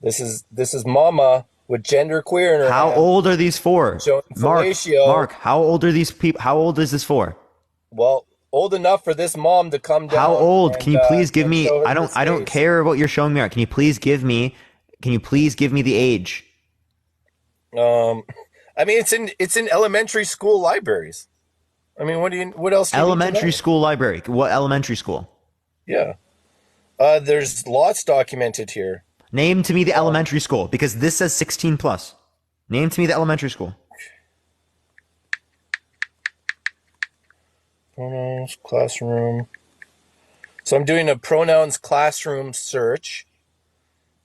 This is mama with gender queer in her How hand, old are these for? showing fellatio. Mark, how old are these people? How old is this for? Well, old enough for this mom to come How down old? Can you please give and me? show I this don't face. care what you're showing me. Can you please give me? Can you please give me the age? Um, I mean, it's in elementary school libraries. I mean, what else do you need to Elementary know? school library. What elementary school? Yeah. There's lots documented here. Name to me the elementary school because this says 16 plus. Name to me the elementary school. Pronouns classroom. So I'm doing a pronouns classroom search,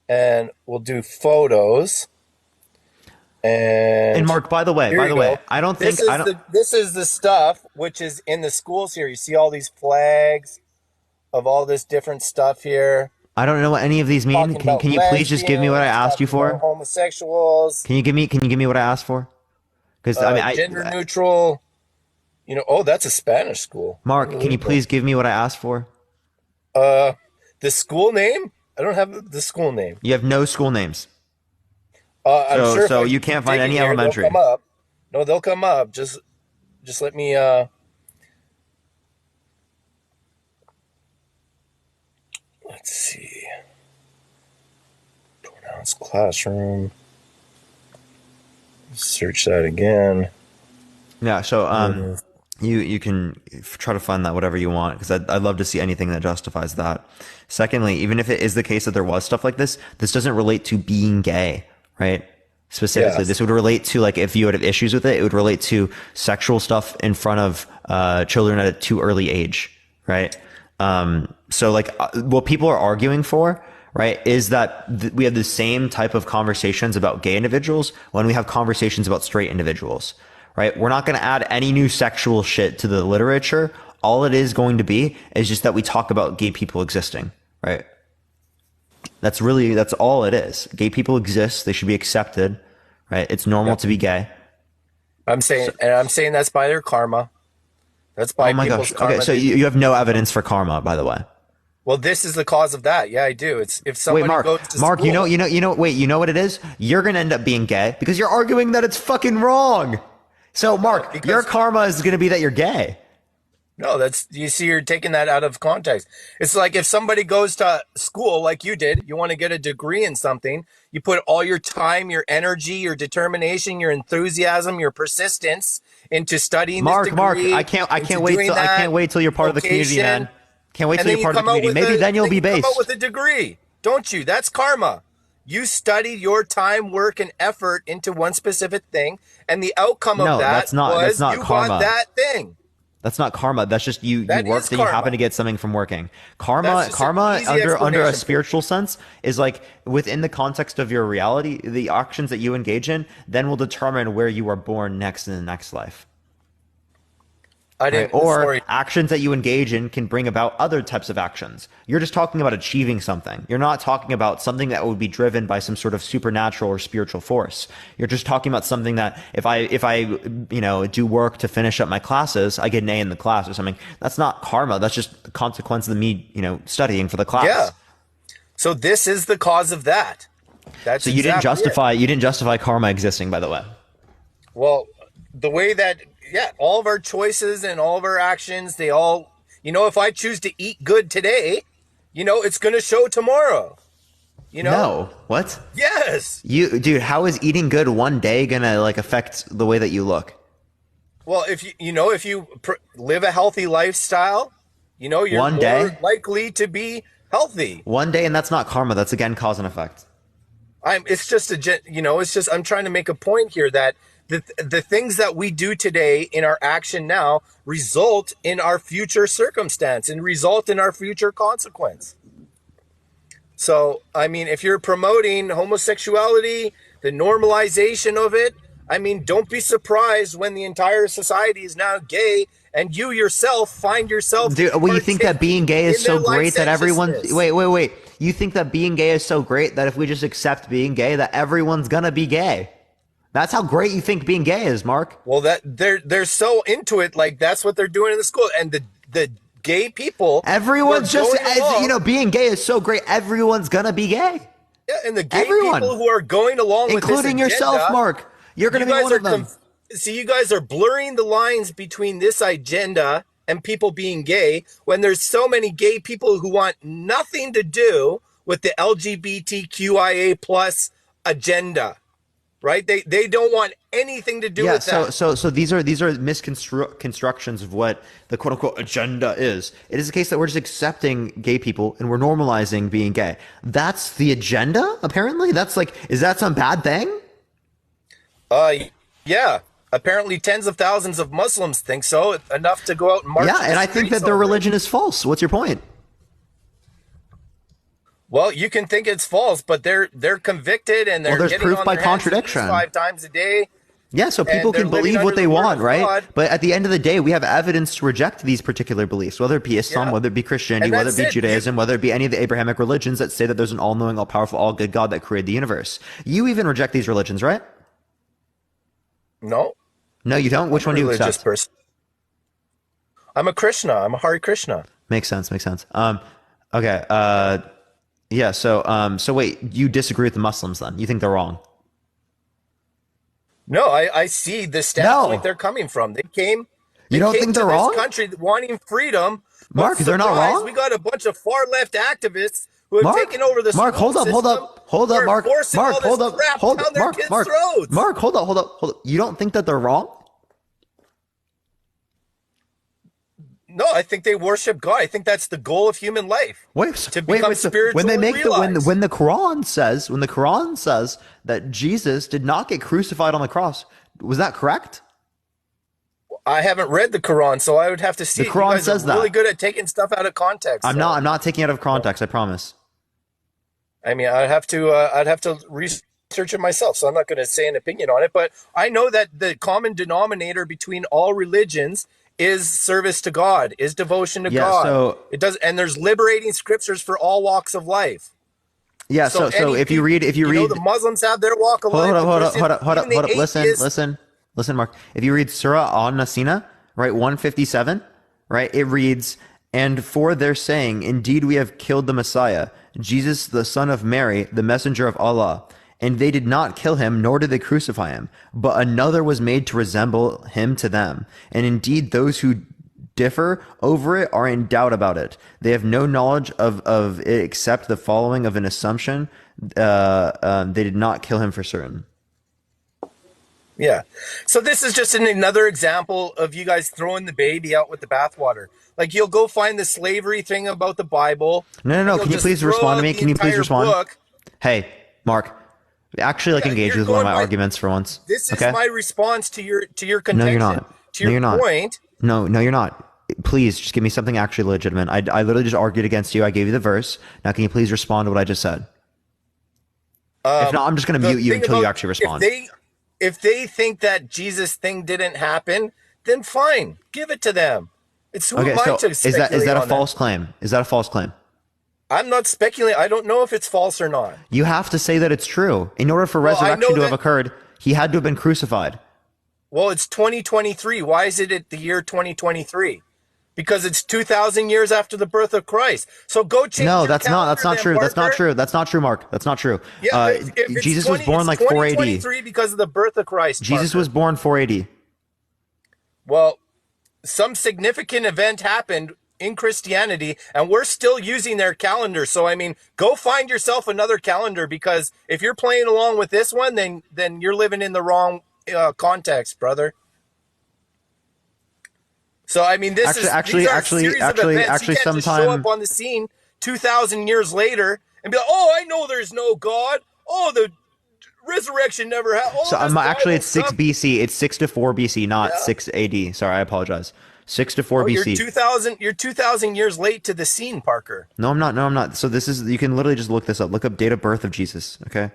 and we'll do photos. And And Mark, by the way, here you go. I don't think This is I don't. the stuff which is in the schools here. You see all these flags of all this different stuff here. I don't know what any of these mean. Talking about Can you please just give me what I lesbians, asked you talking about for? homosexuals, Can you give me what I asked for? Because I mean, gender neutral. Oh, that's a Spanish school. Mark, can you please give me what I asked for? The school name? I don't have the school name. You have no school names. I'm sure if So I you keep can't find digging any here, elementary. they'll come up. No, they'll come up. Just let me. Let's see. Pronouns classroom. Search that again. Yeah. So you can try to find that whatever you want because I'd love to see anything that justifies that. Secondly, even if it is the case that there was stuff like this doesn't relate to being gay, right? Specifically, Yes. this would relate to like if you had issues with it, it would relate to sexual stuff in front of children at a too early age, right? So like what people are arguing for, right, is that we have the same type of conversations about gay individuals when we have conversations about straight individuals, right? We're not going to add any new sexual shit to the literature. All it is going to be is just that we talk about gay people existing, right? That's all it is. Gay people exist. They should be accepted, right? It's normal to be gay. I'm saying that's by their karma. That's by Oh my people's gosh. karma. Okay. So you have no evidence for karma, by the way. Well, this is the cause of that. Yeah, I do. It's if somebody Wait, Mark, goes to Mark, school. wait, you know what it is? You're going to end up being gay because you're arguing that it's fucking wrong. So Mark, because- your karma is going to be that you're gay. No, you see, you're taking that out of context. It's like if somebody goes to school like you did, you want to get a degree in something, you put all your time, your energy, your determination, your enthusiasm, your persistence into studying Mark, this degree. I can't wait till you're part of the community, man. Can't wait till you're part of the community. Maybe then you'll be based. Come out with a degree, don't you? That's karma. You studied your time, work, and effort into one specific thing, and the outcome of that that's not you karma. got that thing. That's not karma. That's just you That worked is and you karma. happen to get something from working. That's Karma just an easy under a explanation. spiritual sense is like within the context of your reality, the actions that you engage in then will determine where you are born next in the next life. I Right? didn't. Or Sorry. actions that you engage in can bring about other types of actions. You're just talking about achieving something. You're not talking about something that would be driven by some sort of supernatural or spiritual force. You're just talking about something that if I do work to finish up my classes, I get an A in the class or something. That's not karma. That's just the consequence of me, studying for the class. Yeah. So this is the cause of that. That's So you didn't exactly it. justify karma existing, by the way. Well, the way that all of our choices and all of our actions, they all, if I choose to eat good today, it's going to show tomorrow. No. What? Yes. Dude, how is eating good one day gonna affect the way that you look? Well, if you live a healthy lifestyle, you're One more day? likely to be healthy. One day, and that's not karma. That's again cause and effect. It's just I'm trying to make a point here that the things that we do today in our action now result in our future circumstance and result in our future consequence. So, I mean, if you're promoting homosexuality, the normalization of it, I mean, don't be surprised when the entire society is now gay and you yourself find yourself. Dude, well, you think that being gay is so great that everyone. Wait. You think that being gay is so great that if we just accept being gay, that everyone's gonna be gay? That's how great you think being gay is, Mark. Well, that they're so into it, like that's what they're doing in the school, and the gay people. Everyone's just, being gay being gay is so great. Everyone's gonna be gay. Yeah, and the gay Everyone, people who are going along with this including yourself, agenda, Mark. You're going to you be guys one are of them. see, you guys are blurring the lines between this agenda and people being gay when there's so many gay people who want nothing to do with the LGBTQIA plus agenda, right? They don't want anything to do Yeah, with that. so these are misconstructions of what the quote unquote agenda is. It is a case that we're just accepting gay people and we're normalizing being gay. That's the agenda, apparently. That's like, is that some bad thing? Uh, yeah. Apparently, tens of thousands of Muslims think so. Enough to go out and march. Yeah, and I think that their religion is false. What's your point? Well, you can think it's false, but they're convicted and they're Well, there's getting proof on by their hands and knees contradiction. 5 times a day. Yeah, so people they're can living believe under what they the word want, of right? God. But at the end of the day, we have evidence to reject these particular beliefs, whether it be Islam, Yeah. whether it be Christianity, And whether it that's be it. Judaism, whether it be any of the Abrahamic religions that say that there's an all-knowing, all-powerful, all-good God that created the universe. You even reject these religions, right? No, No, you don't? Which one do you religious accept? person. I'm a Krishna. I'm a Hare Krishna. Makes sense, makes sense. Okay, yeah, so wait, you disagree with the Muslims then? You think they're wrong? No, I see the standpoint No. they're coming from. They came. You they don't came think to they're this wrong? country wanting freedom. but Mark, they're not surprise, wrong? We got a bunch of far left activists who have Mark, taken over the Mark, school hold up, hold system, up, hold who up, are Mark, forcing Mark, all this hold up, crap hold down up, their Mark, kids' Mark, throats. Mark, hold up, hold up, hold up. You don't think that they're wrong? No, I think they worship God. I think that's the goal of human life. Wait, to wait, become wait. So spiritual when they and make the realize. when the Quran says that Jesus did not get crucified on the cross, was that correct? I haven't read the Quran, so I would have to see. The it. Quran You guys says are really that. good at taking stuff out of context. I'm so. not. I'm not taking it out of context. I promise. I mean, I'd have to research it myself, so I'm not going to say an opinion on it. But I know that the common denominator between all religions is service to God, is devotion to Yeah, God. so- It does, and there's liberating scriptures for all walks of life. Yeah. So any if you read the Muslims have their walk of life. hold the up, hold up, hold up, Christians, hold up. even the Listen, atheists- listen, Mark. If you read Surah An-Nasina, right, 157, right, it reads, "And for their saying, indeed we have killed the Messiah, Jesus, the son of Mary, the messenger of Allah. And they did not kill him, nor did they crucify him, but another was made to resemble him to them. And indeed those who differ over it are in doubt about it. They have no knowledge of it except the following of an assumption. They did not kill him for certain." Yeah. So this is just another example of you guys throwing the baby out with the bathwater. Like you'll go find the slavery thing about the Bible. No. Can you please respond to me? Can you please respond? Book. Hey, Mark. Actually, engage you're with one of going my by- arguments for once. This is okay? my response to your No, contention. you're not. To your No, you're not. point. No, you're not. Please, just give me something actually legitimate. I literally just argued against you. I gave you the verse. Now, can you please respond to what I just said? If not, I'm just going to The mute you thing until you about- actually respond. If they think that Jesus thing didn't happen, then fine, give it to them. It's who Okay, am I so to is speculate that a on false claim? Is that a false claim? I'm not speculating. I don't know if it's false or not. You have to say that it's true. In order for Well, I resurrection know to have that- occurred, he had to have been crucified. Well, it's 2023. Why is it at the year 2023? Because it's 2,000 years after the birth of Christ. So go change. No, your that's not calendar true. then, That's not Parker. true. That's not true, Mark. That's not true. Yeah, if it's Jesus was 20 born it's like 480. 2023 because of the birth of Christ. Jesus Parker. was born 480. Well, some significant event happened in Christianity, and we're still using their calendar. So, I mean, go find yourself another calendar, because if you're playing along with this one, then you're living in the wrong context, brother. So, I mean, these are a series of events. You can't just show up on the scene 2,000 years later and be like, "Oh, I know there's no God. Oh, the resurrection never happened." So actually, it's 6 BC. It's 6 to 4 BC, not 6 AD. Sorry, I apologize. 6 to 4 BC. You're 2,000 years late to the scene, Parker. No, I'm not. No, I'm not. So this is, you can literally just look this up. Look up date of birth of Jesus. Okay.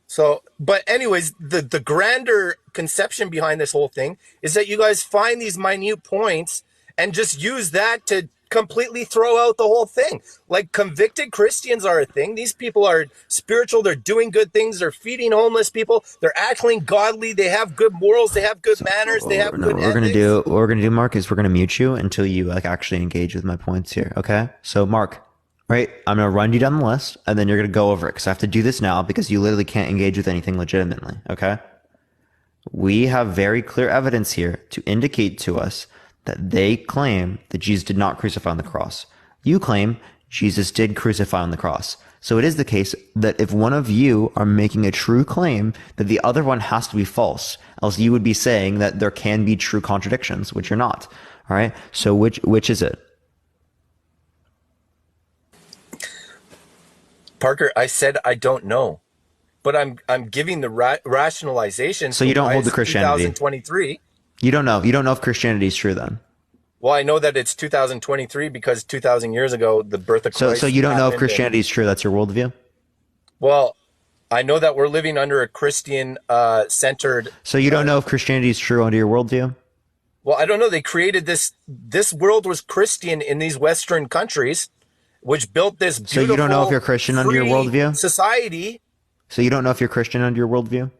So, but anyways, the grander conception behind this whole thing is that you guys find these minute points and just use that to completely throw out the whole thing. Like, convicted Christians are a thing. These people are spiritual. They're doing good things. They're feeding homeless people. They're acting godly. They have good morals. They have good manners. They have good What we're gonna do, Mark, is we're gonna mute you until you actually engage with my points here. Okay. So, Mark, right? I'm going to run you down the list and then you're going to go over it because I have to do this now because you literally can't engage with anything legitimately. Okay. We have very clear evidence here to indicate to us that they claim that Jesus did not crucify on the cross. You claim Jesus did crucify on the cross. So it is the case that if one of you are making a true claim, that the other one has to be false, else you would be saying that there can be true contradictions, which you're not. All right. So which is it? Parker, I said I don't know, but I'm giving the rationalization. So you don't hold the it's Christianity. 2023. You don't know. You don't know if Christianity is true then. Well, I know that it's 2023 because 2,000 years ago, the birth of Christ. So you don't know if happened Christianity is true. That's your worldview. Well, I know that we're living under a Christian centered. So you don't know if Christianity is true under your worldview. Well, I don't know. They created this. This world was Christian in these Western countries, which built this beautiful. So you don't know if you're Christian under your worldview? Society. So you don't know if you're Christian under your worldview?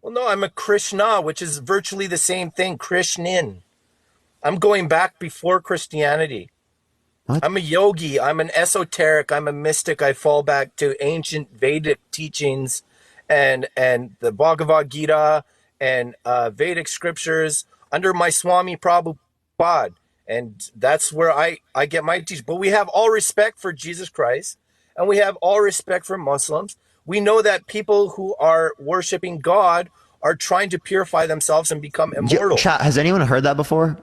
Well, no, I'm a Krishna, which is virtually the same thing. Krishnin. I'm going back before Christianity. What? I'm a yogi. I'm an esoteric. I'm a mystic. I fall back to ancient Vedic teachings and the Bhagavad Gita and Vedic scriptures under my Swami Prabhupada. And that's where I get my teaching. But we have all respect for Jesus Christ, and we have all respect for Muslims. We know that people who are worshiping God are trying to purify themselves and become immortal. Chat, has anyone heard that before?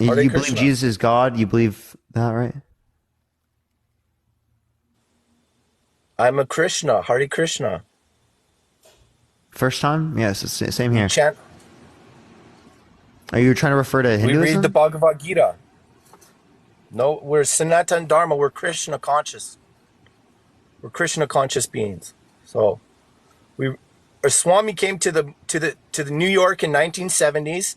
You believe Krishna. Jesus is God? You believe that, right? I'm a Krishna, Hare Krishna. First time? Yes, it's same here. Chant. Are you trying to refer to We Hinduism? read the Bhagavad Gita. No, we're Sanatan Dharma. We're Krishna conscious. We're Krishna conscious beings. So, our Swami came to the New York in 1970s,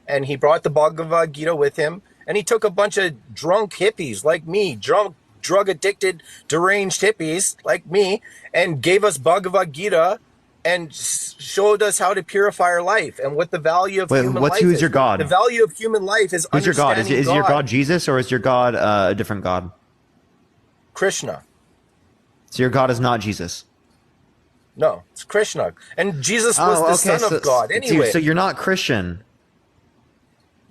and he brought the Bhagavad Gita with him, and he took a bunch of drunk hippies like me, drug addicted, deranged hippies like me, and gave us Bhagavad Gita and showed us how to purify our life and what the value of human life is. Who's your God? The value of human life is Who's your God? understanding Is your God Jesus, or is your God a different God? Krishna. So your God is not Jesus. No, it's Krishna. And Jesus was the Son of God. Anyway, Dude, so you're not Christian.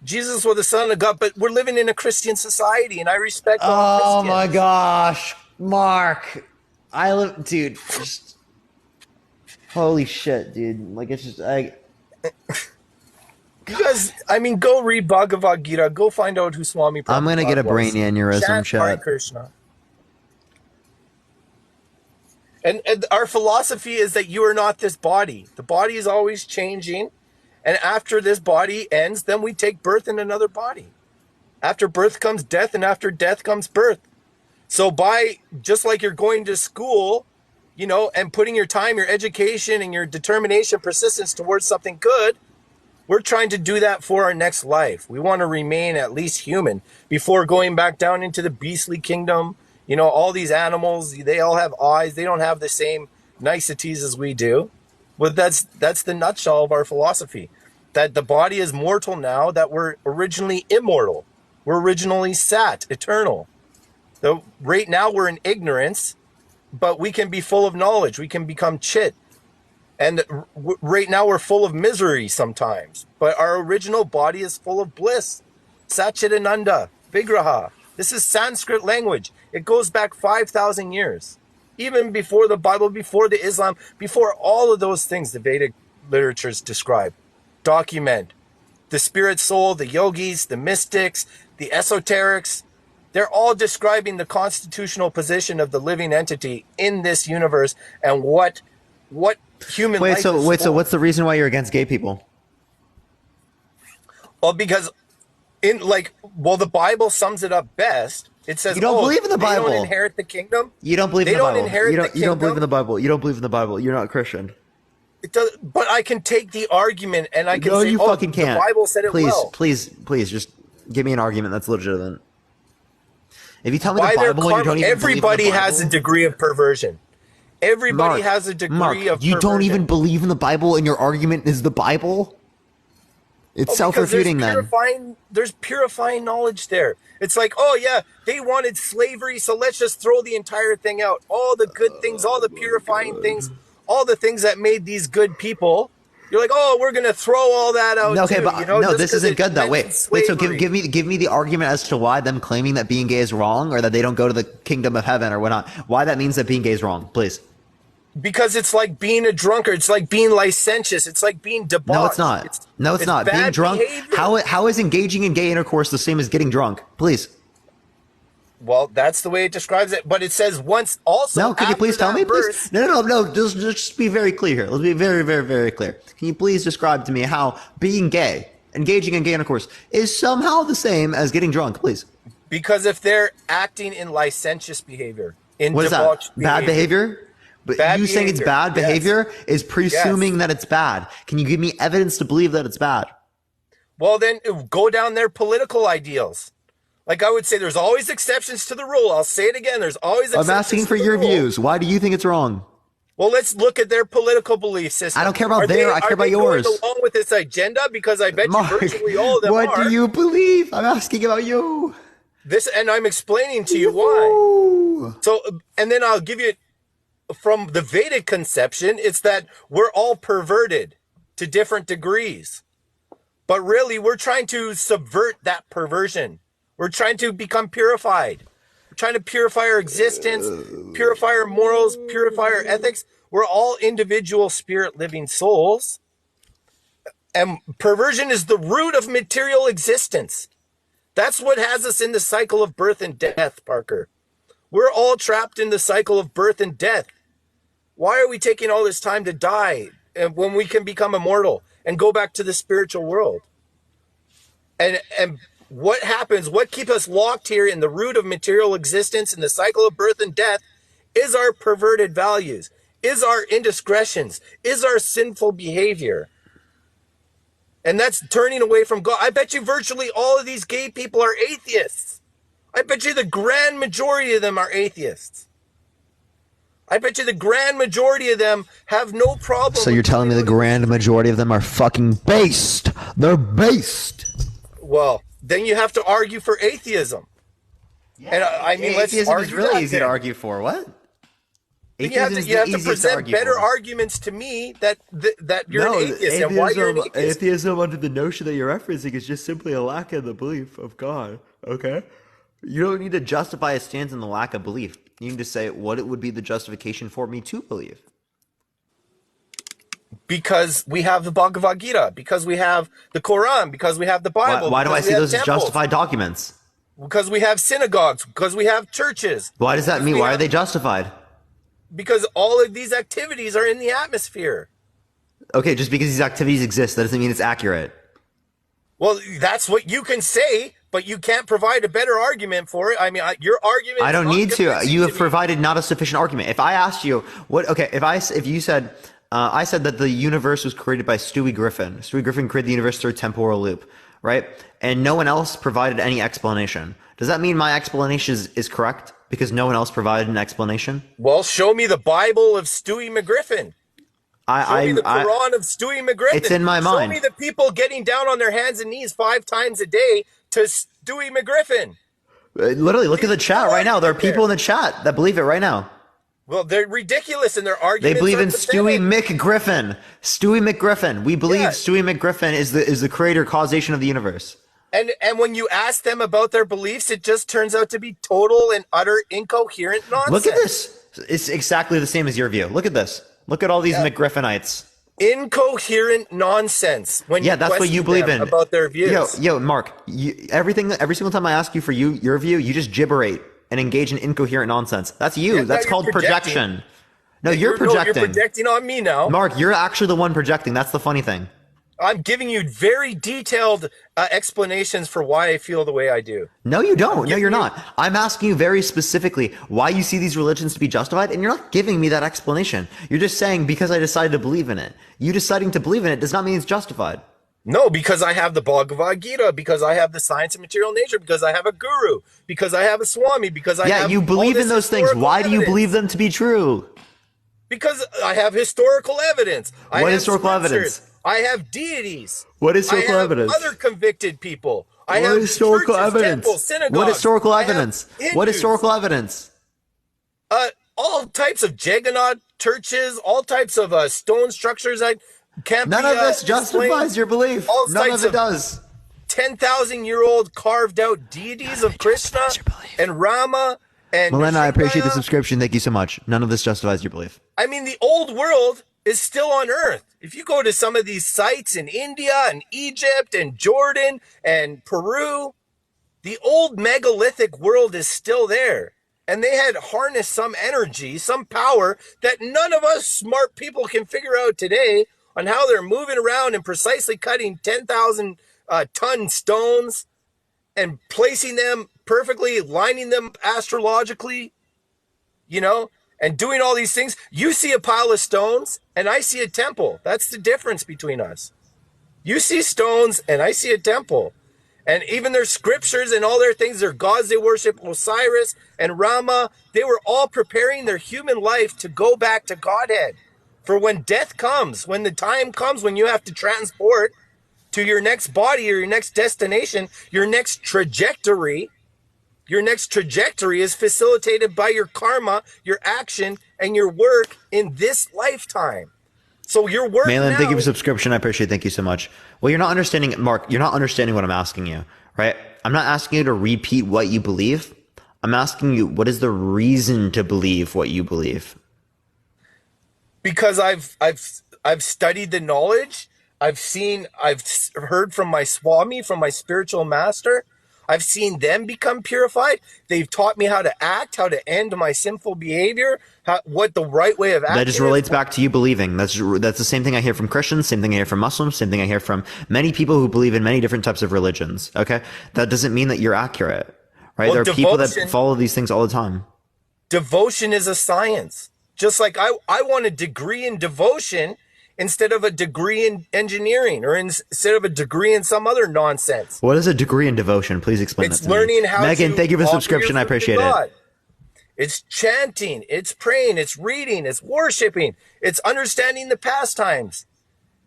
Jesus was the Son of God, but we're living in a Christian society, and I respect all Oh Christians. my gosh, Mark! I live, dude. Just holy shit, dude! Like it's just You guys, I mean, go read Bhagavad Gita. Go find out who Swami Prabhupada I'm gonna get a brain aneurysm, Chant Hare chat. Krishna. And our philosophy is that you are not this body. The body is always changing. And after this body ends, then we take birth in another body. After birth comes death, and after death comes birth. So just like you're going to school, and putting your time, your education, and your determination, persistence towards something good, we're trying to do that for our next life. We want to remain at least human before going back down into the beastly kingdom. All these animals, they all have eyes. They don't have the same niceties as we do. But that's the nutshell of our philosophy, that the body is mortal now, that we're originally immortal. We're originally sat, eternal. Right now we're in ignorance, but we can be full of knowledge. We can become chit. And right now we're full of misery sometimes, but our original body is full of bliss. Satchidananda, Vigraha. This is Sanskrit language. It goes back 5,000 years. Even before the Bible, before the Islam, before all of those things the Vedic literatures describe, document. The spirit soul, the yogis, the mystics, the esoterics, they're all describing the constitutional position of the living entity in this universe and what human life is. So what's the reason why you're against gay people? Well, because the Bible sums it up best. It says, You don't believe in the Bible. They don't inherit the kingdom. You don't believe They in the don't Bible. inherit the You don't believe in kingdom. the Bible. You don't believe in the Bible. You're not Christian. It does, but I can take the argument and I can No, say, you fucking can't. The Bible said it please, well. Please, just give me an argument that's legitimate. If you tell me By the their Bible and you don't even everybody believe in the has a Bible, degree of perversion. Everybody has a degree of you perversion. don't even believe in the Bible and your argument is the Bible? It's Oh, because self-refuting then. there's purifying knowledge there. It's like, oh yeah, they wanted slavery, so let's just throw the entire thing out. All the good things, all the purifying things, all the things that made these good people. You're like, oh, we're gonna throw all that out. Okay, too, but you know, no, just this 'cause isn't it good though. Wait, mentions wait. So slavery. give me the argument as to why them claiming that being gay is wrong, or that they don't go to the kingdom of heaven or whatnot. Why that means that being gay is wrong, please. Because it's like being a drunkard. It's like being licentious. It's like being debauched. No, it's not. No, it's not. Being bad drunk. behavior. How is engaging in gay intercourse the same as getting drunk? Please. Well, that's the way it describes it. But it says once also. No, can you after please tell that me, verse- please? No. Just be very clear here. Let's be very, very, very clear. Can you please describe to me how being gay, engaging in gay intercourse, is somehow the same as getting drunk, please? Because if they're acting in licentious behavior, in What is that? debauched Bad behavior? But Bad you saying it's behavior, bad yes. behavior is presuming Yes. that it's bad. Can you give me evidence to believe that it's bad? Well, then go down their political ideals. Like I would say, there's always exceptions to the rule. I'll say it again. There's always exceptions I'm asking to for the your rule. views. Why do you think it's wrong? Well, let's look at their political belief system. I don't care about Are their, they- I care are about they yours. Going along with this agenda, because I bet Mark, you virtually all of them what are. do you believe? I'm asking about you. This, and I'm explaining to you why. Ooh. So, and then I'll give you from the Vedic conception, it's that we're all perverted to different degrees. But really, we're trying to subvert that perversion. We're trying to become purified. We're trying to purify our existence, purify our morals, purify our ethics. We're all individual spirit living souls. And perversion is the root of material existence. That's what has us in the cycle of birth and death, Parker. We're all trapped in the cycle of birth and death. Why are we taking all this time to die when we can become immortal and go back to the spiritual world? And what happens, what keeps us locked here in the root of material existence in the cycle of birth and death is our perverted values, is our indiscretions, is our sinful behavior. And that's turning away from God. I bet you virtually all of these gay people are atheists. I bet you the grand majority of them are atheists. I bet you the grand majority of them have no problem. So you're telling me the grand majority of them are fucking based. They're based. Well, then you have to argue for atheism. And I mean, let's atheism argue is really that easy to then. argue for. What? Then you have Atheism to, is you the have to easiest present argue better for. arguments to me that you're an atheist and why you're an atheist. Atheism under the notion that you're referencing is just simply a lack of the belief of God. Okay? You don't need to justify a stance in the lack of belief. You need to say what it would be the justification for me to believe. Because we have the Bhagavad Gita, because we have the Quran, because we have the Bible. Why do I because see we have those as temples, justified documents? Because we have synagogues, because we have churches. Why does that mean? we Why are have- they justified? Because all of these activities are in the atmosphere. Okay, just because these activities exist, that doesn't mean it's accurate. Well, that's what you can say, but you can't provide a better argument for it. I mean, your argument. I is don't not need to. convincing You have me. provided not a sufficient argument. If I asked you what, okay, if you said, I said that the universe was created by Stewie Griffin. Stewie Griffin created the universe through a temporal loop, right? And no one else provided any explanation. Does that mean my explanation is correct because no one else provided an explanation? Well, show me the Bible of Stewie McGriffin. Show me the Quran of Stewie McGriffin. It's in my mind. Show me the people getting down on their hands and knees 5 times a day to Stewie McGriffin. Literally, look at the chat right now. There are people in the chat that believe it right now. Well, they're ridiculous in their They arguments. believe in pathetic. Stewie McGriffin. Stewie McGriffin. We believe Yeah. Stewie McGriffin is the creator causation of the universe. And when you ask them about their beliefs, it just turns out to be total and utter incoherent nonsense. Look at this. It's exactly the same as your view. Look at this. Look at all these McGriffinites. Incoherent nonsense. When Yeah, that's what question you believe them in. about their views. Yo, Mark. Every single time I ask you for your view, you just gibberate and engage in incoherent nonsense. That's you. Yeah, now That's you're called projecting. projection. No, you're No, projecting. you're projecting on me now. Mark, you're actually the one projecting. That's the funny thing. I'm giving you very detailed explanations for why I feel the way I do. No, you don't. No, you're you- not. I'm asking you very specifically why you see these religions to be justified, and you're not giving me that explanation. You're just saying because I decided to believe in it. You deciding to believe in it does not mean it's justified. No, because I have the Bhagavad Gita, because I have the science of material nature, because I have a guru, because I have a Swami, because I have Yeah, you all believe this in those things. historical Why do you evidence. believe them to be true? Because I have historical evidence. I What have historical scriptures. evidence? I have deities. What historical I have evidence? other convicted people. I What have historical churches, evidence? temples, synagogues. What historical I have evidence? Hindus. What historical evidence? All types of Jagannath churches, all types of stone structures that can't None be of this explained. justifies your belief. All None types of it does. 10,000-year-old carved out deities of Krishna and Rama and Melinda, I appreciate the Shiva. subscription. Thank you so much. None of this justifies your belief. I mean, the old world is still on Earth. If you go to some of these sites in India and Egypt and Jordan and Peru, the old megalithic world is still there. And they had harnessed some energy, some power that none of us smart people can figure out today on how they're moving around and precisely cutting 10,000 ton stones and placing them perfectly, lining them astrologically, and doing all these things. You see a pile of stones and I see a temple. That's the difference between us. You see stones and I see a temple. And even their scriptures and all their things, their gods they worship, Osiris and Rama, they were all preparing their human life to go back to Godhead. For when death comes, when the time comes when you have to transport to your next body or your next destination, your next trajectory is facilitated by your karma, your action, and your work in this lifetime. So your work Malin, now, thank you for subscription. I appreciate it. Thank you so much. Well, you're not understanding, Mark. You're not understanding what I'm asking you, right? I'm not asking you to repeat what you believe. I'm asking you, what is the reason to believe what you believe? because I've studied the knowledge. I've heard from my Swami, from my spiritual master. I've seen them become purified. They've taught me how to act, how to end my sinful behavior, what the right way of acting That just relates back to you believing. That's the same thing I hear from Christians, same thing I hear from Muslims, same thing I hear from many people who believe in many different types of religions. Okay? That doesn't mean that you're accurate, right? Well, there are people that follow these things all the time. Devotion is a science. Just like I want a degree in devotion instead of a degree in engineering or instead of a degree in some other nonsense. What is a degree in devotion? Please explain that to me. It's learning how Megan, to thank you for the offer subscription. your I food to appreciate God. it. It's chanting, it's praying, it's reading, it's worshiping, it's understanding the pastimes.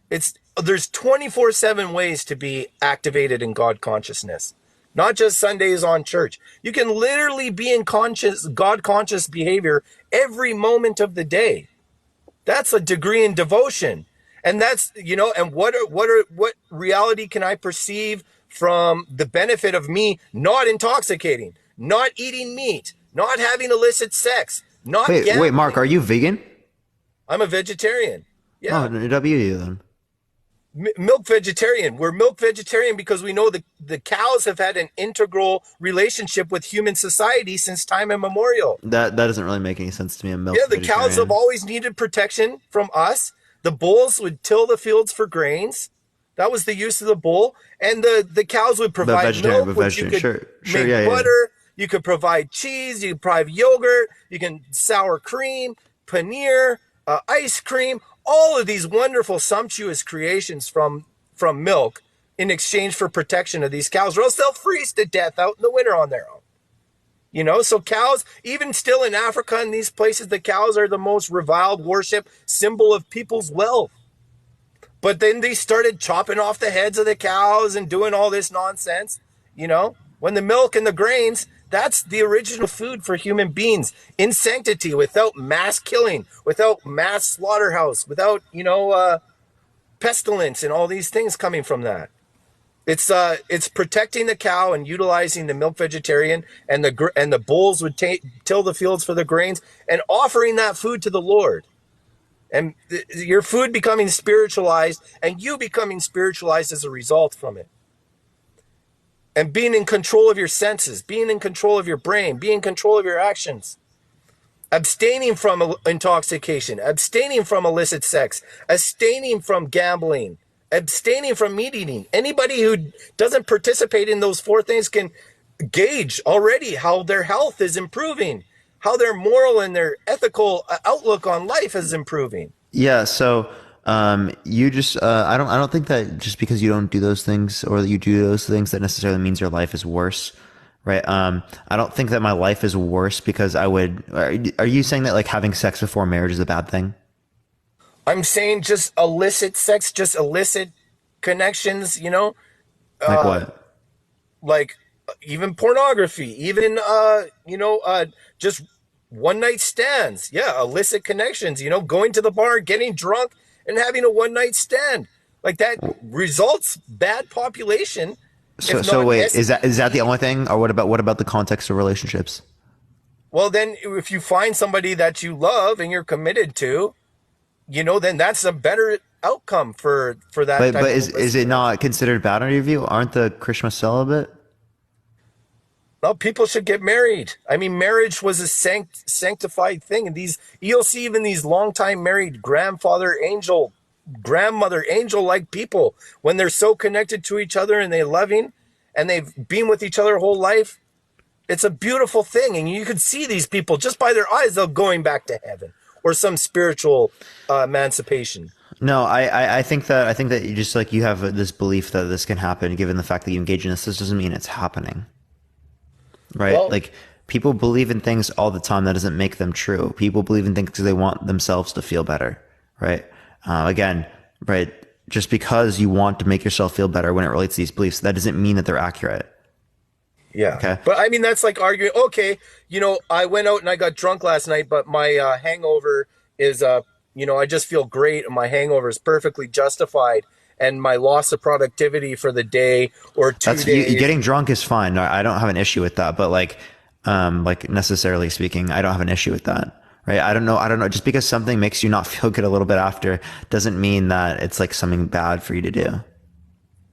There's 24/7 ways to be activated in God consciousness. Not just Sundays on church. You can literally be in God conscious behavior every moment of the day. That's a degree in devotion. And that's, and what reality can I perceive from the benefit of me not intoxicating, not eating meat, not having illicit sex, not gambling? Wait, Mark, are you vegan? I'm a vegetarian. Yeah. Oh, W then. Milk vegetarian. We're milk vegetarian because we know the cows have had an integral relationship with human society since time immemorial. That doesn't really make any sense to me. The cows have always needed protection from us. The bulls would till the fields for grains. That was the use of the bull. And the cows would provide milk, which you could make butter. You could provide cheese. You could provide yogurt. You can sour cream, paneer, ice cream. All of these wonderful, sumptuous creations from milk in exchange for protection of these cows, or else they'll freeze to death out in the winter on their own. So cows, even still in Africa and these places, the cows are the most reviled worship symbol of people's wealth. But then they started chopping off the heads of the cows and doing all this nonsense. When the milk and the grains, that's the original food for human beings in sanctity, without mass killing, without mass slaughterhouse, without, pestilence and all these things coming from that. It's protecting the cow and utilizing the milk vegetarian, and the bulls would till the fields for the grains and offering that food to the Lord. And your food becoming spiritualized and you becoming spiritualized as a result from it. And being in control of your senses, being in control of your brain, being in control of your actions. Abstaining from intoxication, abstaining from illicit sex, abstaining from gambling, abstaining from meat eating. Anybody who doesn't participate in those four things can gauge already how their health is improving, how their moral and their ethical outlook on life is improving. Yeah, so you just I don't think that just because you don't do those things or that you do those things that necessarily means your life is worse, right? I don't think that my life is worse because I would. Are you saying that like having sex before marriage is a bad thing? I'm saying just illicit sex, just illicit connections, Like what? like even pornography, even just one night stands. Yeah, illicit connections, going to the bar, getting drunk and having a one night stand. Like that results bad population, So, if so not wait, is that the STD. only thing, or what about the context of relationships? Well, then if you find somebody that you love and you're committed to, then that's a better outcome for that But type of is illicit it not connection. considered bad in your view? Aren't the Krishna celibate? No, people should get married. I mean, marriage was a sanctified thing, and you'll see even these longtime married grandmother angel like people when they're so connected to each other and they're loving, and they've been with each other whole life. It's a beautiful thing, and you can see these people just by their eyes. They're going back to heaven or some spiritual emancipation. No, I think that you just like you have this belief that this can happen, given the fact that you engage in this. This doesn't mean it's happening, right? Well, Like people believe in things all the time. That doesn't make them true. People believe in things because they want themselves to feel better, right? Again, right? Just because you want to make yourself feel better when it relates to these beliefs, that doesn't mean that they're accurate. yeah, Okay. but I mean that's like arguing. Okay, I went out and I got drunk last night, but my hangover is I just feel great, and my hangover is perfectly justified, and my loss of productivity for the day or two That's you days. getting drunk is fine. No, I don't have an issue with that, but like necessarily speaking, I don't have an issue with that. Right. I don't know. Just because something makes you not feel good a little bit after doesn't mean that it's like something bad for you to do.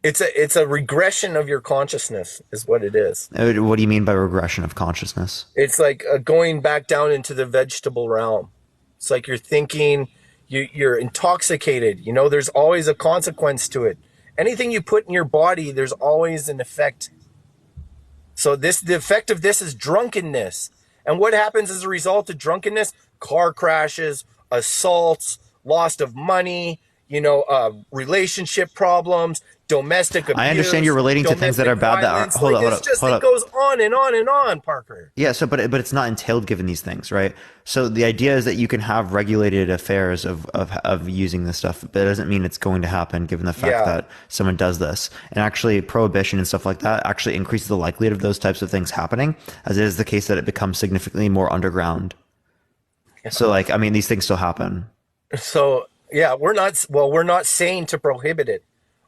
It's a regression of your consciousness, is what it is. What do you mean by regression of consciousness? It's like going back down into the vegetable realm. It's like you're thinking, you're intoxicated. There's always a consequence to it. Anything you put in your body, there's always an effect. So the effect of this is drunkenness. And what happens as a result of drunkenness? Car crashes, assaults, loss of money, relationship problems, domestic I understand you're abuse, relating to things that are domestic bad that aren't. violence. Hold Like up, hold it's up, just hold it up. goes on and on and on, Parker. Yeah. So, but it's not entailed given these things, right? So the idea is that you can have regulated affairs of using this stuff, but it doesn't mean it's going to happen given the fact Yeah. that someone does this. And actually, prohibition and stuff like that actually increases the likelihood of those types of things happening, as it is the case that it becomes significantly more underground. So, like, I mean, these things still happen. So yeah, we're not saying to prohibit it.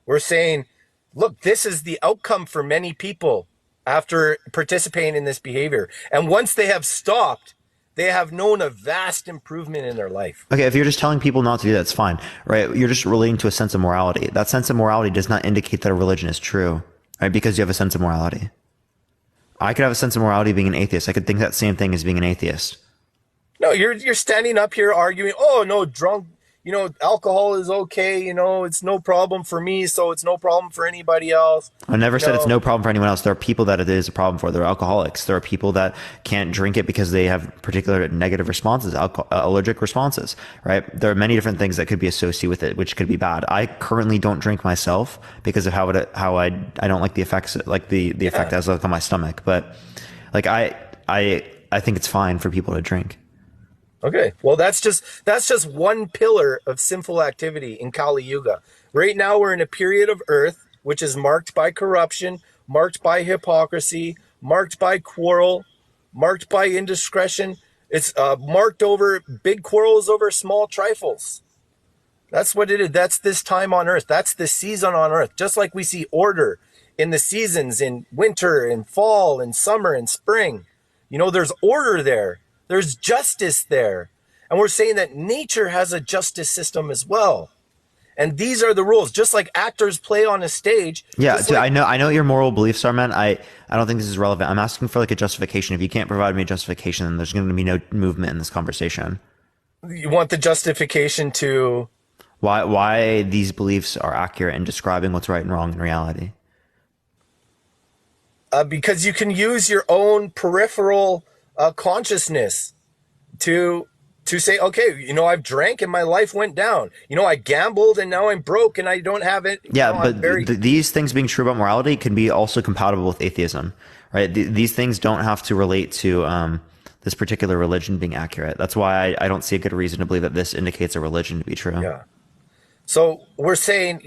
We're saying, look, this is the outcome for many people after participating in this behavior. And once they have stopped, they have known a vast improvement in their life. Okay, if you're just telling people not to do that, it's fine, right? You're just relating to a sense of morality. That sense of morality does not indicate that a religion is true, right? Because you have a sense of morality. I could have a sense of morality being an atheist. I could think that same thing as being an atheist. No, you're standing up here arguing, oh no, alcohol is okay, it's no problem for me, so it's no problem for anybody else. I never You said it's know, no problem for anyone else. There are people that it is a problem for. There are alcoholics. There are people that can't drink it because they have particular negative responses, allergic responses, right? There are many different things that could be associated with it, which could be bad. I currently don't drink myself because of how I don't like the effects, like the effect it has on my stomach. But like I think it's fine for people to drink. Okay, well that's just one pillar of sinful activity in Kali Yuga. Right now we're in a period of Earth which is marked by corruption, marked by hypocrisy, marked by quarrel, marked by indiscretion. It's marked over big quarrels over small trifles. That's what it is. That's this time on Earth. That's the season on Earth. Just like we see order in the seasons in winter and fall and summer and spring. There's order there. There's justice there. And we're saying that nature has a justice system as well. And these are the rules. Just like actors play on a stage. Yeah, Just dude, like I know what your moral beliefs are, man. I don't think this is relevant. I'm asking for like a justification. If you can't provide me a justification, then there's going to be no movement in this conversation. you want the justification to. Why these beliefs are accurate in describing what's right and wrong in reality. Because you can use your own peripheral consciousness to say, okay, I've drank and my life went down. I gambled and now I'm broke and I don't have it. Yeah, I'm but very. these things being true about morality can be also compatible with atheism, right? These things don't have to relate to this particular religion being accurate. That's why I don't see a good reason to believe that this indicates a religion to be true. Yeah. So we're saying,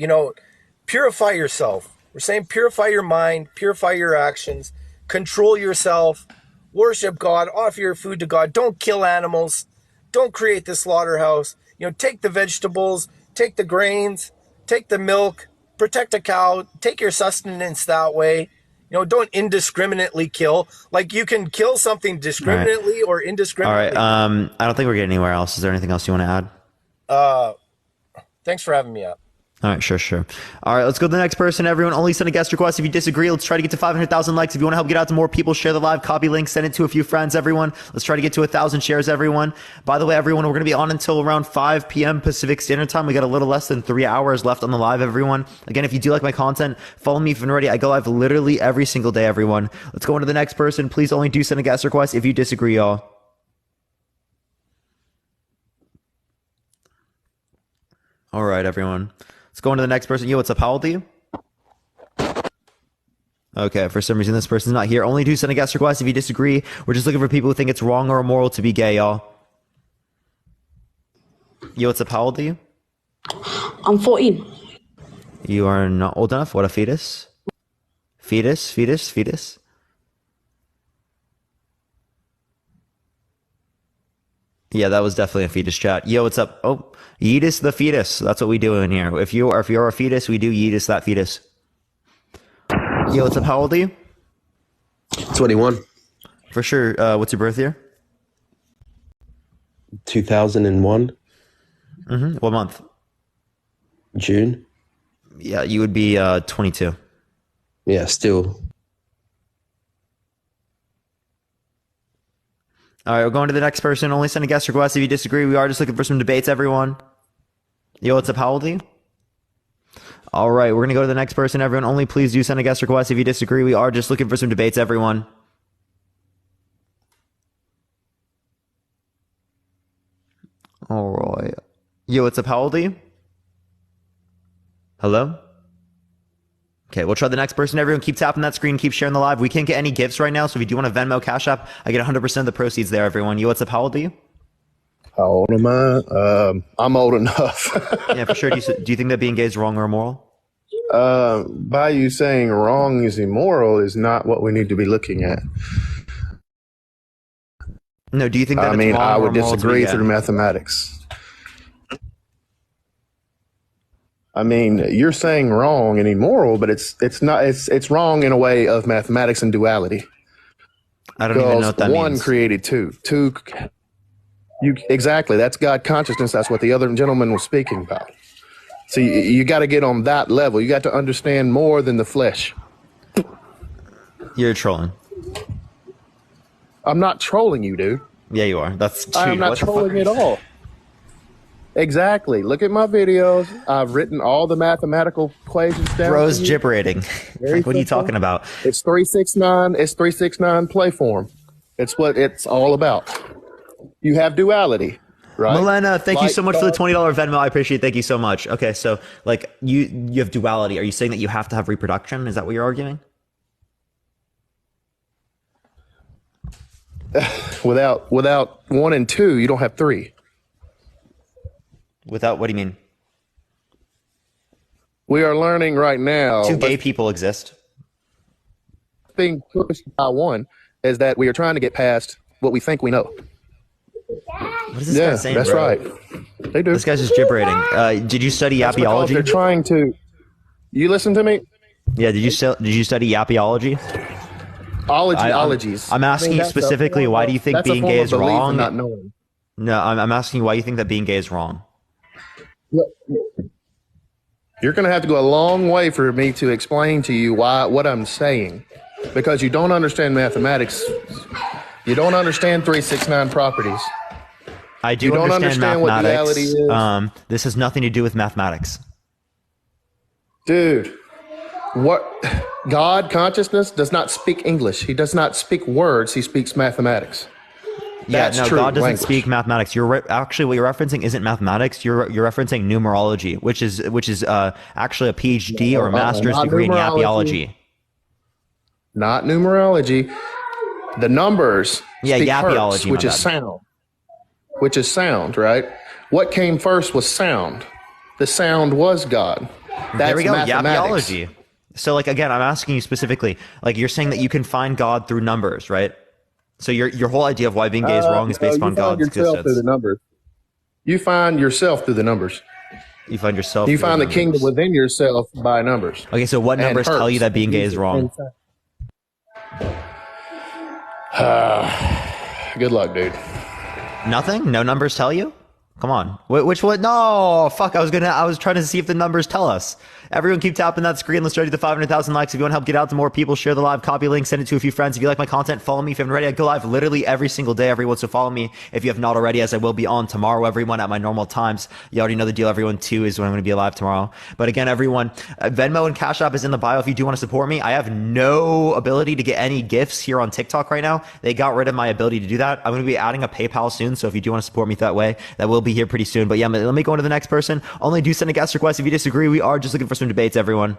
purify yourself. We're saying purify your mind, purify your actions, control yourself, worship God, offer your food to God. Don't kill animals. Don't create the slaughterhouse. Take the vegetables, take the grains, take the milk, protect a cow, take your sustenance that way. Don't indiscriminately kill. Like, you can kill something discriminately or indiscriminately. All right. I don't think we're getting anywhere else. Is there anything else you want to add? Thanks for having me up. All right, sure. All right, let's go to the next person. Everyone, only send a guest request if you disagree. Let's try to get to 500,000 likes. If you want to help get out to more people, share the live, copy link, send it to a few friends, everyone. Let's try to get to 1,000 shares, everyone. By the way, everyone, we're going to be on until around 5 p.m. Pacific Standard Time. We got a little less than 3 hours left on the live, everyone. Again, if you do like my content, follow me if you're ready. I go live literally every single day, everyone. Let's go on to the next person. Please only do send a guest request if you disagree, y'all. All right, everyone. Let's go on to the next person. Yo, what's up? How old are you? Okay, for some reason this person's not here. Only do send a guest request if you disagree. We're just looking for people who think it's wrong or immoral to be gay, y'all. Yo, what's up? How old are you? I'm 14. You are not old enough? What, a fetus? Fetus? Yeah, that was definitely a fetus chat. Yo, what's up? Oh, Yeetus the fetus. That's what we do in here. If you're a fetus, we do Yeetus that fetus. Yo, what's up? How old are you? 21. For sure. What's your birth year? 2001. What month? June. Yeah, you would be 22. Yeah, still. All right, we're going to the next person. Only send a guest request if you disagree. We are just looking for some debates, everyone. Yo, what's up? How old are you? All right, we're going to go to the next person, everyone. Only please do send a guest request if you disagree. We are just looking for some debates, everyone. All right. Yo, what's up? How old are you? Hello? Okay, we'll try the next person. Everyone keep tapping that screen, keep sharing the live. We can't get any gifts right now, so if you do want a Venmo, Cash App, I get 100% of the proceeds there, everyone. Yo, what's up? How old are you? How old am I? I'm old enough. Yeah, for sure. Do you think that being gay is wrong or immoral? By you saying wrong is immoral is not what we need to be looking at. No, do you think that it's wrong I or would immoral to be disagree gay? through mathematics. You're saying wrong and immoral, but it's not. It's wrong in a way of mathematics and duality. I don't even know what that one means. created two. Exactly. That's God consciousness. That's what the other gentleman was speaking about. So you got to get on that level. You got to understand more than the flesh. You're trolling. I'm not trolling you, dude. Yeah, you are. That's dude, I'm not what the fuck? trolling at all. Exactly. Look at my videos. I've written all the mathematical equations down. Bro's for you. gibberating. Very What are you simple. talking about? It's 369. It's 369 play form. It's what it's all about. You have duality, right? Milena, thank you Like so much for the God. $20 Venmo. I appreciate it. Thank you so much. Okay, so like you have duality. Are you saying that you have to have reproduction? Is that what you're arguing? Without 1 and 2, you don't have 3. Without, what do you mean? We are learning right now. Two gay people exist. Being pushed by one is that we are trying to get past what we think we know. What is this guy saying, that's bro? right. They do. This guy's just gibberating. Did you study Because they're yapiology? trying to. You listen to me. Yeah, did you study yapiology? Ologies. I'm asking you that's a specifically, form why of- do you think that's a being form gay of is belief and wrong? Not knowing. No, I'm asking you why you think that being gay is wrong. You're going to have to go a long way for me to explain to you what I'm saying, because you don't understand mathematics. You don't understand 369 properties. I do You don't understand understand what mathematics. duality is. This has nothing to do with mathematics. Dude, what God consciousness does not speak English. He does not speak words. He speaks mathematics. Yeah, That's no, true God doesn't language. speak mathematics. Actually, what you're referencing isn't mathematics. You're referencing numerology, which is actually a PhD or a master's not degree in numerology. yapiology. Not numerology. The numbers Yeah, speak yapiology, first, my which is bad. sound. Which is sound, right? What came first was sound. The sound was God. That's There we go, mathematics. yapiology. So like again, I'm asking you specifically, like you're saying that you can find God through numbers, right? So your whole idea of why being gay is wrong is based you upon find God's yourself through existence. the numbers. You find yourself through the numbers. You find yourself. You through find the kingdom numbers. within yourself by numbers. Okay, so what And numbers tell you hertz. that being gay is wrong? Good luck, dude. Nothing? No numbers tell you? Come on. Which one? No, fuck. I was trying to see if the numbers tell us. Everyone keep tapping that screen. Let's try to do the 500,000 likes. If you want to help get out to more people, share the live, copy link, send it to a few friends. If you like my content, follow me. If you haven't already, I go live literally every single day, everyone. So follow me if you have not already, as I will be on tomorrow, everyone, at my normal times. You already know the deal, everyone. 2 is when I'm going to be alive tomorrow. But again, everyone, Venmo and Cash App is in the bio if you do want to support me. I have no ability to get any gifts here on TikTok right now. They got rid of my ability to do that. I'm going to be adding a PayPal soon. So if you do want to support me that way, that will be here pretty soon. But yeah, let me go into the next person. Only do send a guest request if you disagree. We are just looking for some debates, everyone.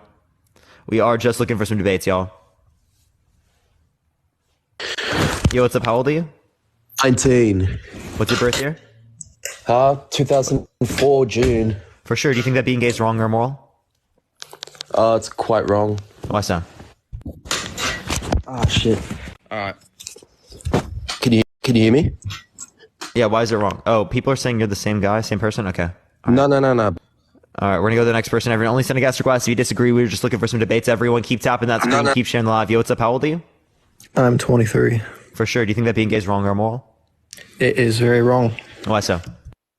We are just looking for some debates, y'all. Yo, what's up? How old are you? 19. What's your birth year? 2004 June. For sure. Do you think that being gay is wrong or immoral? It's quite wrong. Why so? Ah, shit. All right. Can you hear me? Yeah, why is it wrong? Oh, people are saying you're the same guy, same person? Okay. No. All right, we're going to go to the next person. Everyone, only send a guest request. If you disagree, we were just looking for some debates. Everyone, keep tapping that screen. No. Keep sharing the live. Yo, what's up? How old are you? I'm 23. For sure. Do you think that being gay is wrong or immoral? It is very wrong Why so?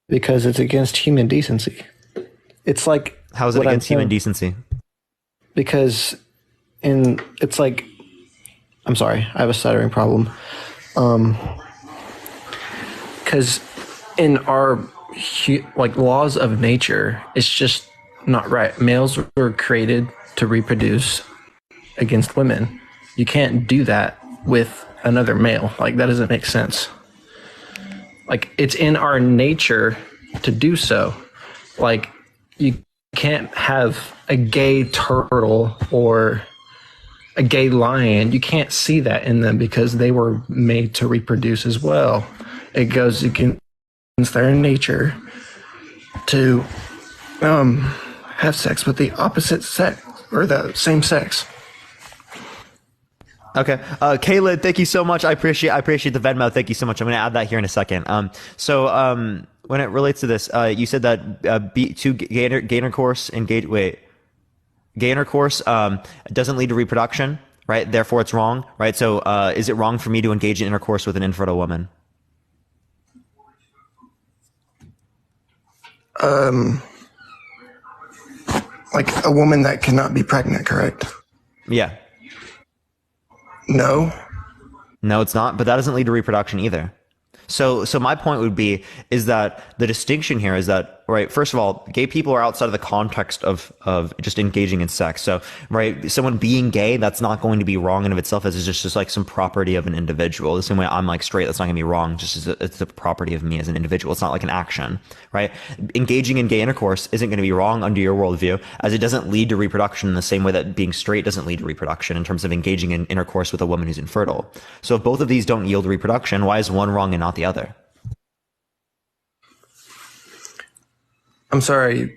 because it's against human decency. It's like How is it what I'm against human saying, decency? because it's like, I'm sorry, I have a stuttering problem. Because in our like laws of nature, it's just not right. Males were created to reproduce against women. You can't do that with another male. Like, that doesn't make sense. Like, it's in our nature to do so. Like, you can't have a gay turtle or a gay lion. You can't see that in them because they were made to reproduce as well. It goes against their nature to have sex with the opposite sex or the same sex. Okay. Kayla, thank you so much. I appreciate the Venmo. Thank you so much. I'm going to add that here in a second. So when it relates to this, you said that gay intercourse doesn't lead to reproduction, right? Therefore, it's wrong, right? So is it wrong for me to engage in intercourse with an infertile woman? Like a woman that cannot be pregnant, correct? Yeah. No. No, it's not. But that doesn't lead to reproduction either. So my point would be is that the distinction here is that, right, first of all, gay people are outside of the context of just engaging in sex. So, right, someone being gay, that's not going to be wrong in of itself as it's just like some property of an individual. The same way I'm like straight, that's not going to be wrong, just as it's a property of me as an individual. It's not like an action, right? Engaging in gay intercourse isn't going to be wrong under your worldview, as it doesn't lead to reproduction in the same way that being straight doesn't lead to reproduction in terms of engaging in intercourse with a woman who's infertile. So if both of these don't yield reproduction, why is one wrong and not the other? I'm sorry.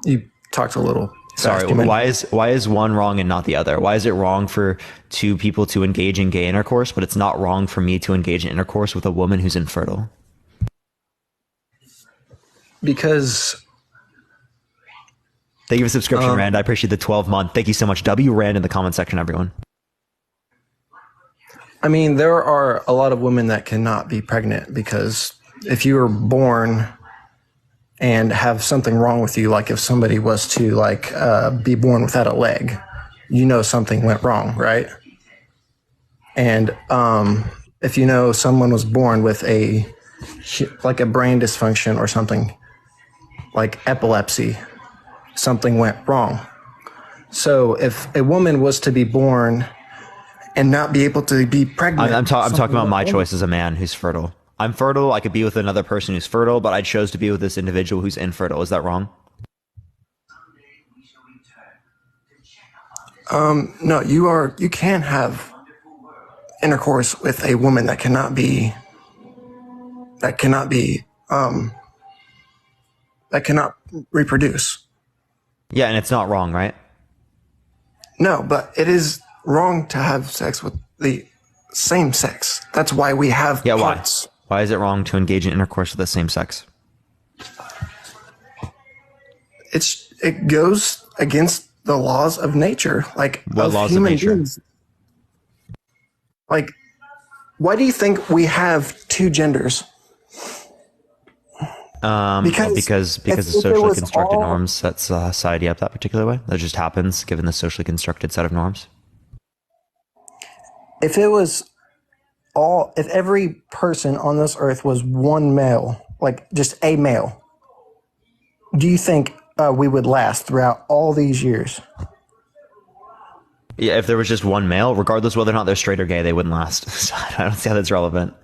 You talked a little Sorry, fast. You might- why is one wrong and not the other? Why is it wrong for two people to engage in gay intercourse, but it's not wrong for me to engage in intercourse with a woman who's infertile? Because Thank you for the subscription, Rand. I appreciate the 12-month. Thank you so much. W Rand in the comment section, everyone. I mean, there are a lot of women that cannot be pregnant because if you were born and have something wrong with you, like if somebody was to be born without a leg, you know something went wrong, right? And if you know someone was born with a brain dysfunction or something like epilepsy, something went wrong. So if a woman was to be born and not be able to be pregnant, I'm talking about my went choice as a man who's fertile. I'm fertile. I could be with another person who's fertile, but I chose to be with this individual who's infertile. Is that wrong? No, you can have intercourse with a woman that cannot reproduce. Yeah, and it's not wrong, right? No, but it is wrong to have sex with the same sex. That's why we have Yeah, parts. why is it wrong to engage in intercourse with the same sex? It goes against the laws of nature, like What of laws of human nature? beings. Like, why do you think we have two genders? Because if the it socially was constructed all- norms set society up that particular way. That just happens given the socially constructed set of norms. If every person on this earth was one male, like just a male, do you think we would last throughout all these years? Yeah, if there was just one male, regardless whether or not they're straight or gay, they wouldn't last. So I don't see how that's relevant.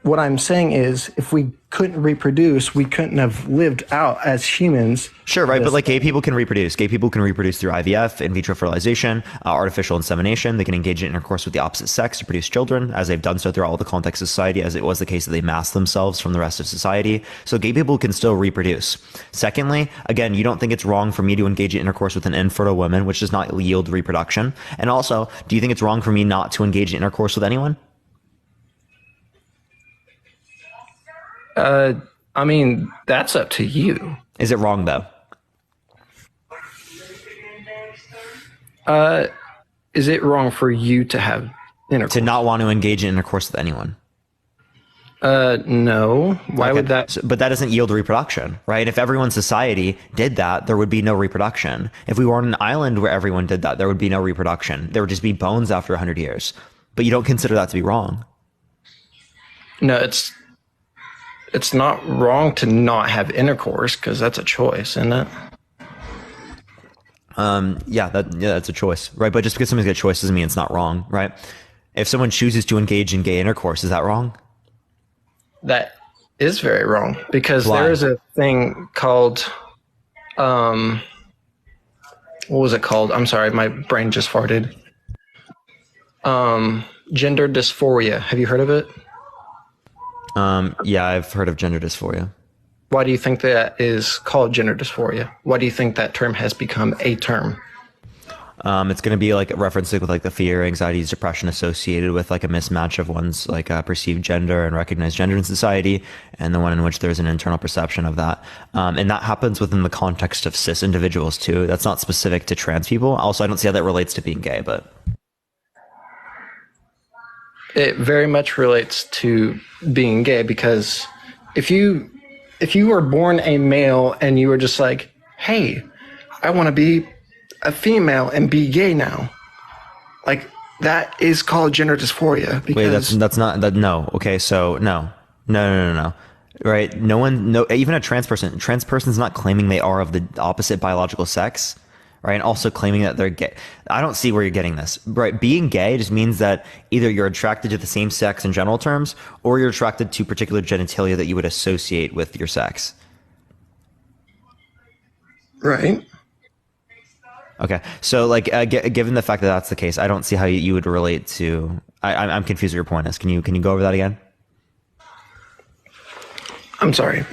What I'm saying is, if we couldn't reproduce, we couldn't have lived out as humans. Sure, right, but like gay people can reproduce. Gay people can reproduce through IVF, in vitro fertilization, artificial insemination. They can engage in intercourse with the opposite sex to produce children, as they've done so throughout all the context of society, as it was the case that they masked themselves from the rest of society. So gay people can still reproduce. Secondly, again, you don't think it's wrong for me to engage in intercourse with an infertile woman, which does not yield reproduction. And also, do you think it's wrong for me not to engage in intercourse with anyone? I mean, that's up to you. Is it wrong though? Is it wrong for you to have intercourse? To not want to engage in intercourse with anyone? No. Why would that? But that doesn't yield reproduction, right? If everyone's society did that, there would be no reproduction. If we were on an island where everyone did that, there would be no reproduction. There would just be bones after 100 years. But you don't consider that to be wrong. No, it's not wrong to not have intercourse because that's a choice, isn't it? Yeah, that's a choice, right? But just because someone's got a choice doesn't mean it's not wrong, right? If someone chooses to engage in gay intercourse, is that wrong? That is very wrong because Why? there is a thing called, what was it called? I'm sorry, my brain just farted. Gender dysphoria. Have you heard of it? Yeah, I've heard of gender dysphoria. Why do you think that is called gender dysphoria? Why do you think that term has become a term? It's going to be like referencing with like the fear, anxieties, depression associated with like a mismatch of one's like perceived gender and recognized gender in society, and the one in which there's an internal perception of that. And that happens within the context of cis individuals too. That's not specific to trans people. Also, I don't see how that relates to being gay, but It very much relates to being gay because if you were born a male and you were just like, hey, I want to be a female and be gay now, like that is called gender dysphoria. Because wait, that's not that. No. Okay. So no. Right. No, even a trans person's not claiming they are of the opposite biological sex. Right. And also claiming that they're gay. I don't see where you're getting this. Right. Being gay just means that either you're attracted to the same sex in general terms, or you're attracted to particular genitalia that you would associate with your sex. Right. Okay. So like, given the fact that that's the case, I don't see how you would relate to, I'm confused what your point is. Can you go over that again? I'm sorry.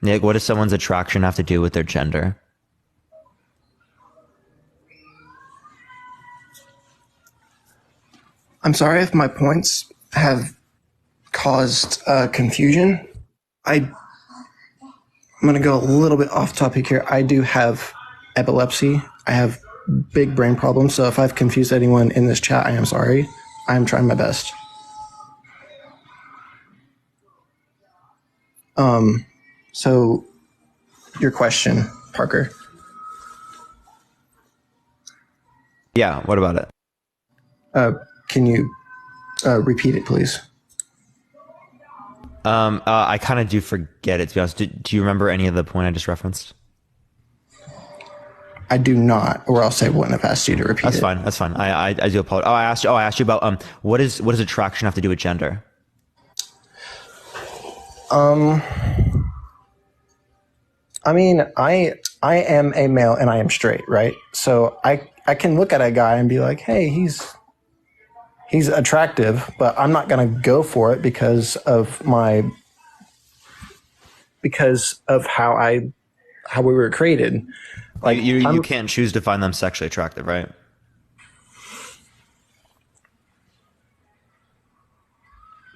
Nick, what does someone's attraction have to do with their gender? I'm sorry if my points have caused confusion. I'm going to go a little bit off topic here. I do have epilepsy. I have big brain problems. So if I've confused anyone in this chat, I am sorry. I'm trying my best. So your question, Parker. Yeah. What about it? Can you repeat it, please? I kind of do forget it, to be honest. Do you remember any of the point I just referenced? I do not, or else I wouldn't have asked you to repeat That's it. fine. That's fine. I do apologize. I asked you about what does attraction have to do with gender? I mean, I am a male and I am straight, right? So I I can look at a guy and be like, hey, he's attractive, but I'm not going to go for it because of how we were created. Like You can't choose to find them sexually attractive, right?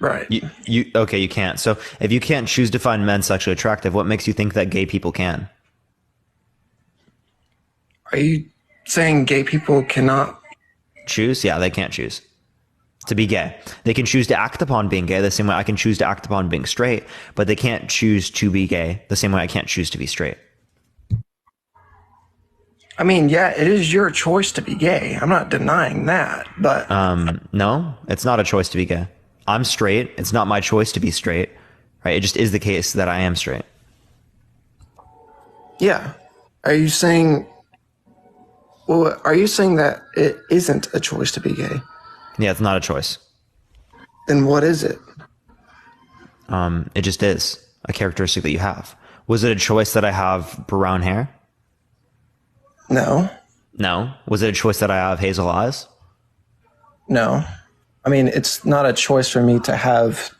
right. Okay, you can't. So if you can't choose to find men sexually attractive, what makes you think that gay people can? Are you saying gay people cannot? Choose? Yeah, they can't choose to be gay. They can choose to act upon being gay the same way I can choose to act upon being straight, but they can't choose to be gay the same way I can't choose to be straight. I mean, yeah, it is your choice to be gay. I'm not denying that, but No, it's not a choice to be gay. I'm straight. It's not my choice to be straight, right? It just is the case that I am straight. yeah. Are you saying that it isn't a choice to be gay? Yeah, it's not a choice. Then what is it? It just is a characteristic that you have. Was it a choice that I have brown hair? No. No. Was it a choice that I have hazel eyes? No. I mean, it's not a choice for me to have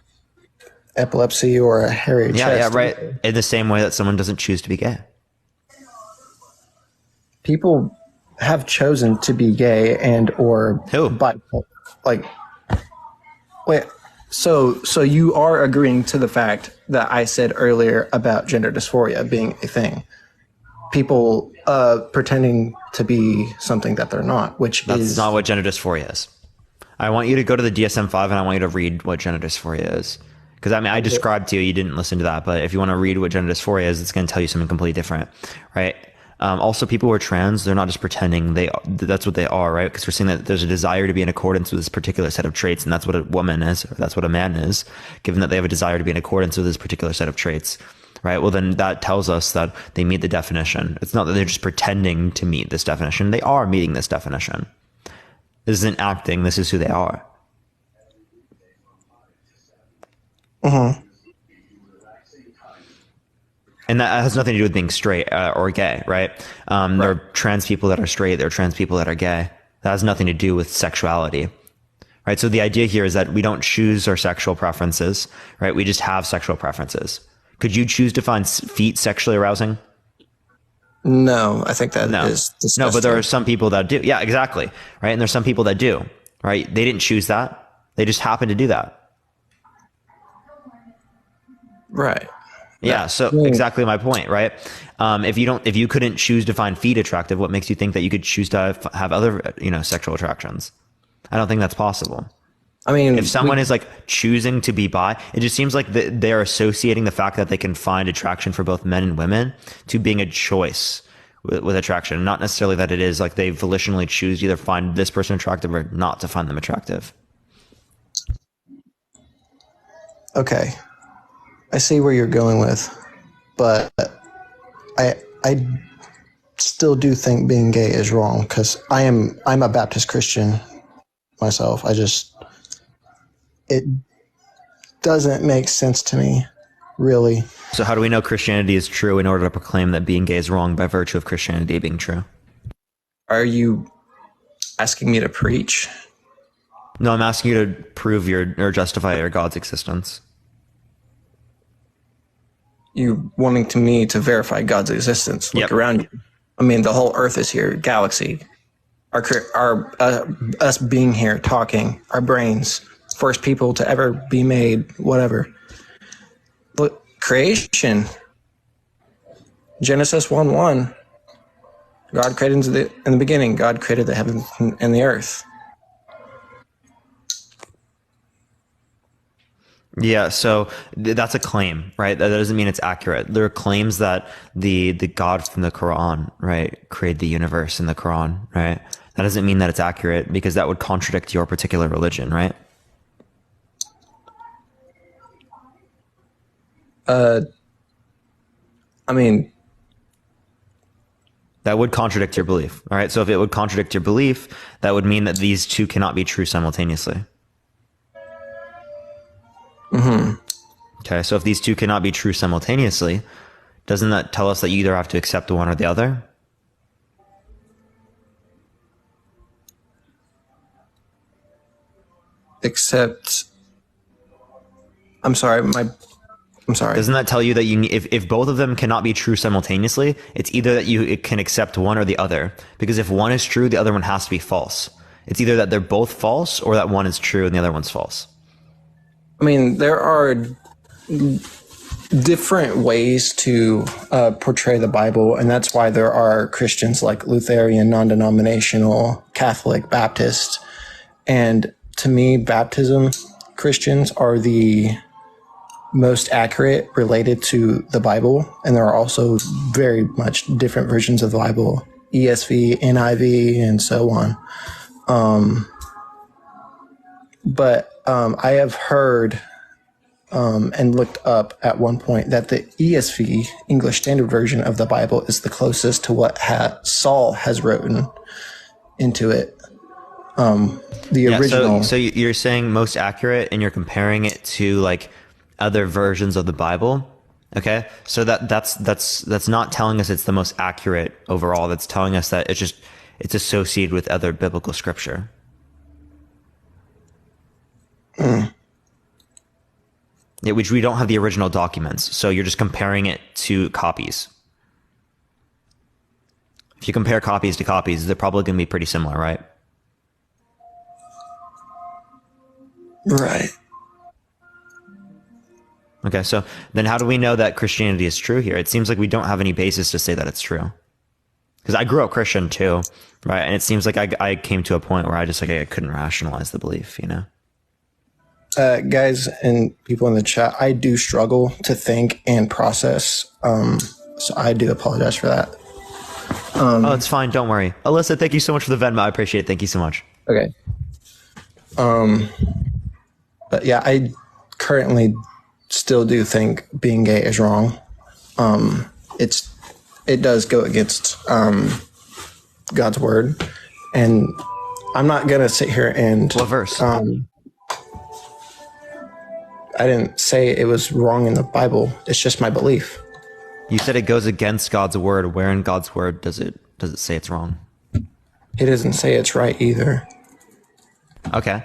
epilepsy or a hairy chest. Yeah, right. In the same way that someone doesn't choose to be gay. People have chosen to be gay and or Who? bipolar. Like, wait. So you are agreeing to the fact that I said earlier about gender dysphoria being a thing. People pretending to be something that they're not, which That's is not what gender dysphoria is. I want you to go to the DSM-5 and I want you to read what gender dysphoria is. Because I mean, I described to you, you didn't listen to that, but if you want to read what gender dysphoria is, it's going to tell you something completely different, right? Also, people who are trans, they're not just pretending that's what they are, right? Because we're saying that there's a desire to be in accordance with this particular set of traits, and that's what a woman is, or that's what a man is, given that they have a desire to be in accordance with this particular set of traits, right? Well, then that tells us that they meet the definition. It's not that they're just pretending to meet this definition. They are meeting this definition. This isn't acting. This is who they are. And that has nothing to do with being straight or gay, right? There are trans people that are straight. There are trans people that are gay. That has nothing to do with sexuality, right? So the idea here is that we don't choose our sexual preferences, right? We just have sexual preferences. Could you choose to find feet sexually arousing? no. I think that is disgusting. No, but there are some people that do. Yeah, exactly. Right. And there's some people that do, right? They didn't choose that. They just happen to do that. right. Yeah. So exactly my point, right? If you couldn't choose to find feet attractive, what makes you think that you could choose to have other, sexual attractions? I don't think that's possible. I mean, If someone is like choosing to be bi, it just seems like they're associating the fact that they can find attraction for both men and women to being a choice with attraction, not necessarily that it is like they volitionally choose to either find this person attractive or not to find them attractive. okay. I see where you're going with, but I still do think being gay is wrong because I'm a Baptist Christian myself. It doesn't make sense to me, really. So how do we know Christianity is true in order to proclaim that being gay is wrong by virtue of Christianity being true? Are you asking me to preach? No, I'm asking you to prove or justify your God's existence. You wanting me to verify God's existence? Look Yep. around you. I mean, the whole Earth is here, galaxy. Us being here, talking, our brains, first people to ever be made, whatever. Look, creation. Genesis 1:1. God created in the beginning. God created the heavens and the earth. Yeah, so that's a claim, right? That doesn't mean it's accurate. There are claims that the God from the Quran, right, created the universe in the Quran, right? That doesn't mean that it's accurate because that would contradict your particular religion, right? I mean, That would contradict your belief, all right? So if it would contradict your belief, that would mean that these two cannot be true simultaneously. Okay, so if these two cannot be true simultaneously, doesn't that tell us that you either have to accept one or the other? accept. I'm sorry. I'm sorry. Doesn't that tell you that if both of them cannot be true simultaneously, it's either that it can accept one or the other. Because if one is true, the other one has to be false. It's either that they're both false or that one is true and the other one's false. I mean, there are different ways to portray the Bible, and that's why there are Christians like Lutheran, non-denominational, Catholic, Baptist. And to me, baptism Christians are the most accurate related to the Bible, and there are also very much different versions of the Bible, ESV, NIV, and so on. But I have heard and looked up at one point that the ESV, English Standard Version of the Bible, is the closest to what Saul has written into it. The original. So you're saying most accurate, and you're comparing it to like other versions of the Bible. Okay, so that's not telling us it's the most accurate overall. That's telling us that it's associated with other biblical scripture. Yeah, which we don't have the original documents, so you're just comparing it to copies. If you compare copies to copies, they're probably going to be pretty similar, right? Right. Okay, so then how do we know that Christianity is true here? It seems like we don't have any basis to say that it's true. Because I grew up Christian too, right? And it seems like I came to a point where I couldn't rationalize the belief, you know? Guys and people in the chat, I do struggle to think and process. So I do apologize for that. Oh, it's fine. Don't worry. Alyssa, thank you so much for the Venmo. I appreciate it. Thank you so much. Okay. But yeah, I currently still do think being gay is wrong. It does go against God's word, and I'm not gonna sit here and What verse? I didn't say it was wrong in the Bible. It's just my belief. You said it goes against God's word. Where in God's word does it say it's wrong? It doesn't say it's right either. Okay.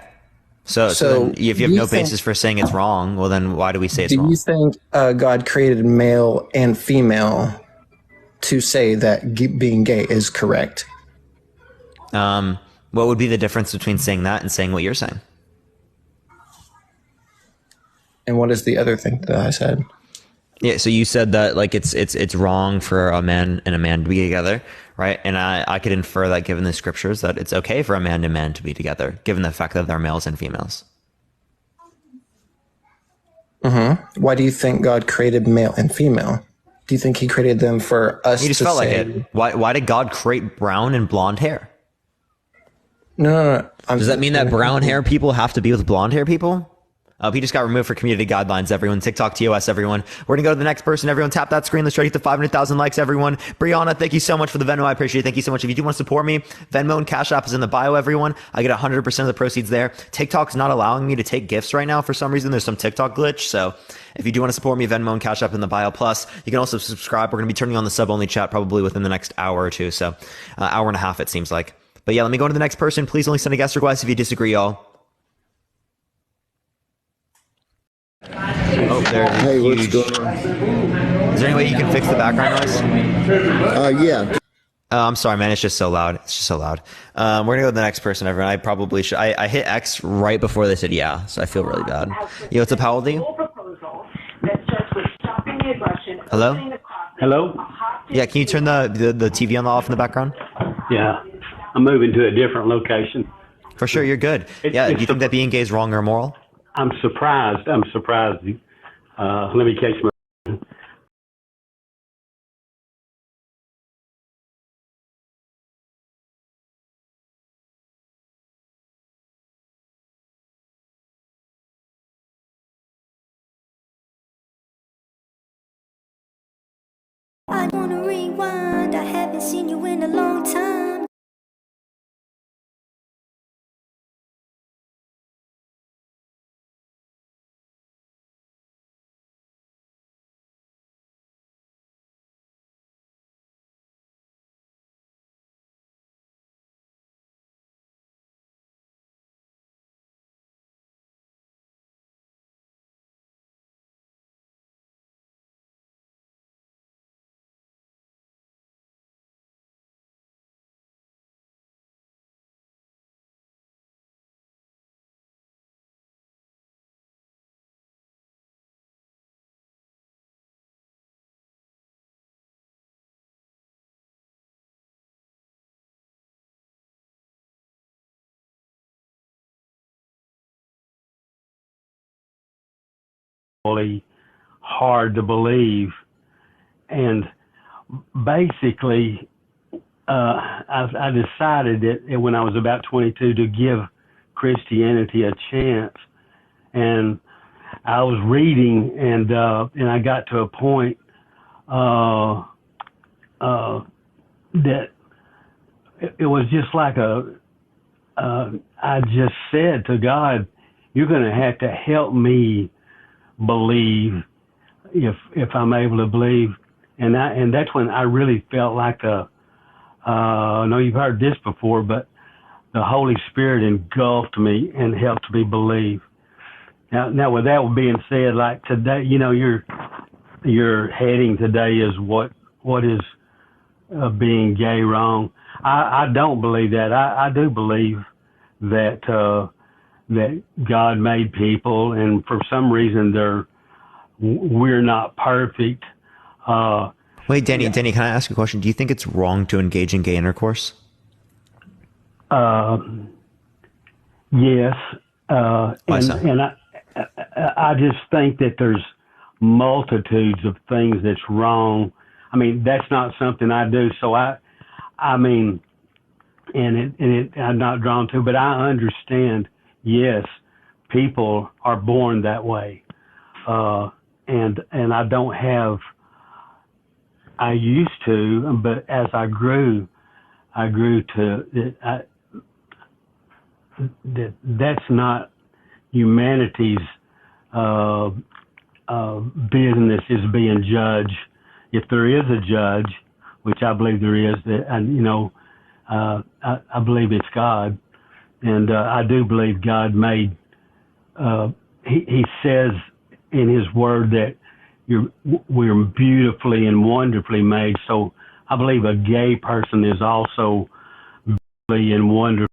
So then if you have no basis for saying it's wrong, well then why do we say it's wrong? Do you think God created male and female to say that being gay is correct? What would be the difference between saying that and saying what you're saying? And what is the other thing that I said? Yeah, so you said that like it's wrong for a man and a man to be together, right? And I could infer that given the scriptures that it's okay for a man and a man to be together, given the fact that they're males and females. Why do you think God created male and female? Do you think he created them for us He just to felt like say? it. Why did God create brown and blonde hair? No. Does that mean that brown hair people have to be with blonde hair people? He just got removed for community guidelines, everyone. TikTok TOS, everyone. We're going to go to the next person, everyone. Tap that screen. Let's try to get to 500,000 likes, everyone. Brianna, thank you so much for the Venmo. I appreciate it. Thank you so much. If you do want to support me, Venmo and Cash App is in the bio, everyone. I get 100% of the proceeds there. TikTok's not allowing me to take gifts right now for some reason. There's some TikTok glitch. So if you do want to support me, Venmo and Cash App in the bio. Plus, you can also subscribe. We're going to be turning on the sub-only chat probably within the next hour or two. So hour and a half, it seems like. But yeah, let me go to the next person. Please only send a guest request if you disagree, y'all. Oh, there's a Hey, what's huge... going on? Is there any way you can fix the background noise? Yeah. I'm sorry, man. It's just so loud. It's just so loud. We're gonna go to the next person, everyone. I probably should. I hit X right before they said yeah, so I feel really bad. Yo, what's up? How old are you? Hello? Hello? Yeah, can you turn the TV on off in the background? Yeah. I'm moving to a different location. For sure, you're good. Yeah, do you think that being gay is wrong or immoral? I'm surprised. Let me catch my I wanna rewind. I haven't seen you in a long time. really hard to believe. And basically, I decided that when I was about 22 to give Christianity a chance. And I was reading, and I got to a point that it was just like I just said to God, "You're going to have to help me believe if I'm able to believe." And that's when I really felt like I know you've heard this before, but the Holy Spirit engulfed me and helped me believe. Now, with that being said, like today, your heading today is what is being gay wrong. I don't believe that. I do believe that that God made people, and for some reason we're not perfect. Wait, Danny, can I ask you a question? Do you think it's wrong to engage in gay intercourse? Yes. Why so? And I just think that there's multitudes of things that's wrong. I mean, that's not something I do. So I mean, I'm not drawn to, but I understand. Yes, people are born that way, and I don't have. I used to, but as I grew to that's not humanity's business is being judged. If there is a judge, which I believe there is, I believe it's God, and I do believe God made. He says in His Word that we're beautifully and wonderfully made. So I believe a gay person is also beautifully and wonderfully.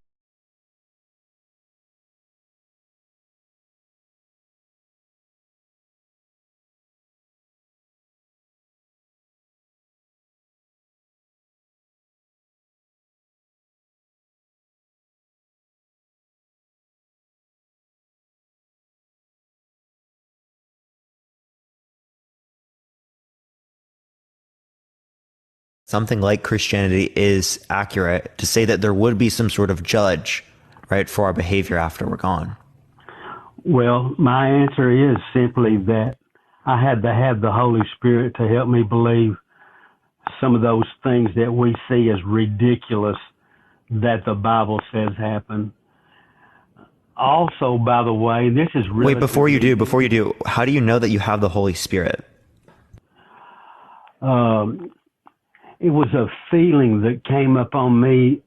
Something like Christianity is accurate to say that there would be some sort of judge, right, for our behavior after we're gone? Well, my answer is simply that I had to have the Holy Spirit to help me believe some of those things that we see as ridiculous that the Bible says happen. Also, by the way, this is really... Wait, before you do, how do you know that you have the Holy Spirit? It was a feeling that came up on me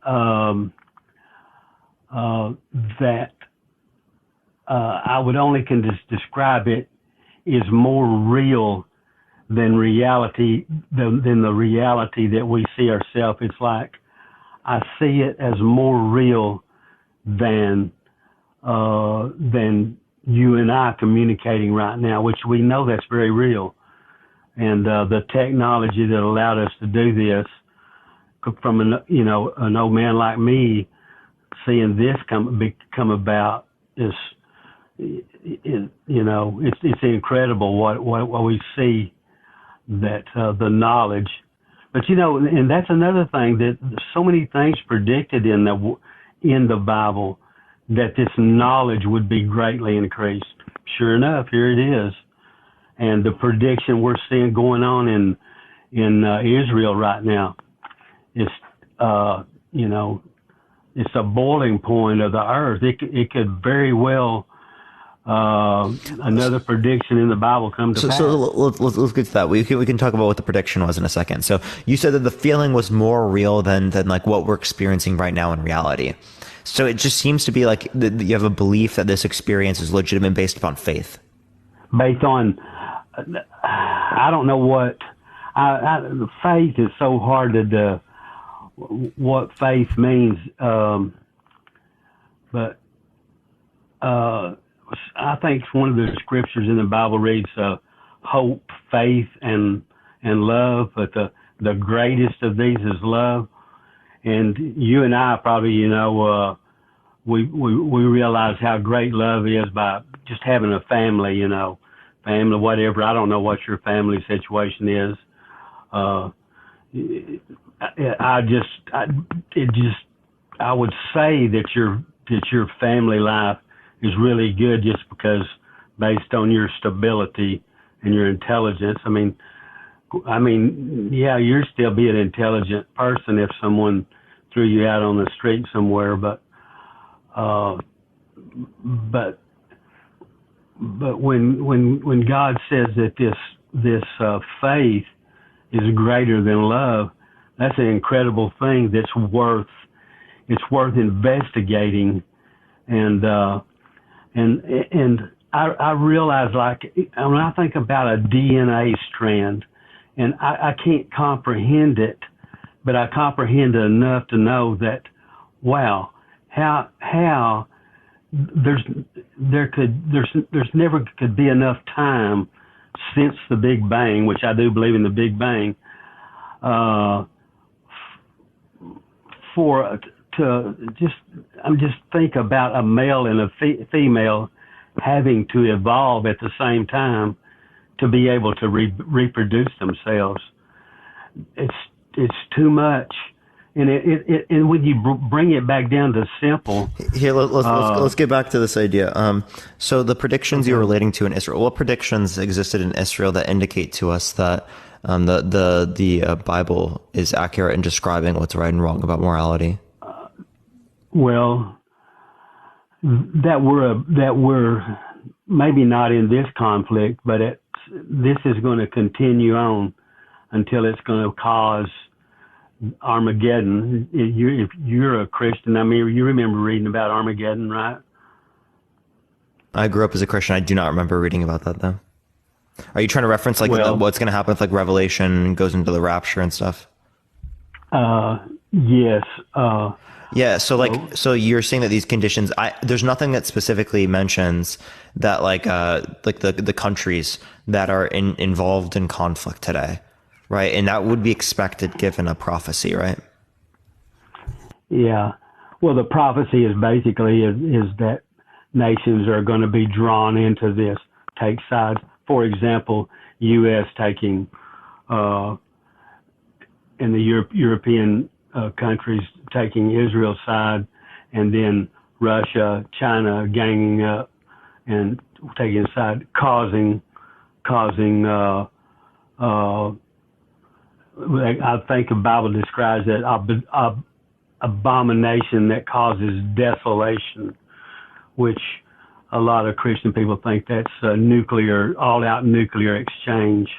that I would only can describe it is more real than reality, than the reality that we see ourselves. It's like I see it as more real than you and I communicating right now, which we know that's very real. And the technology that allowed us to do this, from an old man like me, seeing this come about is it's incredible what we see, that the knowledge. But and that's another thing, that so many things predicted in the Bible that this knowledge would be greatly increased. Sure enough, here it is. And the prediction we're seeing going on in Israel right now is, it's a boiling point of the earth. It could very well, another prediction in the Bible come to pass. So let's get to that. We can talk about what the prediction was in a second. So you said that the feeling was more real than like what we're experiencing right now in reality. So it just seems to be like you have a belief that this experience is legitimate based upon faith. Based on, I don't know what, faith is so hard to what faith means, but I think one of the scriptures in the Bible reads hope, faith, and love, but the greatest of these is love. And you and I probably, we realize how great love is by just having a family, family, whatever. I don't know what your family situation is. I would say that your family life is really good just because based on your stability and your intelligence. I mean, yeah, you'd still be an intelligent person if someone threw you out on the street somewhere, but when God says that this faith is greater than love, that's an incredible thing that's worth investigating, and I realize, like, when I think about a DNA strand, and I can't comprehend it, but I comprehend it enough to know that, wow, how there's never could be enough time since the Big Bang, which I do believe in the Big Bang, just think about a male and a female having to evolve at the same time to be able to reproduce themselves. It's too much, and and when you bring it back down to simple. Here, let's get back to this idea. So the predictions you're relating to in Israel, what predictions existed in Israel that indicate to us that the Bible is accurate in describing what's right and wrong about morality? Well, that we're maybe not in this conflict, but this is going to continue on until it's going to cause Armageddon. If you're a Christian, I mean, you remember reading about Armageddon, right? I grew up as a Christian. I do not remember reading about that, though. Are you trying to reference what's going to happen with like Revelation goes into the rapture and stuff? Yes. Yeah. So you're saying that these conditions, there's nothing that specifically mentions that like the countries that are involved in conflict today, right? And that would be expected given a prophecy, right? Yeah. Well, the prophecy is basically is that nations are going to be drawn into this, take sides. For example, U.S. taking, and the European countries taking Israel's side, and then Russia, China ganging up and taking a side, causing I think the Bible describes that abomination that causes desolation, which a lot of Christian people think that's a all-out nuclear exchange.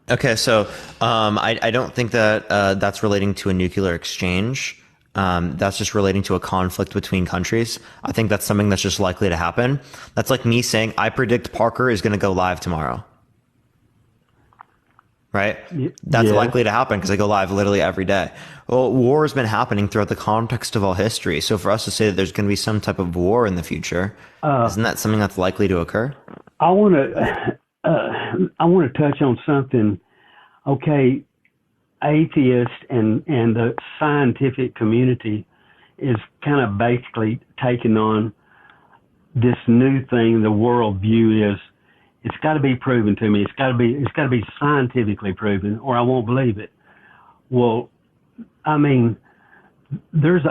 Okay, so I don't think that that's relating to a nuclear exchange. That's just relating to a conflict between countries. I think that's something that's just likely to happen. That's like me saying, I predict Parker is going to go live tomorrow. Right? That's likely to happen because I go live literally every day. Well, war has been happening throughout the context of all history. So for us to say that there's going to be some type of war in the future, isn't that something that's likely to occur? I want to touch on something. Okay, atheists and the scientific community is kind of basically taking on this new thing. The worldview is, it's got to be proven to me. It's got to be scientifically proven, or I won't believe it. Well, I mean, there's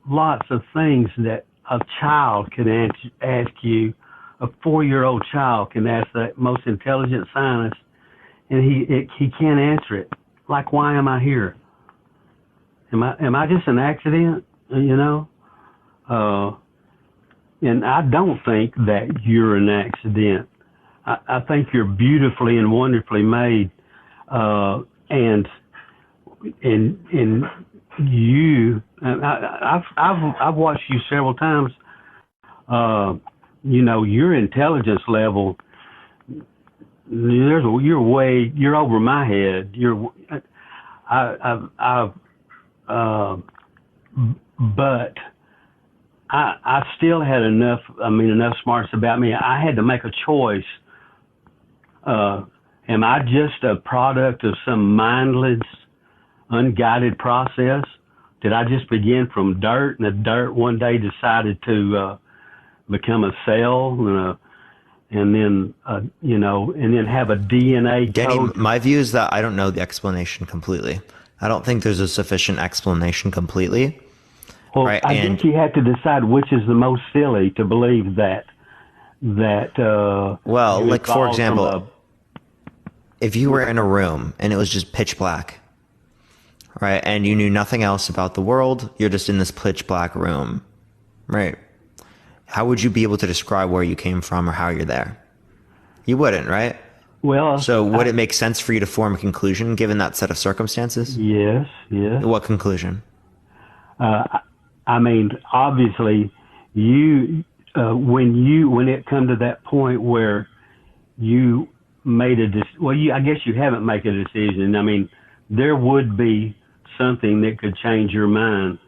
lots of things that a child can ask you. A 4-year-old child can ask the most intelligent scientist, and he can't answer it. Like, why am I here? Am I just an accident? You know? And I don't think that you're an accident. I think you're beautifully and wonderfully made, and you. I've watched you several times. You know, your intelligence level. You're over my head. But I still had enough smarts about me. I had to make a choice. Am I just a product of some mindless, unguided process? Did I just begin from dirt, and the dirt one day decided to become a cell and then and then have a DNA Danny, code. my view is that I don't know the explanation completely. I don't think there's a sufficient explanation completely. Well, right? I And think you have to decide which is the most silly to believe that. well, you like for evolved example, from if you were in a room and it was just pitch black, right, and you knew nothing else about the world, you're just in this pitch black room, right? How would you be able to describe where you came from or how you're there? You wouldn't, right? well, So would it make sense for you to form a conclusion given that set of circumstances? yes. What conclusion? I mean, obviously, when it come to that point where you made I guess you haven't made a decision. I mean, there would be something that could change your mind.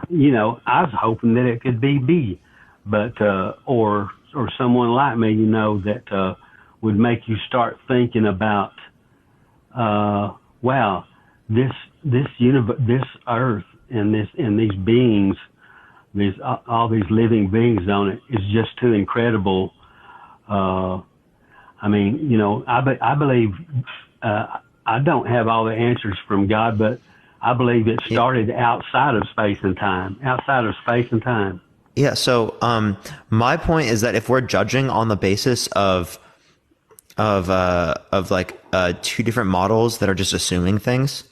I was hoping that it could be B, but or someone like me, that would make you start thinking about, wow, this universe, this Earth, and these beings, all these living beings on it is just too incredible. I mean, I believe I don't have all the answers from God, but I believe it started outside of space and time. Yeah. So, my point is that if we're judging on the basis of two different models that are just assuming things,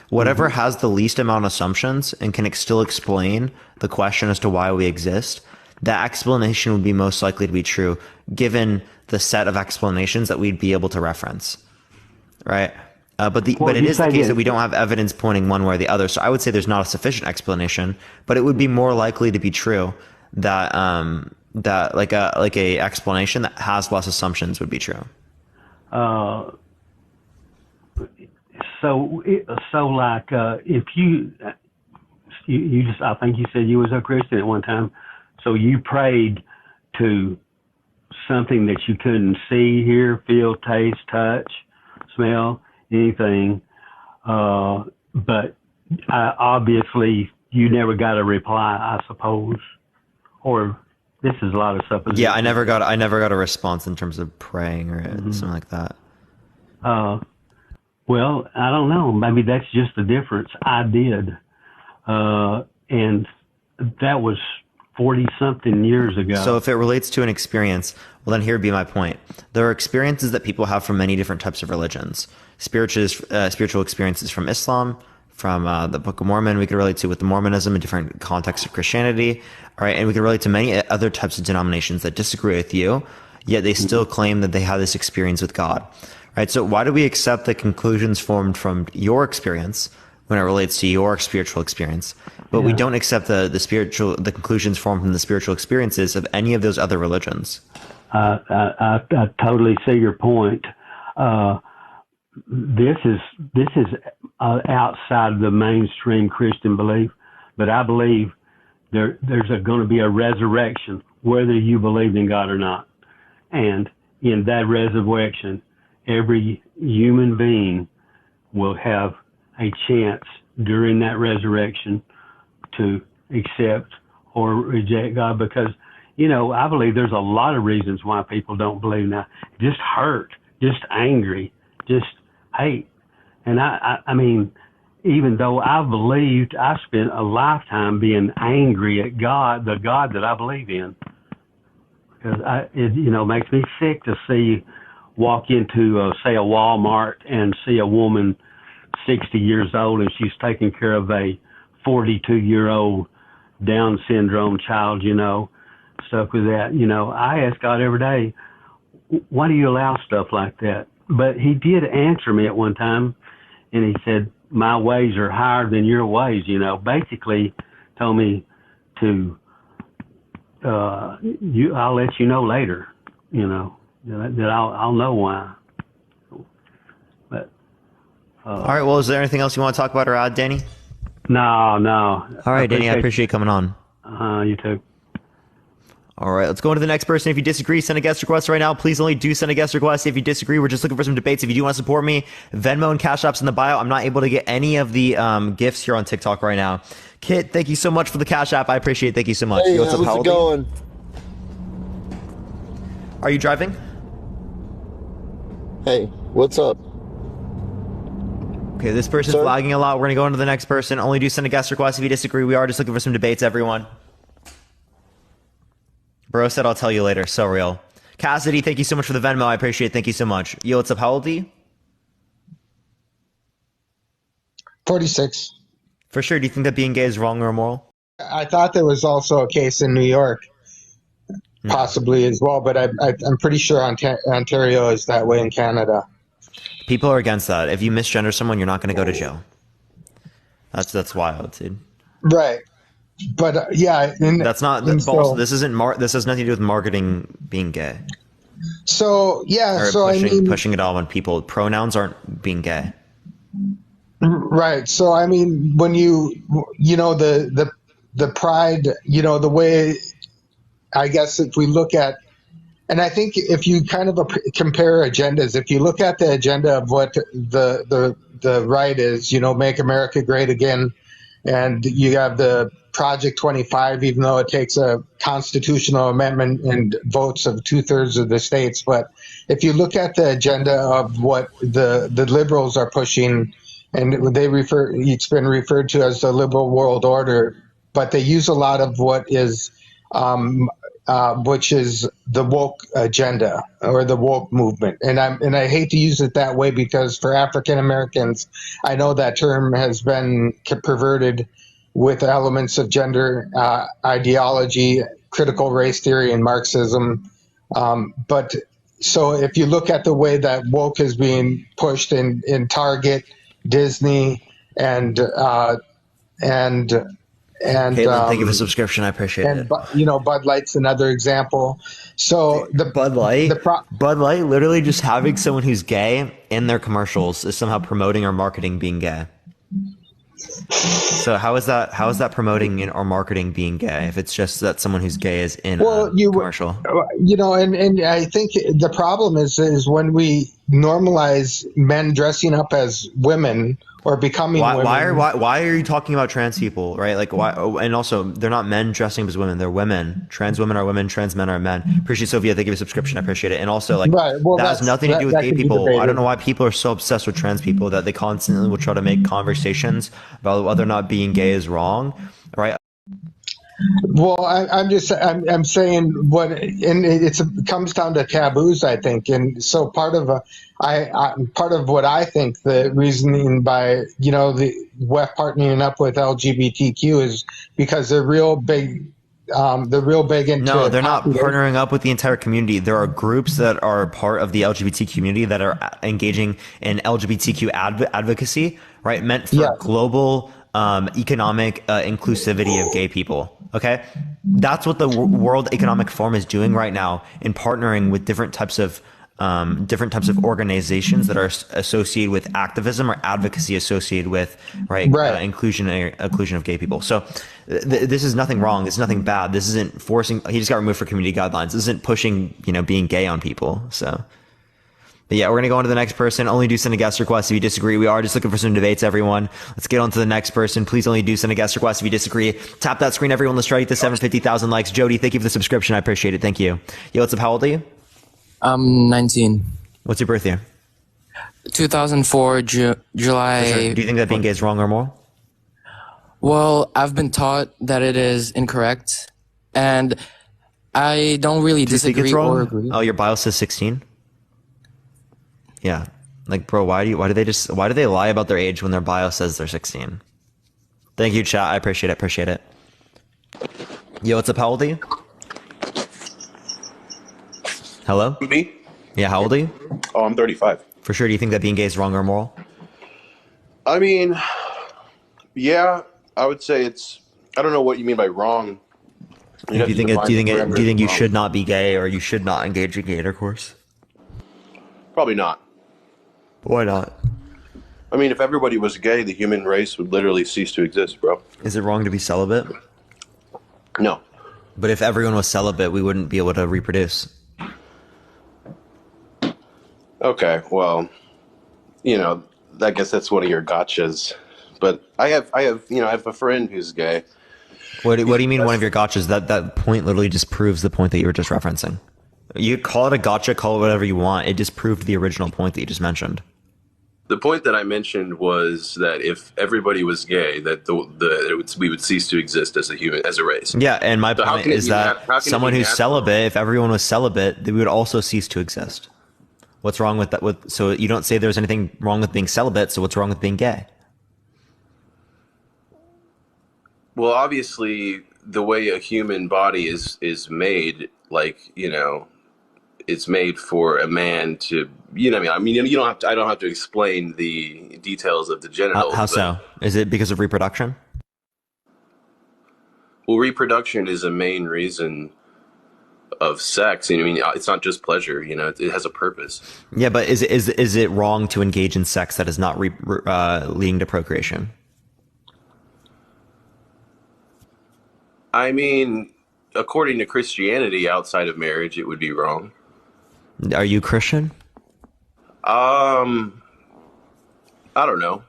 whatever has the least amount of assumptions and can still explain the question as to why we exist, that explanation would be most likely to be true, given the set of explanations that we'd be able to reference, right? But it is the case that we don't have evidence pointing one way or the other. So I would say there's not a sufficient explanation, but it would be more likely to be true that like a explanation that has less assumptions would be true. If you just, I think you said you was a Christian at one time, so you prayed to something that you couldn't see, hear, feel, taste, touch, smell, anything, but obviously you never got a reply, I suppose, or this is a lot of supposition. Yeah, I never got a response in terms of praying or something like that. Well, I don't know. Maybe that's just the difference. I did. And that was 40-something years ago. So if it relates to an experience, well, then here would be my point. There are experiences that people have from many different types of religions. Spiritual experiences from Islam, from the Book of Mormon, we could relate to with Mormonism in different contexts of Christianity. All right, and we could relate to many other types of denominations that disagree with you, yet they still claim that they have this experience with God. Right, so why do we accept the conclusions formed from your experience when it relates to your spiritual experience, but we don't accept the conclusions formed from the spiritual experiences of any of those other religions? I totally see your point. This is outside of the mainstream Christian belief, but I believe there's going to be a resurrection, whether you believe in God or not, and in that resurrection, every human being will have a chance during that resurrection to accept or reject God, because, I believe there's a lot of reasons why people don't believe now. Just hurt, just angry, just hate. And I mean, even though I believed, I spent a lifetime being angry at God, the God that I believe in. Because it makes me sick to see walk into, say, a Walmart and see a woman 60 years old and she's taking care of a 42-year-old Down syndrome child, stuff with that. I ask God every day, why do you allow stuff like that? But he did answer me at one time, and he said, my ways are higher than your ways, basically told me to, I'll let you know later, that I'll know why. But all right. Well, is there anything else you want to talk about or add, Danny? No. All right, Danny. I appreciate you coming on. You too. All right, let's go on to the next person. If you disagree, send a guest request right now. Please only do send a guest request. If you disagree, we're just looking for some debates. If you do want to support me, Venmo and Cash App's in the bio. I'm not able to get any of the gifts here on TikTok right now. Kit, thank you so much for the Cash App. I appreciate it. Thank you so much. Hey, what's up, how's it going? Are you driving? Hey, what's up? Okay, this person's Sir? lagging a lot. We're gonna go on to the next person. Only do send a guest request if you disagree. We are just looking for some debates, everyone. Bro said I'll tell you later. So real. Cassidy, thank you so much for the Venmo. I appreciate it. Thank you so much. Yo, what's up? How old are you? 46. For sure. Do you think that being gay is wrong or immoral? I thought there was also a case in New York, possibly as well, but I'm pretty sure Ontario is that way in Canada. People are against that. If you misgender someone, you're not going to go to jail. That's wild, dude. Right. But yeah, that's not false. This isn't this has nothing to do with marketing being gay. So yeah, or so pushing it all on people. Pronouns aren't being gay. Right. So I mean, when you know the pride, you know, the way, I guess if we look at, and I think if you kind of compare agendas, if you look at the agenda of what the right is, you know, make America great again, and you have the Project 25, even though it takes a constitutional amendment and votes of 2/3 of the states. But if you look at the agenda of what the liberals are pushing, and it's been referred to as the liberal world order, but they use a lot of what is, which is the woke agenda or the woke movement. And I hate to use it that way because for African Americans, I know that term has been perverted with elements of gender ideology, critical race theory, and Marxism. But so if you look at the way that woke is being pushed in Target, Disney, and Caitlin, thank you for the subscription. I appreciate it. You know, Bud Light's another example. So the Bud Light, literally just having someone who's gay in their commercials is somehow promoting or marketing being gay. So how is that promoting or marketing being gay if it's just that someone who's gay is in a commercial? You know, and I think the problem is when we normalize men dressing up as women or becoming women. Why are you talking about trans people, right? Like why? And also, they're not men dressing up as women; they're women. Trans women are women. Trans men are men. Appreciate Sophia. Thank you for the subscription. I appreciate it. And also, like that has nothing to do with gay people. I don't know why people are so obsessed with trans people that they constantly will try to make conversations about whether or not being gay is wrong, right? Well, I'm saying it comes down to taboos, I think, and so part of what I think the reasoning by, you know, the WEF partnering up with LGBTQ is because they're real big into. No, they're not partnering up with the entire community. There are groups that are part of the LGBT community that are engaging in LGBTQ advocacy, right? Meant for global economic inclusivity of gay people. Okay, that's what the World Economic Forum is doing right now in partnering with different types of organizations that are associated with activism or advocacy associated with inclusion of gay people. So this is nothing wrong. This is nothing bad. This isn't forcing. He just got removed for community guidelines. This isn't pushing, you know, being gay on people. So. But yeah, we're going to go on to the next person. Only do send a guest request if you disagree. We are just looking for some debates, everyone. Let's get on to the next person. Please only do send a guest request if you disagree. Tap that screen, everyone. Let's try to get to 750,000 likes. Jody, thank you for the subscription. I appreciate it. Thank you. Yo, what's up? How old are you? I'm 19. What's your birth year? 2004, July. Sure. Do you think that being gay is wrong or moral? Well, I've been taught that it is incorrect, and I don't really disagree or agree. Oh, your bio says 16? Yeah. Like, bro, why do they lie about their age when their bio says they're 16? Thank you, chat. I appreciate it. Yo, what's up? How old are you? Hello? Me? Yeah, how old are you? Oh, I'm 35. For sure. Do you think that being gay is wrong or moral? I mean, yeah, I would say I don't know what you mean by wrong. Do you think you should not be gay or you should not engage in gay intercourse? Probably not. Why not? I mean, if everybody was gay, the human race would literally cease to exist, bro. Is it wrong to be celibate? No. But if everyone was celibate, we wouldn't be able to reproduce. Okay, well, you know, I guess that's one of your gotchas. But I have a friend who's gay. What do you mean one of your gotchas? That point literally just proves the point that you were just referencing. You call it a gotcha, call it whatever you want. It just proved the original point that you just mentioned. The point that I mentioned was that if everybody was gay, that we would cease to exist as a race. Yeah, and my So how point can it is be that someone who's celibate, if everyone was celibate, they would also cease to exist. What's wrong with that? So you don't say there's anything wrong with being celibate, so what's wrong with being gay? Well, obviously, the way a human body is made, like, you know, it's made for a man to, you know what I mean? I mean, I don't have to explain the details of the genitals. How so? Is it because of reproduction? Well, reproduction is a main reason of sex. I mean, it's not just pleasure, you know, it has a purpose. Yeah, but is it wrong to engage in sex that is not leading to procreation? I mean, according to Christianity, outside of marriage, it would be wrong. Are you Christian? I don't know.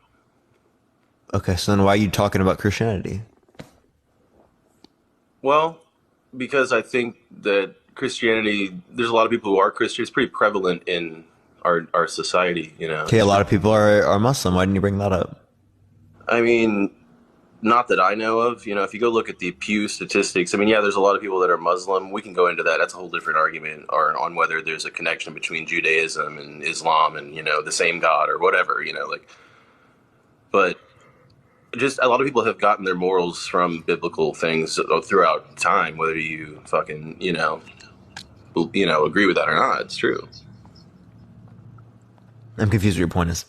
Okay, so then why are you talking about Christianity? Well, because I think that Christianity, there's a lot of people who are Christian. It's pretty prevalent in our society, you know. Okay, a lot of people are Muslim. Why didn't you bring that up? I mean, not that I know of. You know, if you go look at the Pew statistics, I mean, yeah, there's a lot of people that are Muslim. We can go into that. That's a whole different argument, or on whether there's a connection between Judaism and Islam and, you know, the same God or whatever, you know, like. But just a lot of people have gotten their morals from biblical things throughout time, whether you fucking, you know, agree with that or not. It's true. I'm confused what your point is.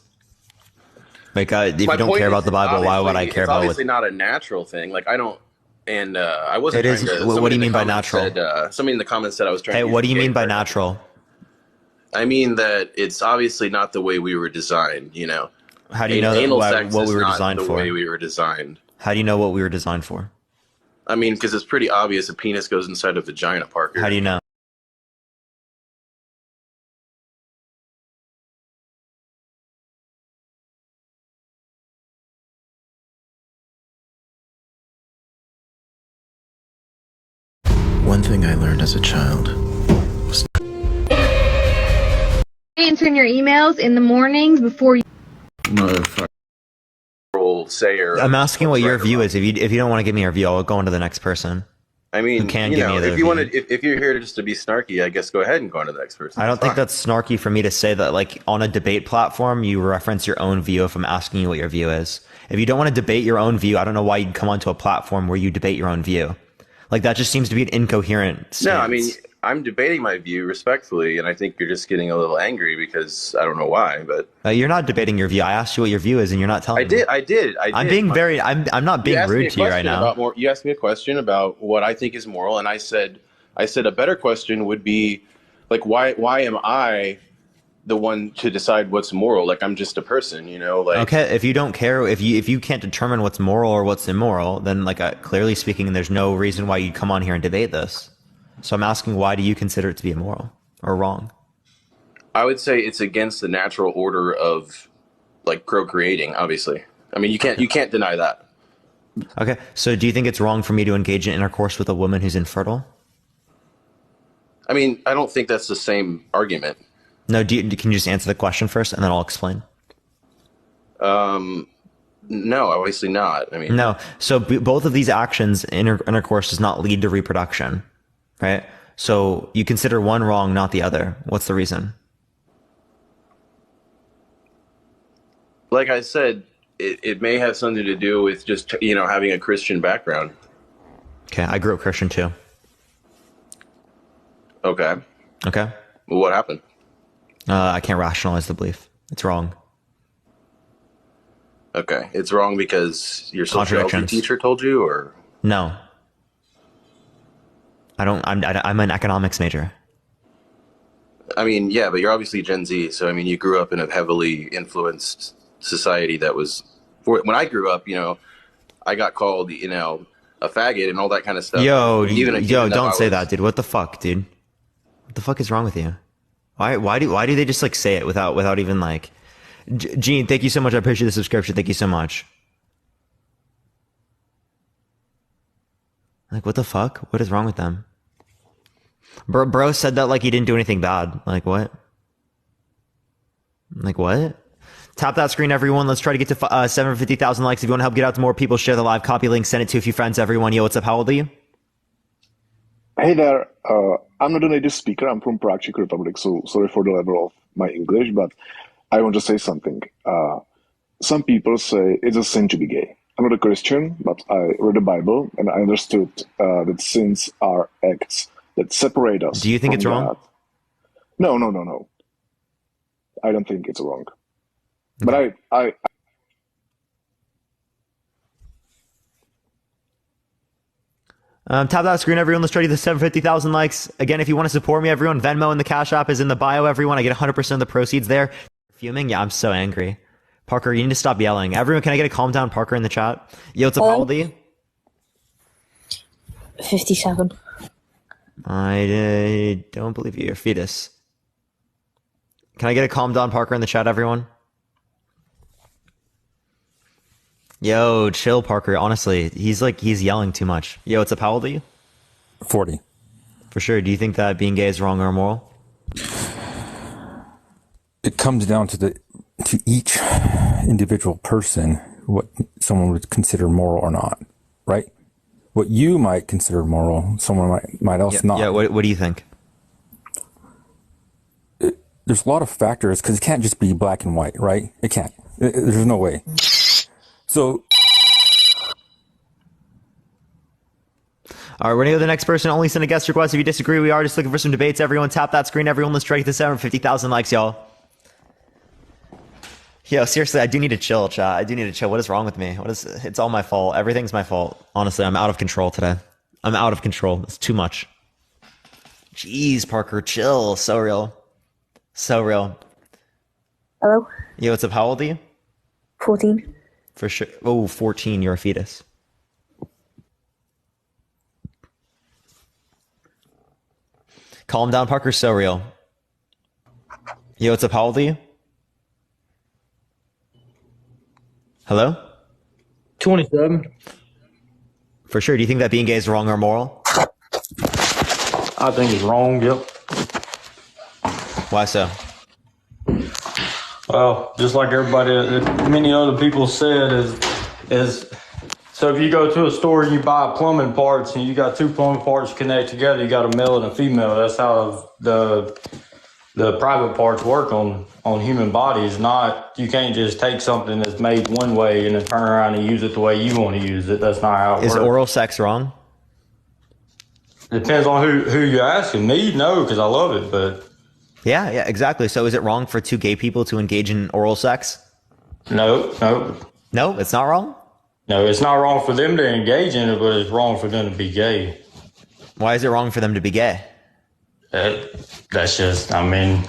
Like, if you don't care about the Bible, why would I care about it? It's obviously not a natural thing. Like, I don't, and I wasn't. It is. What do you mean by natural? Somebody in the comments said I was trying. Hey, what do you mean by natural? I mean that it's obviously not the way we were designed. You know. How do you know what we were designed for? The way we were designed. How do you know what we were designed for? I mean, because it's pretty obvious a penis goes inside a vagina, Parker. How do you know? One thing I learned as a child was answering your emails in the mornings before you. Motherfucker. I'm asking what your view is. If you don't want to give me your view, I'll go on to the next person. I mean, who can give me if you wanted, if you're here just to be snarky, I guess go ahead and go on to the next person. I don't think that's snarky for me to say that, like, on a debate platform, you reference your own view if I'm asking you what your view is. If you don't want to debate your own view, I don't know why you'd come onto a platform where you debate your own view. Like, that just seems to be an incoherent stance. No, I mean, I'm debating my view respectfully, and I think you're just getting a little angry because I don't know why, but you're not debating your view. I asked you what your view is, and you're not telling me. I did. I'm being very. I'm not being rude to you right now. You asked me a question about what I think is moral, and I said a better question would be, like, why am I the one to decide what's moral? Like, I'm just a person, you know. Like, okay, if you don't care, if you can't determine what's moral or what's immoral, then, like, clearly speaking, there's no reason why you'd come on here and debate this. So I'm asking, why do you consider it to be immoral or wrong? I would say it's against the natural order of, like, procreating. Obviously, I mean, you can't deny that. Okay, so do you think it's wrong for me to engage in intercourse with a woman who's infertile? I mean, I don't think that's the same argument. No, can you just answer the question first, and then I'll explain? No, obviously not. I mean, no. So both of these actions, intercourse does not lead to reproduction, right? So you consider one wrong, not the other. What's the reason? Like I said, it may have something to do with just, you know, having a Christian background. Okay, I grew up Christian too. Okay. Okay. Well, what happened? I can't rationalize the belief. It's wrong. Okay, it's wrong because your sociology teacher told you, or no? I'm an economics major. I mean, yeah, but you're obviously Gen Z, so I mean, you grew up in a heavily influenced society that was. When I grew up, you know, I got called, you know, a faggot and all that kind of stuff. Yo, don't say that, dude. What the fuck, dude? What the fuck is wrong with you? Why do they just, like, say it without even, like? Gene, thank you so much. I appreciate the subscription. Thank you so much. Like, what the fuck? What is wrong with them? Bro said that like he didn't do anything bad. Like what? Like what? Tap that screen, everyone. Let's try to get to 750,000 likes. If you want to help get out to more people, share the live copy link, send it to a few friends, everyone. Yo, what's up? How old are you? Hey there. I'm not a native speaker. I'm from Prague, Czech Republic, so sorry for the level of my English, but I want to say something. Some people say it's a sin to be gay. I'm not a Christian, but I read the Bible and I understood that sins are acts that separate us. Do you think from it's wrong? God. No. I don't think it's wrong. But I Tap that screen, everyone. Let's try to get to 750,000 likes. Again, if you want to support me, everyone, Venmo and the Cash App is in the bio, everyone. I get 100% of the proceeds there. Fuming? Yeah, I'm so angry. Parker, you need to stop yelling. Everyone, can I get a calm down Parker in the chat? Yo, what's up, how old are you? 57. I don't believe you're a fetus. Can I get a calm down Parker in the chat, everyone? Yo, chill, Parker. Honestly, he's yelling too much. Yo, what's up? How old are you? 40. For sure. Do you think that being gay is wrong or immoral? It comes down to each individual person what someone would consider moral or not, right? What you might consider moral, someone might else not. Yeah. What do you think? There's a lot of factors because it can't just be black and white, right? It can't. There's no way. So, all right, we're gonna go to the next person. Only send a guest request if you disagree. We are just looking for some debates. Everyone, tap that screen. Everyone, let's try to get to 750,000 likes, y'all. Yo, seriously, I do need to chill, chat. I do need to chill. What is wrong with me? It's all my fault. Everything's my fault. Honestly, I'm out of control today. I'm out of control. It's too much. Jeez, Parker, chill. So real. So real. Hello? Yo, what's up? How old are you? 14. For sure. Oh, 14. You're a fetus. Calm down, Parker. So real. Yo, what's up? How old are you? Hello? 27. For sure. Do you think that being gay is wrong or moral? I think it's wrong, yep. Why so? Well, just like many other people said, is so if you go to a store and you buy plumbing parts and you got two plumbing parts connect together, you got a male and a female. That's how the private parts work on human bodies. Not, you can't just take something that's made one way and then turn around and use it the way you want to use it. That's not how it works. Is oral sex wrong? Depends on who you're asking. Me, no, because I love it, but yeah, exactly. So is it wrong for two gay people to engage in oral sex? No, it's not wrong. No, it's not wrong for them to engage in it, but it's wrong for them to be gay. Why is it wrong for them to be gay? That's just, I mean,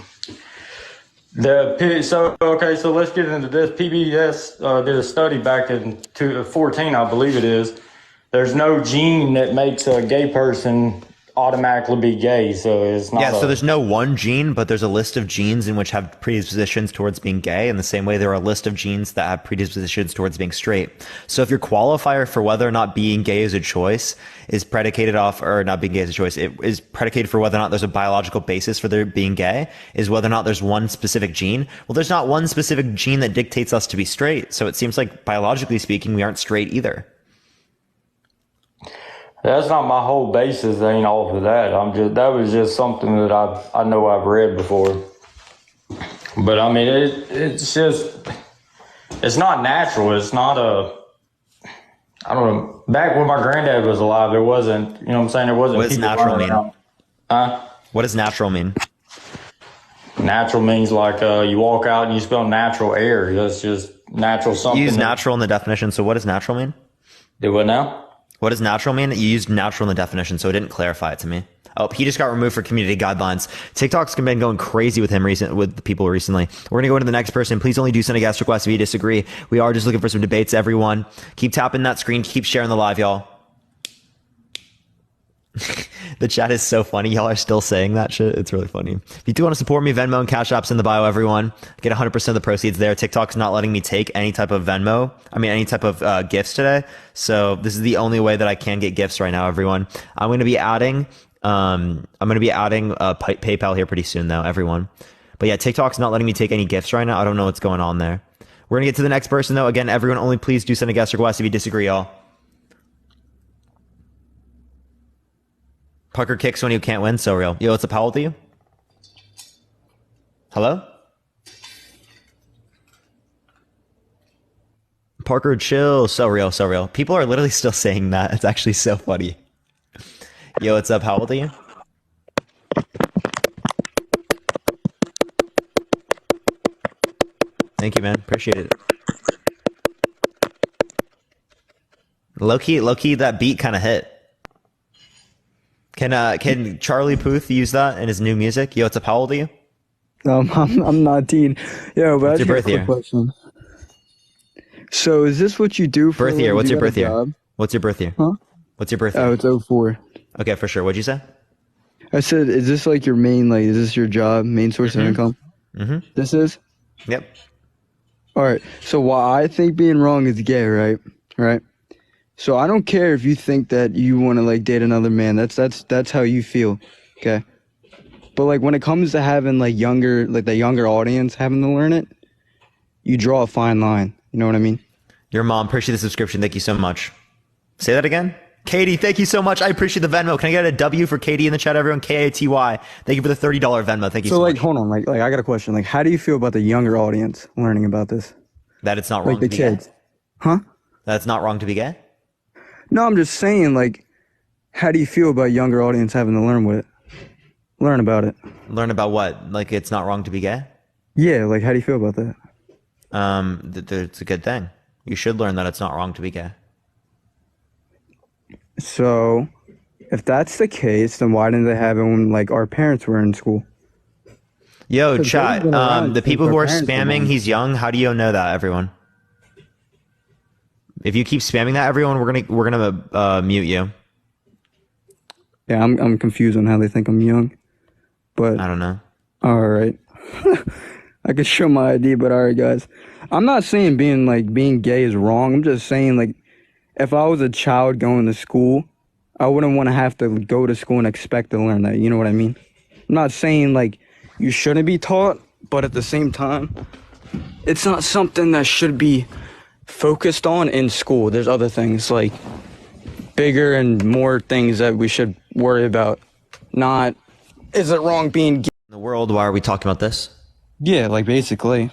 so let's get into this. PBS did a study back in 2014, I believe it is. There's no gene that makes a gay person automatically be gay, so it's not. So there's no one gene, but there's a list of genes in which have predispositions towards being gay, in the same way there are a list of genes that have predispositions towards being straight. So if your qualifier for whether or not being gay is a choice is predicated off, or not being gay is a choice, it is predicated for whether or not there's a biological basis for there being gay, is whether or not there's one specific gene. Well, there's not one specific gene that dictates us to be straight, so it seems like biologically speaking, we aren't straight either. That's not my whole basis. Ain't off of that. That was just something that I know I've read before. But I mean, it's not natural. It's not I don't know. Back when my granddad was alive, there wasn't. You know what I'm saying? There wasn't. What does natural mean? Huh? What does natural mean? Natural means like you walk out and you smell natural air. That's just natural something. You use natural in the definition. So what does natural mean? Do what now? What does natural mean? You used natural in the definition, so it didn't clarify it to me. Oh, he just got removed for community guidelines. TikTok's been going crazy with him with the people recently. We're gonna go into the next person. Please only do send a guest request if you disagree. We are just looking for some debates, everyone. Keep tapping that screen. Keep sharing the live, y'all. The chat is so funny. Y'all are still saying that shit. It's really funny. If you do want to support me, Venmo and Cash App's in the bio, everyone. Get 100% of the proceeds there. TikTok's not letting me take any type of any type of gifts today. So this is the only way that I can get gifts right now, everyone. I'm going to be adding I'm going to be adding PayPal here pretty soon, though, everyone. But yeah, TikTok's not letting me take any gifts right now. I don't know what's going on there. We're going to get to the next person, though. Again, everyone, only please do send a guest request if you disagree, y'all. Parker kicks when you can't win. So real. Yo, what's up? How old are you? Hello? Parker, chill. So real, so real. People are literally still saying that. It's actually so funny. Yo, what's up? How old are you? Thank you, man. Appreciate it. Low key, that beat kind of hit. Can Charlie Puth use that in his new music? Yo, what's up? How old are you? I'm 19. Yeah, but What's your birth quick year? question. So is this what you do for Birth year. What's your birth year? job? What's your birth year? Huh? What's your birth year? Oh, it's 04. Okay, for sure. What'd you say? I said, is this like your main, like, is this your job, main source of income? Mm-hmm. This is? Yep. All right. So why I think being wrong is gay, right? Right. So I don't care if you think that you want to like date another man. That's how you feel. Okay. But like when it comes to having like the younger audience having to learn it, you draw a fine line. You know what I mean? Your mom, appreciate the subscription. Thank you so much. Say that again. Katie, thank you so much. I appreciate the Venmo. Can I get a W for Katie in the chat, everyone? Katy. Thank you for the $30 Venmo. Thank you so much. So like, hold on. Like I got a question. Like, how do you feel about the younger audience learning about this? That it's not wrong Like the to be kids. gay. Huh? That's not wrong to be gay? No, I'm just saying, like, how do you feel about younger audience having to learn about it? Learn about what? Like it's not wrong to be gay? Yeah, like, how do you feel about that? It's a good thing. You should learn that it's not wrong to be gay. So, if that's the case, then why didn't they have it when, like, our parents were in school? Yo, 'Cause chat. they've been around The since people who our are parents were spamming, born. he's young. How do you know that, everyone? If you keep spamming that, everyone, we're gonna mute you. Yeah, I'm confused on how they think I'm young. But I don't know. All right. I could show my ID, but all right, guys. I'm not saying being gay is wrong. I'm just saying, like, if I was a child going to school, I wouldn't want to have to go to school and expect to learn that. You know what I mean? I'm not saying, like, you shouldn't be taught, but at the same time, it's not something that should be focused on in school. There's other things, like, bigger and more things that we should worry about. Not, is it wrong being gay? In the world, why are we talking about this? Yeah, like, basically.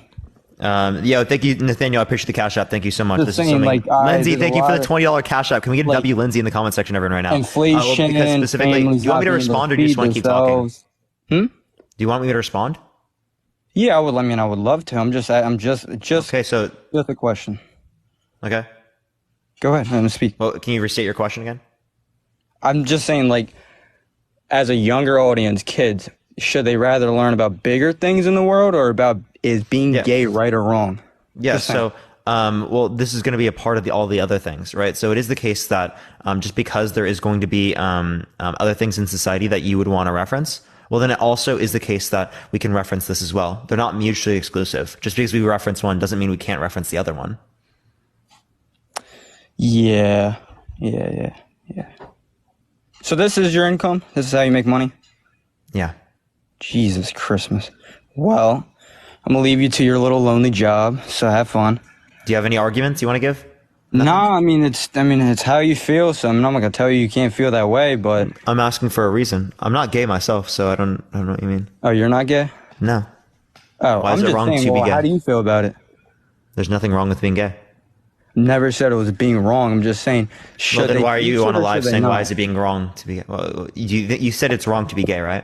Yo, thank you, Nathaniel. I appreciate the cash app. Thank you so much. Just This saying, is something. like, Lindsay, there's a thank you for the lot of- $20 cash app. Can we get a like, W, Lindsay, in the comment section, everyone, right now? Inflation, because specifically, do you want me to respond or do you just want to keep talking? Hmm? Do you want me to respond? Yeah, I would. I mean, I would love to. I'm just. Okay, so just a question. Okay. Go ahead and speak. Well, can you restate your question again? I'm just saying, like, as a younger audience, kids, should they rather learn about bigger things in the world or about is being gay right or wrong? Yeah. Just saying. So, well, this is going to be a part of all the other things, right? So it is the case that just because there is going to be other things in society that you would want to reference, well, then it also is the case that we can reference this as well. They're not mutually exclusive. Just because we reference one doesn't mean we can't reference the other one. Yeah. So this is your income? This is how you make money? Yeah. Jesus Christmas. Well, I'm gonna leave you to your little lonely job, so have fun. Do you have any arguments you want to give? No, I mean it's how you feel. So I'm not gonna tell you can't feel that way, but I'm asking for a reason. I'm not gay myself, so I don't know what you mean. Oh, you're not gay? No. Oh, Why is I'm it just wrong saying, to be well, gay? how do you feel about it? There's nothing wrong with being gay. Never said it was being wrong. I'm just saying. Should Well, then they why are teach you it on a or live should they saying why not? is it being wrong to be gay? Well, you said it's wrong to be gay, right?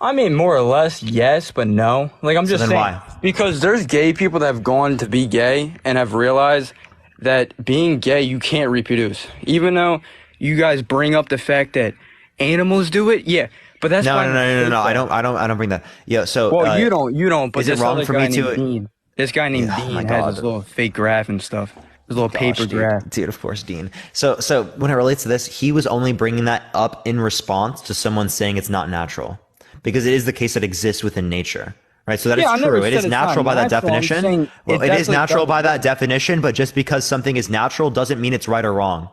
I mean, more or less, yes, but no. Like, I'm So just then saying. why? Because there's gay people that have gone to be gay and have realized that being gay, you can't reproduce. Even though you guys bring up the fact that animals do it, yeah. But that's No. why I don't bring that. Yeah. So. Well, you don't. But is it this wrong other for guy me named to? Dean. This guy named Yeah, oh Dean my has God. this little fake graph and stuff. This little paper Dude. graph. Dude, of course, Dean. So when it relates to this, he was only bringing that up in response to someone saying it's not natural, because it is the case that exists within nature, right? So that Yeah, I is never true. It said is it's not natural by that natural. I'm definition. saying Well, it it is definitely natural by doesn't- that definition, but just because something is natural doesn't mean it's right or wrong.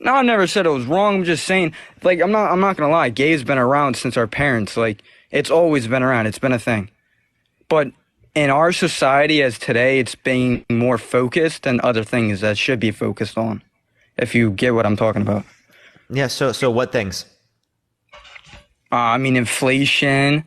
No, I never said it was wrong. I'm just saying, like, I'm not gonna lie. Gay's been around since our parents. Like, it's always been around. It's been a thing. But in our society as today, it's being more focused than other things that should be focused on. If you get what I'm talking about. Yeah. So what things? I mean, inflation.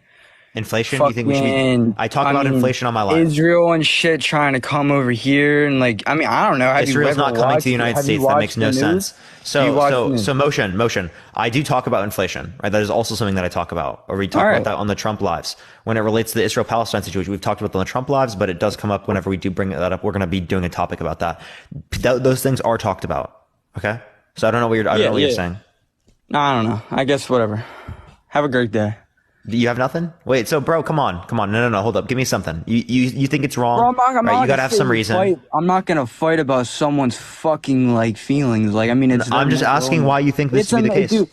Inflation? You think we should be? I talk about inflation on my live. Israel and shit trying to come over here and like, I mean, I don't know. Israel's not coming to the United States. That makes no sense. So motion. I do talk about inflation, right? That is also something that I talk about, or we talk about that on the Trump lives. When it relates to the Israel-Palestine situation, we've talked about it on the Trump lives, but it does come up whenever we do bring that up. We're going to be doing a topic about that. Those things are talked about. Okay. So I don't know what you're saying. No, I don't know. I guess whatever. Have a great day. You have nothing? Wait, so bro, come on. No, hold up. Give me something. You think it's wrong? Bro, right? You gotta have some reason. I'm not gonna fight about someone's fucking like feelings. Like, I mean, it's. I'm just asking why you think this to be the case. Dude,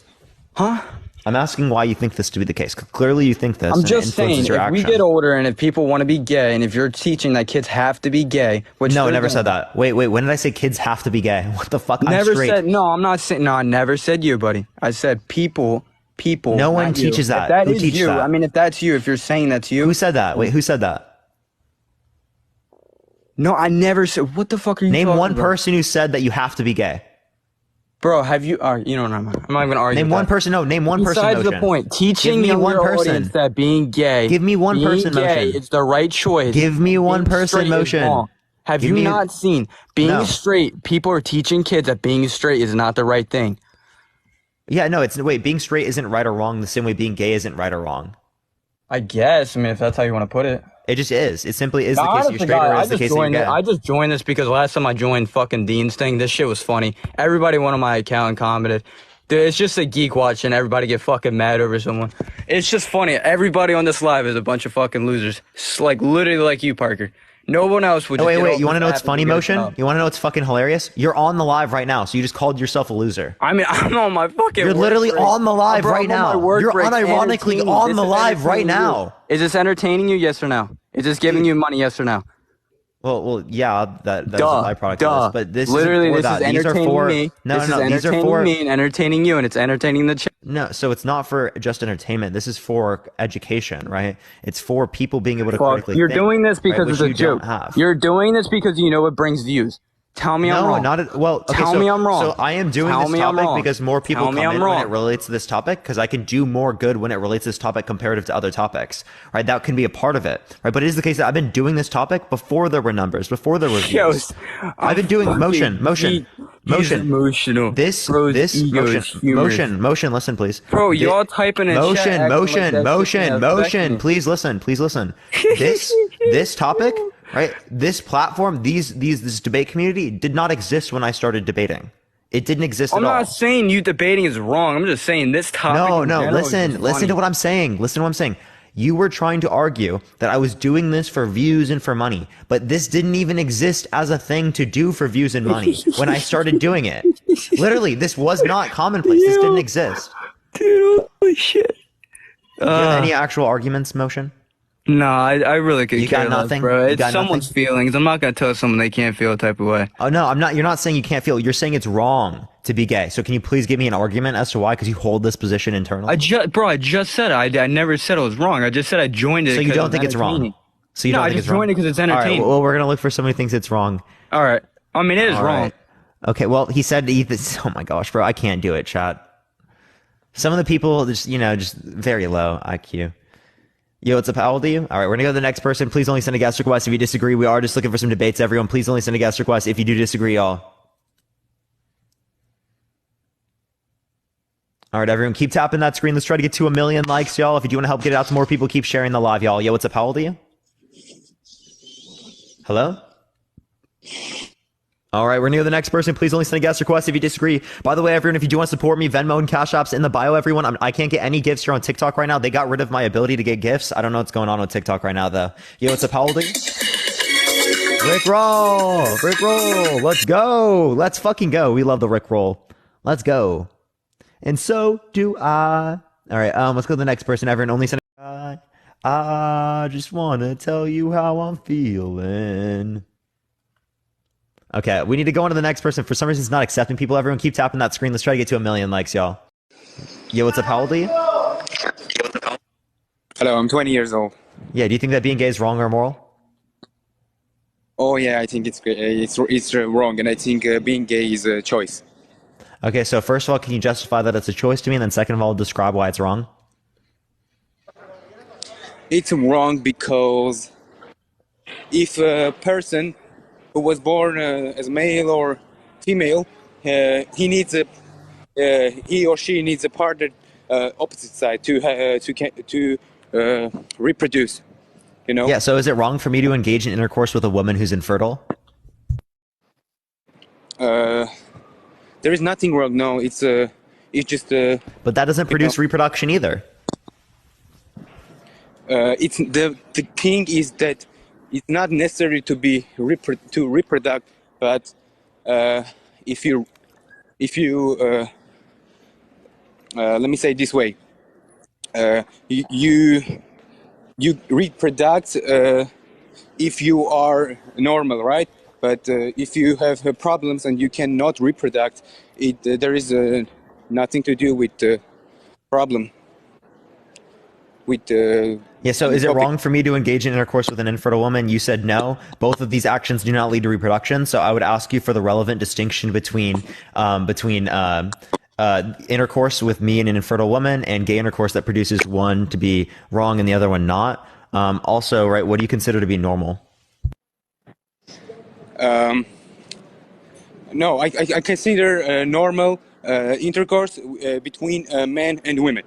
huh? I'm asking why you think this to be the case. Clearly, you think this. I'm just saying, if we get older and if people want to be gay, and if you're teaching that kids have to be gay, which no, I never said that. Wait. When did I say kids have to be gay? What the fuck? Never said. No, I'm not saying. No, I never said you, buddy. I said people. No one teaches that. Who teaches you? That? I mean, if that's you, if you're saying that's you. Who said that? Wait, who said that? No, I never said. What the fuck are you? Name one person who said that you have to be gay. Bro, have you? You know what I'm not even gonna argue. Name one person. No, name one person. Besides the point, teaching me one person that being gay. Give me one person. Motion. It's the right choice. Give me one person. Motion. Have you not seen being straight? People are teaching kids that being straight is not the right thing. Yeah, no, being straight isn't right or wrong the same way being gay isn't right or wrong. I guess. I mean, if that's how you want to put it. It just is. It simply is the case that you're straight or is the case that you're gay. I just joined this because last time I joined fucking Dean's thing, this shit was funny. Everybody went on my account and commented. Dude, it's just a geek watching everybody get fucking mad over someone. It's just funny. Everybody on this live is a bunch of fucking losers. It's like literally like you, Parker. No one else would. Wait. You want to know what's funny, Motion? You want to know what's fucking hilarious? You're on the live right now, so you just called yourself a loser. I mean, I'm on my fucking. You're literally on the live right now. You're unironically on the live right now. Is this entertaining you? Yes or no? Is this giving you money? Yes or no? Well, yeah, that's a byproduct of this, but this literally is entertaining me. No, these are for me and entertaining you, and it's entertaining the chat. No, so it's not for just entertainment. This is for education, right? It's for people being able to critically think. You're doing this because it's a joke. You're doing this because you know it brings views. Tell me I'm wrong. Tell me I'm wrong. So I am doing this topic because more people come in when it relates to this topic, because I can do more good when it relates to this topic comparative to other topics, right? That can be a part of it, right? But it is the case that I've been doing this topic before there were numbers, before there were views. I've been doing motion. Emotional. Motion. Listen, please. Bro, y'all typing in motion. Please listen. This topic. Right, this platform, this debate community did not exist when I started debating. It didn't exist at all. I'm not saying you debating is wrong. I'm just saying this topic. No. Listen to what I'm saying. You were trying to argue that I was doing this for views and for money, but this didn't even exist as a thing to do for views and money when I started doing it. Literally, this was not commonplace. This didn't exist. Dude, holy shit. Do you have any actual arguments, Motion? No, I really could care less, nothing, bro. It's someone's feelings. I'm not gonna tell someone they can't feel a type of way. Oh no, I'm not. You're not saying you can't feel. You're saying it's wrong to be gay. So can you please give me an argument as to why? Because you hold this position internally. I just said it. I never said it was wrong. I just said I joined it. So you don't think it's wrong? So you don't think it's wrong? I just joined it because it's entertaining. All right, well, we're gonna look for somebody who thinks it's wrong. All right. I mean, it is wrong. Okay. Well, he said. Oh my gosh, bro, I can't do it, chat. Some of the people, just very low IQ. Yo, what's up? How old are you? All right, we're gonna go to the next person. Please only send a guest request if you disagree. We are just looking for some debates, everyone. Please only send a guest request if you do disagree, y'all. All right, everyone, keep tapping that screen. Let's try to get to 1 million likes, y'all. If you do want to help get it out to more people, keep sharing the live, y'all. Yo, what's up? How old are you? Hello? All right, we're going to go to the next person. Please only send a guest request if you disagree. By the way, everyone, if you do want to support me, Venmo and Cash App's in the bio, everyone. I can't get any gifts here on TikTok right now. They got rid of my ability to get gifts. I don't know what's going on with TikTok right now, though. Yo, what's up? How old are you? Rick Roll. Let's go. Let's fucking go. We love the Rick Roll. Let's go. And so do I. All right, let's go to the next person. Everyone, only send a I just want to tell you how I'm feeling. Okay, we need to go on to the next person. For some reason, it's not accepting people. Everyone keep tapping that screen. Let's try to get to 1 million likes, y'all. Yo, what's up? How old are you? Hello, I'm 20 years old. Yeah, do you think that being gay is wrong or immoral? Oh yeah, I think it's wrong, and I think being gay is a choice. Okay, so first of all, can you justify that it's a choice to me? And then second of all, describe why it's wrong. It's wrong because if a person who was born as male or female, he or she needs a partner opposite side to reproduce. You know? Yeah, so is it wrong for me to engage in intercourse with a woman who's infertile? There is nothing wrong. No, it's just. But that doesn't produce reproduction either. It's the thing is that it's not necessary to be reproduct, but if you let me say it this way, you reproduce if you are normal, right? But if you have problems and you cannot reproduce, there is nothing to do with the problem. Yeah, so is it wrong for me to engage in intercourse with an infertile woman? You said no. Both of these actions do not lead to reproduction. So I would ask you for the relevant distinction between intercourse with me and an infertile woman and gay intercourse that produces one to be wrong and the other one not. Also, right, what do you consider to be normal? No, I consider normal intercourse between men and women.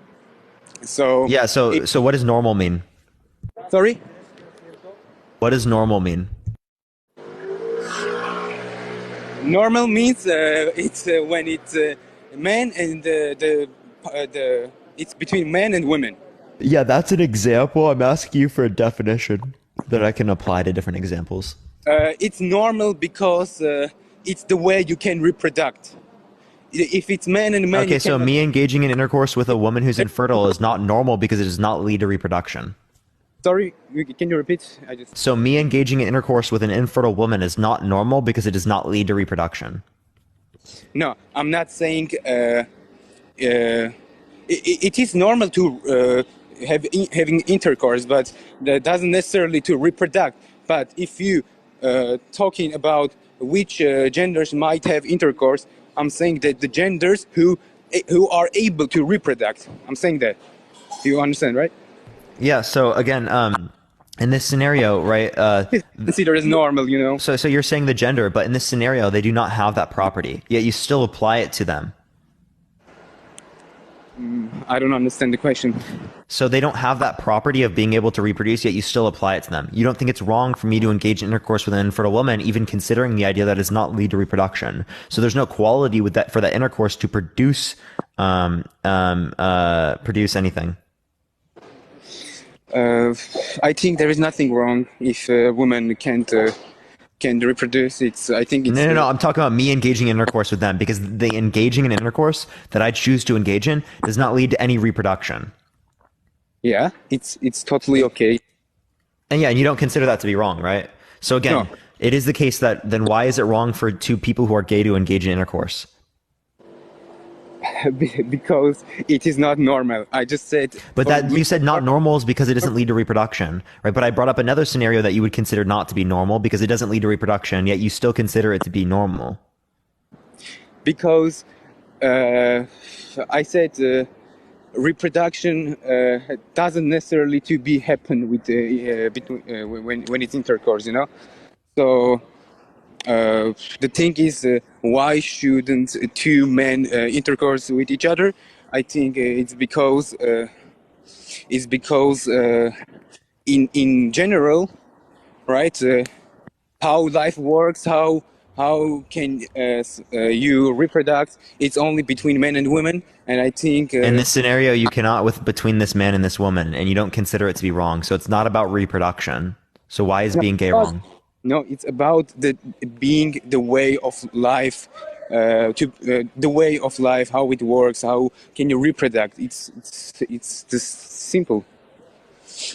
So yeah, so what does normal mean? Sorry? What does normal mean? Normal means it's when it's men and it's between men and women. Yeah, that's an example. I'm asking you for a definition that I can apply to different examples. It's normal because it's the way you can reproduce. If it's man and man. Okay, so me engaging in intercourse with a woman who's infertile is not normal because it does not lead to reproduction. Sorry, can you repeat? So me engaging in intercourse with an infertile woman is not normal because it does not lead to reproduction. No, I'm not saying it is normal to having intercourse, but that doesn't necessarily to reproduce. But if you talking about which genders might have intercourse, I'm saying that the genders who are able to reproduce. I'm saying that. You understand, right? Yeah. So again, in this scenario, right? Consider as normal, you know. So you're saying the gender, but in this scenario, they do not have that property. Yet you still apply it to them. I don't understand the question. So they don't have that property of being able to reproduce, yet you still apply it to them. You don't think it's wrong for me to engage in intercourse with an infertile woman, even considering the idea that it does not lead to reproduction. So there's no quality with that for that intercourse to produce produce anything. I think there is nothing wrong if a woman can reproduce. I think it's no. I'm talking about me engaging in intercourse with them because the engaging in intercourse that I choose to engage in does not lead to any reproduction. Yeah, it's totally okay. And yeah, and you don't consider that to be wrong, right? So again, No. It is the case that then why is it wrong for two people who are gay to engage in intercourse? Because it is not normal. I just said. But that you said not normal is because it doesn't lead to reproduction, right? But I brought up another scenario that you would consider not to be normal because it doesn't lead to reproduction, yet you still consider it to be normal. Because I said reproduction doesn't necessarily to be happen with between when it's intercourse, you know. So the thing is, why shouldn't two men intercourse with each other? I think it's because in general, right? How life works, how can you reproduce? It's only between men and women, and I think in this scenario, you cannot with between this man and this woman, and you don't consider it to be wrong. So it's not about reproduction. So why is being gay wrong? No, it's about being the way of life, the way of life, how it works, how can you reproduce? It's just simple.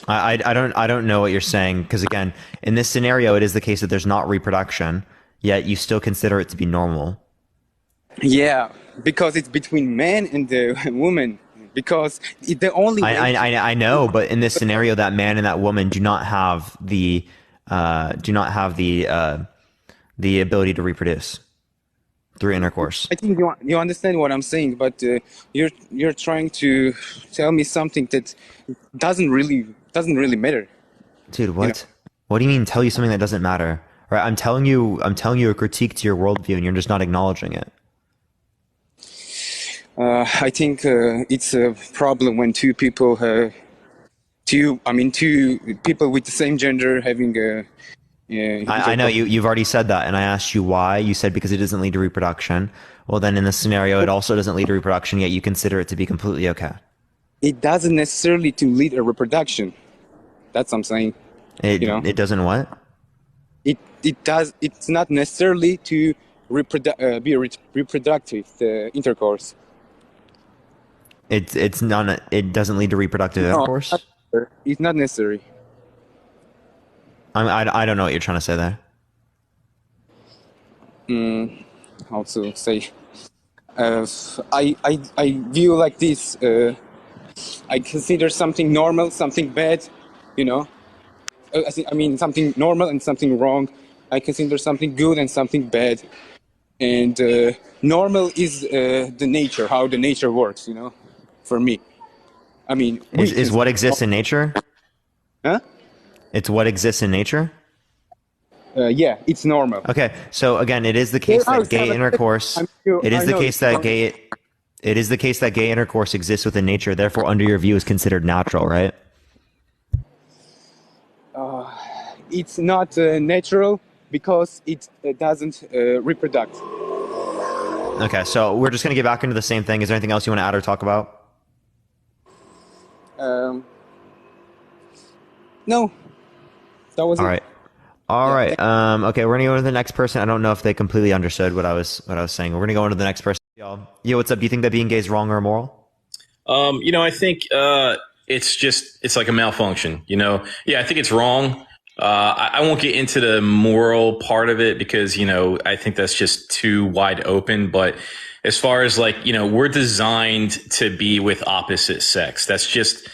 I don't know what you're saying because again, in this scenario, it is the case that there's not reproduction, yet you still consider it to be normal. Yeah, because it's between man and the woman. Because the only way I know, but in this scenario, that man and that woman do not have the ability to reproduce through intercourse. I think you understand what I'm saying, but you're trying to tell me something that doesn't really matter. Dude, what? What do you mean? Tell you something that doesn't matter? Right? I'm telling you a critique to your worldview, and you're just not acknowledging it. I think it's a problem when two people with the same gender having a. I know you've already said that, and I asked you why. You said because it doesn't lead to reproduction. Well, then in this scenario, it also doesn't lead to reproduction, yet you consider it to be completely okay. It doesn't necessarily to lead a reproduction. That's what I'm saying. It doesn't what? It does. It's not necessarily to be reproductive intercourse. It's not. It doesn't lead to reproductive intercourse. It's not necessary. I don't know what you're trying to say there. How to say? I view like this. I consider something normal, something bad. I mean something normal and something wrong. I consider something good and something bad. And normal is the nature, how the nature works. For me, I mean, is what exists in nature? Huh? It's what exists in nature? Yeah, it's normal. Okay, so again, it is the case that gay intercourse. It is the case that gay intercourse exists within nature. Therefore, under your view, is considered natural, right? It's not natural because it doesn't reproduce. Okay, so we're just gonna get back into the same thing. Is there anything else you want to add or talk about? No, that was all it. right. All right. Okay, we're gonna go to the next person. I don't know if they completely understood what I was saying. We're gonna go into the next person. Yo, what's up? Do you think that being gay is wrong or immoral? I think it's like a malfunction. Yeah, I think it's wrong. I won't get into the moral part of it because I think that's just too wide open. But as far as we're designed to be with opposite sex. That's just.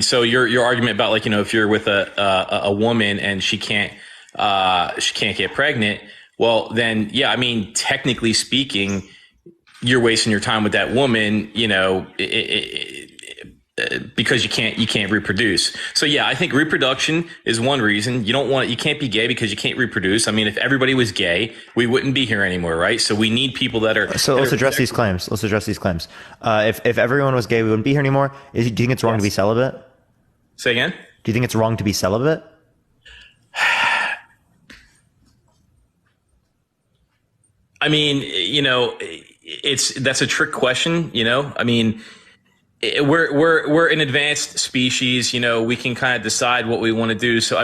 So your argument about if you're with a woman and she can't get pregnant, well then, yeah, technically speaking, you're wasting your time with that woman, because you can't reproduce. So yeah, I think reproduction is one reason. You can't be gay because you can't reproduce. If everybody was gay, we wouldn't be here anymore, right? So we need people that are. So let's address these claims. If everyone was gay, we wouldn't be here anymore. Do you think it's wrong to be celibate? Say again? Do you think it's wrong to be celibate? That's a trick question. We're an advanced species. We can kind of decide what we want to do. So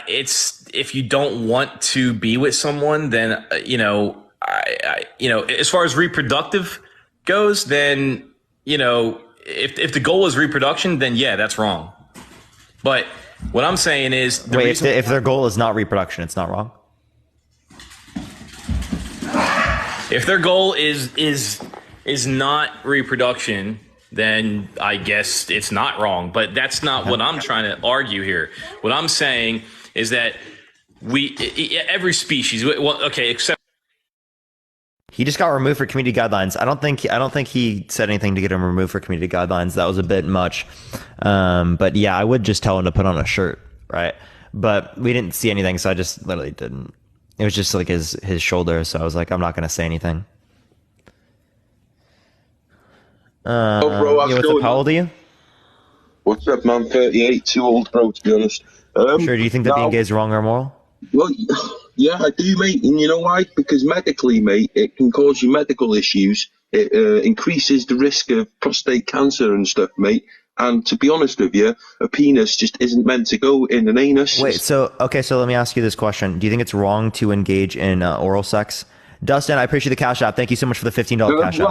it's if you don't want to be with someone, then as far as reproductive goes, then if the goal is reproduction, then yeah, that's wrong. But what I'm saying is, if their goal is not reproduction, it's not wrong. If their goal is not reproduction, then I guess it's not wrong. But that's not what I'm trying to argue here. What I'm saying is that every species, except he just got removed for community guidelines. I don't think he said anything to get him removed for community guidelines. That was a bit much. But yeah, I would just tell him to put on a shirt, right? But we didn't see anything, so I just literally didn't. It was just like his shoulder, so I was like, I'm not gonna say anything. Bro, what's up? How old are you? What's up, man? 38, too old, bro, to be honest. Sure, do you think that being gay is wrong or immoral? Well, yeah, I do, mate. And you know why? Because medically, mate, it can cause you medical issues. It increases the risk of prostate cancer and stuff, mate. And to be honest with you, a penis just isn't meant to go in an anus. Wait, so let me ask you this question. Do you think it's wrong to engage in oral sex? Dustin, I appreciate the Cash App. Thank you so much for the $15 Cash App.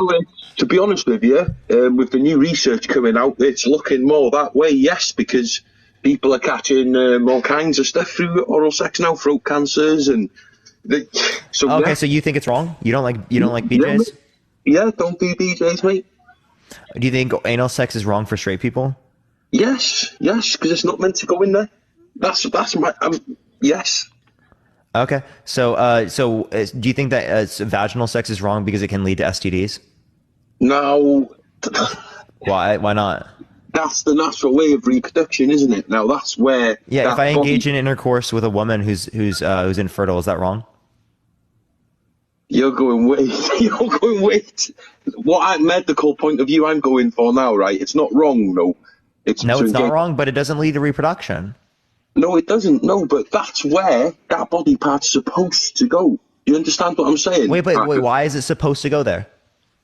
To be honest with you, with the new research coming out, it's looking more that way, yes, because people are catching all kinds of stuff through oral sex now, throat cancers and. Okay, so you think it's wrong? You don't like BJs? Yeah, don't do BJs, mate. Do you think anal sex is wrong for straight people? Yes, because it's not meant to go in there. That's my yes. Okay, so do you think that vaginal sex is wrong because it can lead to STDs? No. Why not? That's the natural way of reproduction, isn't it? Now that's where. Yeah, if I engage in intercourse with a woman who's infertile, is that wrong? You're going wait. What medical point of view I'm going for now, right? It's not wrong, no. It's not wrong, but it doesn't lead to reproduction. No, it doesn't. No, but that's where that body part's supposed to go. You understand what I'm saying? Wait, why is it supposed to go there?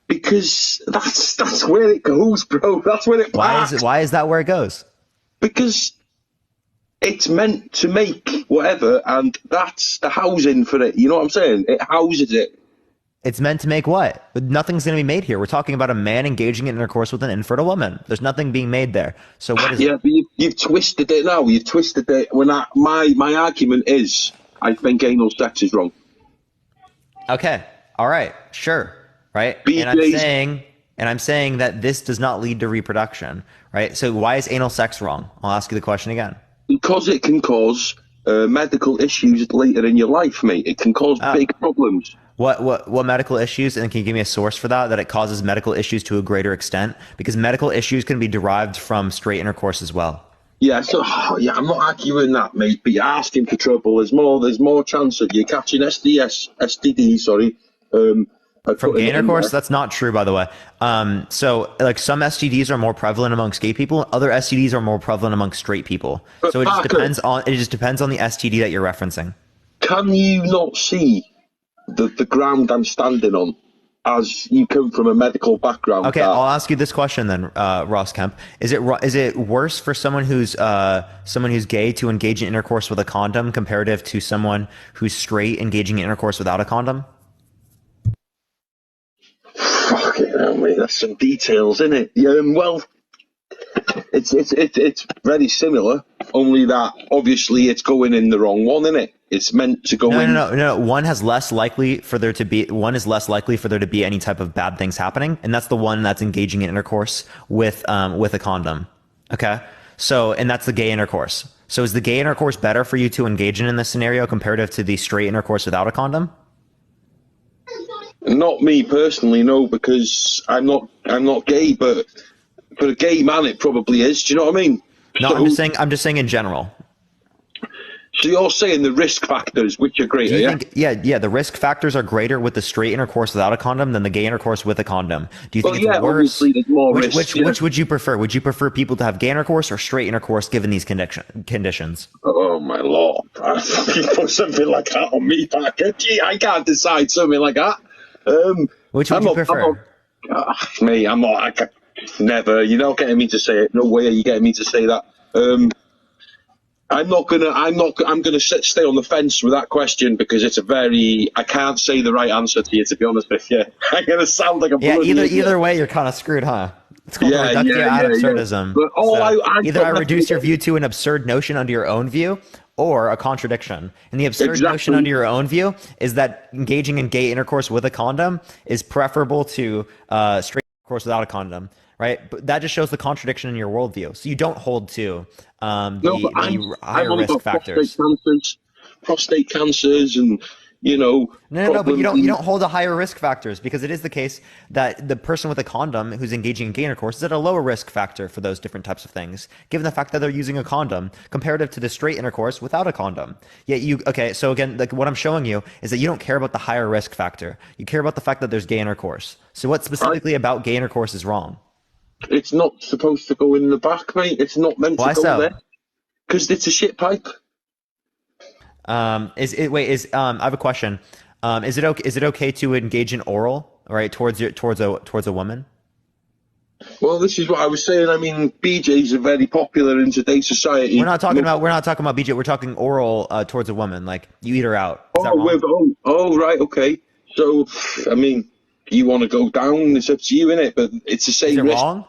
Because that's where it goes, bro. That's where it. Why is that where it goes? Because it's meant to make whatever, and that's the housing for it. You know what I'm saying? It houses it. It's meant to make what? But nothing's going to be made here. We're talking about a man engaging in intercourse with an infertile woman. There's nothing being made there. So what is it? Yeah, but you've twisted it now. You've twisted it. My argument is, I think anal sex is wrong. Okay. All right. Sure. Right. BJ's, and I'm saying that this does not lead to reproduction. Right. So why is anal sex wrong? I'll ask you the question again. Because it can cause medical issues later in your life, mate. It can cause big problems. What medical issues? And can you give me a source for that it causes medical issues to a greater extent? Because medical issues can be derived from straight intercourse as well. Yeah, I'm not arguing that, mate. But you're asking for trouble. There's more chance of you catching STD. Sorry. From gay intercourse, that's not true, by the way. So like some STDs are more prevalent amongst gay people, other STDs are more prevalent amongst straight people. So it just depends on the STD that you're referencing. Can you not see the ground I'm standing on, as you come from a medical background? Okay, I'll ask you this question then, Ross Kemp. Is it worse for someone who's gay to engage in intercourse with a condom comparative to someone who's straight engaging in intercourse without a condom? Fucking hell, mate. That's some details, isn't it? Yeah, well, it's very similar, only that obviously it's going in the wrong one, isn't it? It's meant to go in. No. One is less likely for there to be any type of bad things happening, and that's the one that's engaging in intercourse with a condom. Okay, so and that's the gay intercourse. So is the gay intercourse better for you to engage in this scenario comparative to the straight intercourse without a condom? Not me personally, no, because I'm not gay, but for a gay man, it probably is. Do you know what I mean? No, I'm just saying in general. So you're saying the risk factors, which are greater, yeah? The risk factors are greater with the straight intercourse without a condom than the gay intercourse with a condom. Do you think it's worse? Obviously there's more risk, which would you prefer? Would you prefer people to have gay intercourse or straight intercourse given these conditions? Oh my lord! You put something like that on me, Parker. Gee, I can't decide something like that. Which would you prefer? I'm not. Never. You're not getting me to say it. No way are you getting me to say that. I'm gonna stay on the fence with that question because it's I can't say the right answer to you, to be honest with you. I'm gonna sound like a either way you're kind of screwed, huh? It's called reductio ad absurdism. But either I reduce your view to an absurd notion under your own view or a contradiction. And the absurd notion under your own view is that engaging in gay intercourse with a condom is preferable to straight intercourse without a condom. Right, but that just shows the contradiction in your worldview. So you don't hold to the higher risk factors. Prostate cancers, and No, but you don't hold the higher risk factors because it is the case that the person with a condom who's engaging in gay intercourse is at a lower risk factor for those different types of things, given the fact that they're using a condom comparative to the straight intercourse without a condom. Yet so again, like what I'm showing you is that you don't care about the higher risk factor. You care about the fact that there's gay intercourse. So what specifically about gay intercourse is wrong? It's not supposed to go in the back, mate. It's not meant to go there. Because it's a shit pipe. I have a question. Is it okay to engage in oral, right, towards a woman? Well, this is what I was saying. I mean, BJs are very popular in today's society. We're not talking about BJ. We're talking oral towards a woman, like you eat her out. Right, okay. So, I mean, you want to go down, it's up to you, innit? But it's the same risk. Is it risk. wrong?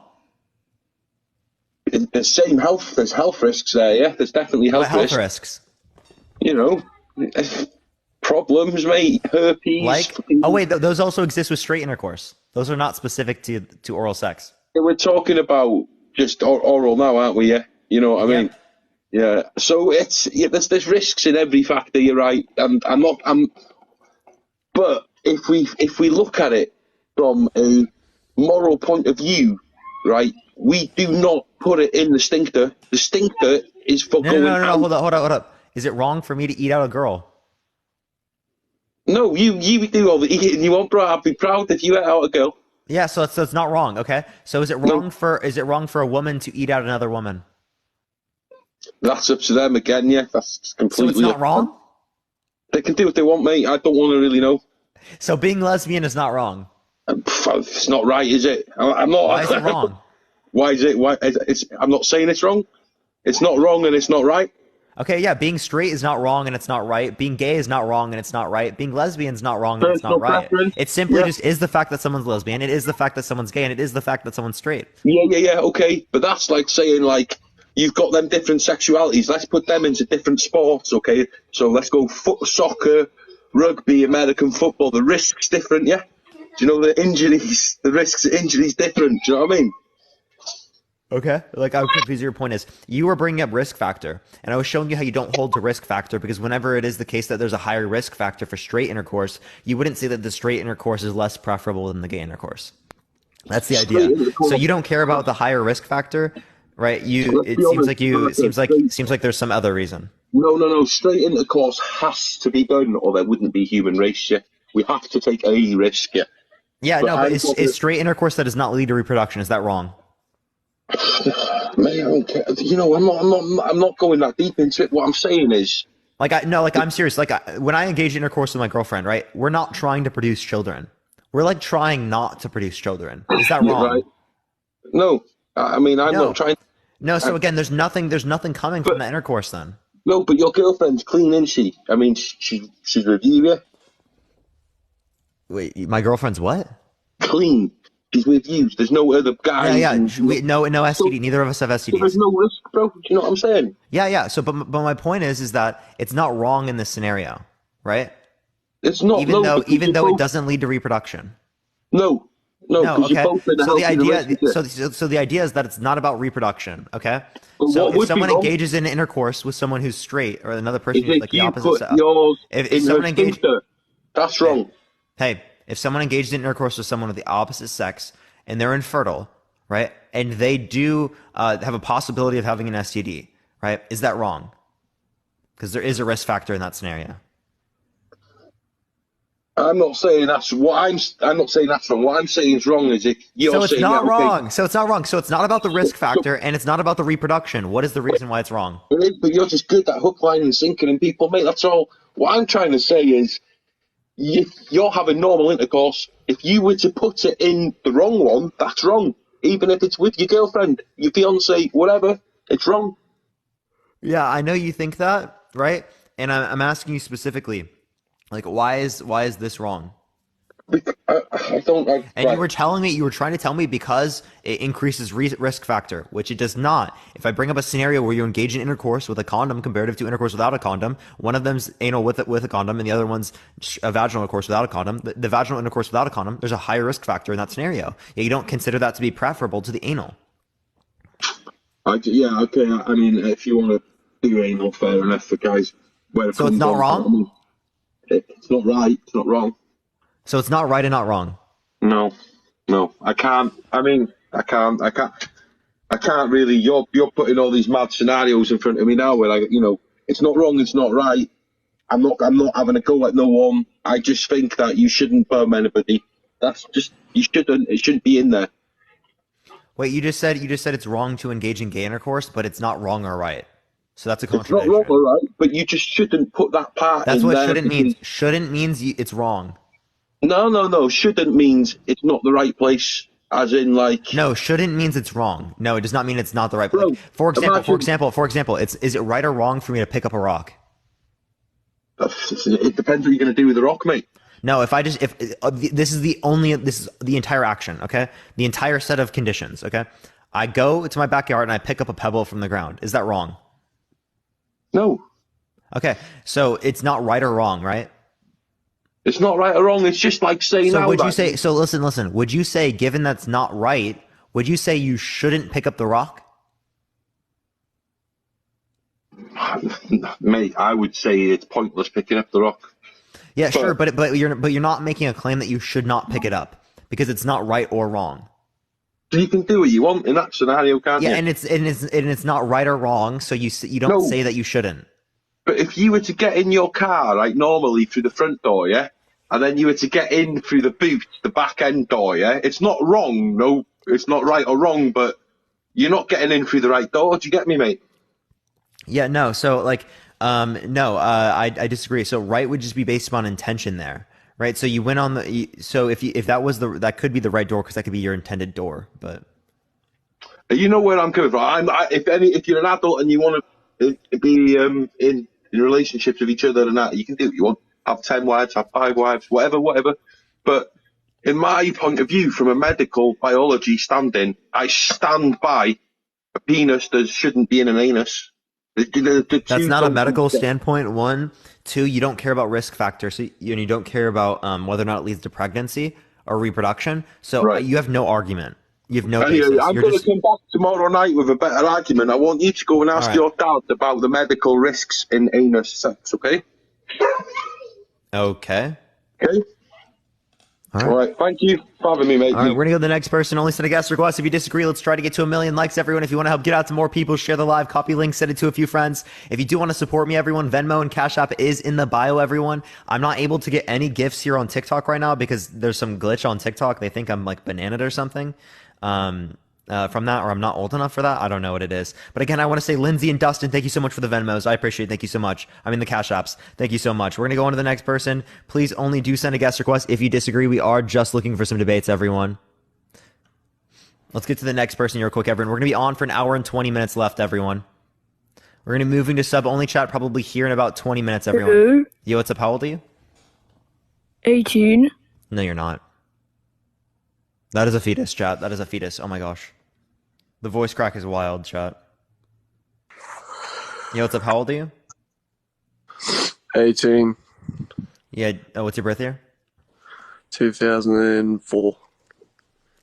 the same health. There's health risks there. Yeah, there's definitely What health health risks. risks? You know, problems, mate. Herpes. Like, oh wait, those also exist with straight intercourse. Those are not specific to oral sex. We're talking about just oral now, aren't we? Yeah, you know what I mean. Yeah. So there's risks in every factor. You're right, and But if we look at it from a moral point of view, right, we do not put it in the stincter. The stincter is for going. No. Hold up. Is it wrong for me to eat out a girl? No, you do all the eating you want, bro. I'd be proud if you ate out a girl. Yeah, so it's not wrong. Okay, so is it wrong for a woman to eat out another woman? That's up to them again. Yeah, that's completely. So it's not wrong. They can do what they want, mate. I don't want to really know. So being lesbian is not wrong. It's not right, is it? I'm not. Why is it wrong? Why is it? I'm not saying it's wrong. It's not wrong and it's not right. Okay, yeah, being straight is not wrong and it's not right. Being gay is not wrong and it's not right. Being lesbian is not wrong and it's not right. It simply just is the fact that someone's lesbian. It is the fact that someone's gay and it is the fact that someone's straight. Yeah. Okay, but that's like saying you've got them different sexualities. Let's put them into different sports. Okay, so let's go soccer, rugby, American football. The risks different. Yeah. Do you know the injuries? The risks of injuries different. Do you know what I mean? Okay. Like, I would confuse your point is you were bringing up risk factor, and I was showing you how you don't hold to risk factor because whenever it is the case that there's a higher risk factor for straight intercourse, you wouldn't say that the straight intercourse is less preferable than the gay intercourse. That's the idea. So you don't care about the higher risk factor, right? It seems like there's some other reason. No. Straight intercourse has to be done, or there wouldn't be human race. Yeah, we have to take a risk. Yeah. Yeah. But is straight intercourse that does not lead to reproduction? Is that wrong? Man, I don't care. You know, I'm not going that deep into it. What I'm saying is, I'm serious. When I engage in intercourse with my girlfriend, right? We're not trying to produce children. We're trying not to produce children. Is that wrong? Right. No, I mean I'm not trying. No, so again, there's nothing coming from the intercourse then. No, but your girlfriend's clean, isn't she? I mean, she's with you. Wait, my girlfriend's what? Clean. She's with you. There's no other guy. Yeah. No STD. Neither of us have STDs. There's no risk, bro. Do you know what I'm saying? Yeah. So, but my point is that it's not wrong in this scenario, right? It's not. Even though it doesn't lead to reproduction. No. Okay. So the idea is that it's not about reproduction. Okay. So if someone engages in intercourse with someone who's straight or another person who's the opposite sex, if someone engaged, that's wrong. Hey, if someone engaged in intercourse with someone of the opposite sex and they're infertile, right, and they do have a possibility of having an STD, right, is that wrong? Because there is a risk factor in that scenario. I'm not saying that's what I'm not saying that's wrong. What I'm saying is wrong is if you're saying. So it's not wrong. So it's not wrong. So it's not about the risk factor and it's not about the reproduction. What is the reason why it's wrong? But you're just good at hook, line, and sinking in people, mate. That's all. What I'm trying to say is, if you're having normal intercourse, if you were to put it in the wrong one, that's wrong. Even if it's with your girlfriend, your fiance, whatever, it's wrong. Yeah, I know you think that, right? And I'm asking you specifically. Why is this wrong? I don't. And you were trying to tell me because it increases risk factor, which it does not. If I bring up a scenario where you engage in intercourse with a condom comparative to intercourse without a condom, one of them's anal with a condom and the other one's a vaginal intercourse without a condom. The vaginal intercourse without a condom, there's a higher risk factor in that scenario. Yeah, you don't consider that to be preferable to the anal. Yeah, okay. I mean, if you want to do anal, fair enough for guys. So it's not wrong? It's not right. It's not wrong. So it's not right and not wrong. No, I can't. I mean, I can't really. You're putting all these mad scenarios in front of me now, where it's not wrong, it's not right. I'm not having a go at no one. I just think that you shouldn't burn anybody. That's just you shouldn't. It shouldn't be in there. Wait, you just said it's wrong to engage in gay intercourse, but it's not wrong or right. So that's a contradiction. It's not wrong or right, but you just shouldn't put that part. That's in what there shouldn't means. Shouldn't means it's wrong. No. Shouldn't means it's not the right place. As in, No, shouldn't means it's wrong. No, it does not mean it's not the right place. For example, is it right or wrong for me to pick up a rock? It depends what you're going to do with the rock, mate. No, this is the entire action. Okay, the entire set of conditions. Okay, I go to my backyard and I pick up a pebble from the ground. Is that wrong? No. Okay, so it's not right or wrong, right? It's not right or wrong. It's just like saying. So now would you that- say? So listen. Would you say, given that's not right, would you say you shouldn't pick up the rock? Mate, I would say it's pointless picking up the rock. Yeah, sure, but you're not making a claim that you should not pick it up because it's not right or wrong. So you can do what you want in that scenario, can't you? Yeah, and it's not right or wrong, so you don't say that you shouldn't. But if you were to get in your car, like normally through the front door, yeah, and then you were to get in through the boot, the back end door, yeah, it's not wrong. No, it's not right or wrong, but you're not getting in through the right door. Do you get me, mate? Yeah, no. So like, no, I disagree. So right would just be based upon intention there, right? So you went on so if that was that could be the right door because that could be your intended door, but. You know where I'm coming from. If you're an adult and you want to be in relationships with each other and that, you can do what you want. Have 10 wives, have 5 wives, whatever. But in my point of view, from a medical biology standing, I stand by a penis that shouldn't be in an anus. That's not a medical standpoint. 1, 2, you don't care about risk factors, so you don't care about whether or not it leads to pregnancy or reproduction. So you have no argument. You have no basis. I'm going to come back tomorrow night with a better argument. I want you to go and ask your dad about the medical risks in anus sex, okay? Okay. Okay. All right. Thank you for having me, mate. All right, we're going to go to the next person. Only send a guest request. If you disagree, let's try to get to 1 million likes, everyone. If you want to help get out to more people, share the live, copy link, send it to a few friends. If you do want to support me, everyone, Venmo and Cash App is in the bio, everyone. I'm not able to get any gifts here on TikTok right now because there's some glitch on TikTok. They think I'm like bananaed or something. From that, or I'm not old enough for that. I don't know what it is. But again, I want to say Lindsay and Dustin, thank you so much for the Venmos. I appreciate it. Thank you so much. I mean, the Cash Apps. Thank you so much. We're going to go on to the next person. Please only do send a guest request. If you disagree, we are just looking for some debates, everyone. Let's get to the next person real quick, everyone. We're going to be on for an hour and 20 minutes left, everyone. We're going to be moving to sub-only chat probably here in about 20 minutes, everyone. Hello? Yo, what's up? How old are you? 18. No, you're not. That is a fetus, chat. That is a fetus. Oh my gosh. The voice crack is wild, chat. Yo, what's up? How old are you? 18. Yeah. Oh, what's your birth year? 2004.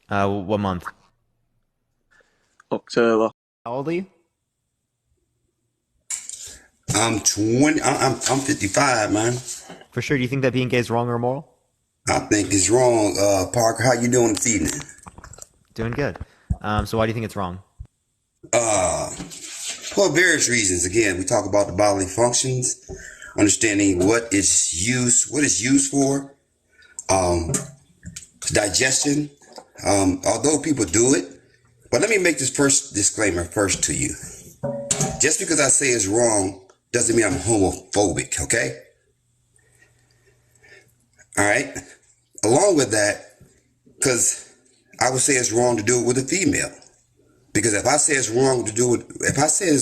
What month? October. How old are you? I'm 20. I'm 55, man. For sure. Do you think that being gay is wrong or immoral? I think it's wrong. Parker, how you doing this evening? Doing good. So why do you think it's wrong? For various reasons. Again, we talk about the bodily functions, understanding what it's used for, digestion. Although people do it, but let me make this first disclaimer first to you. Just because I say it's wrong doesn't mean I'm homophobic, okay? All right. Along with that, because I would say it's wrong to do it with a female. Because if I say it's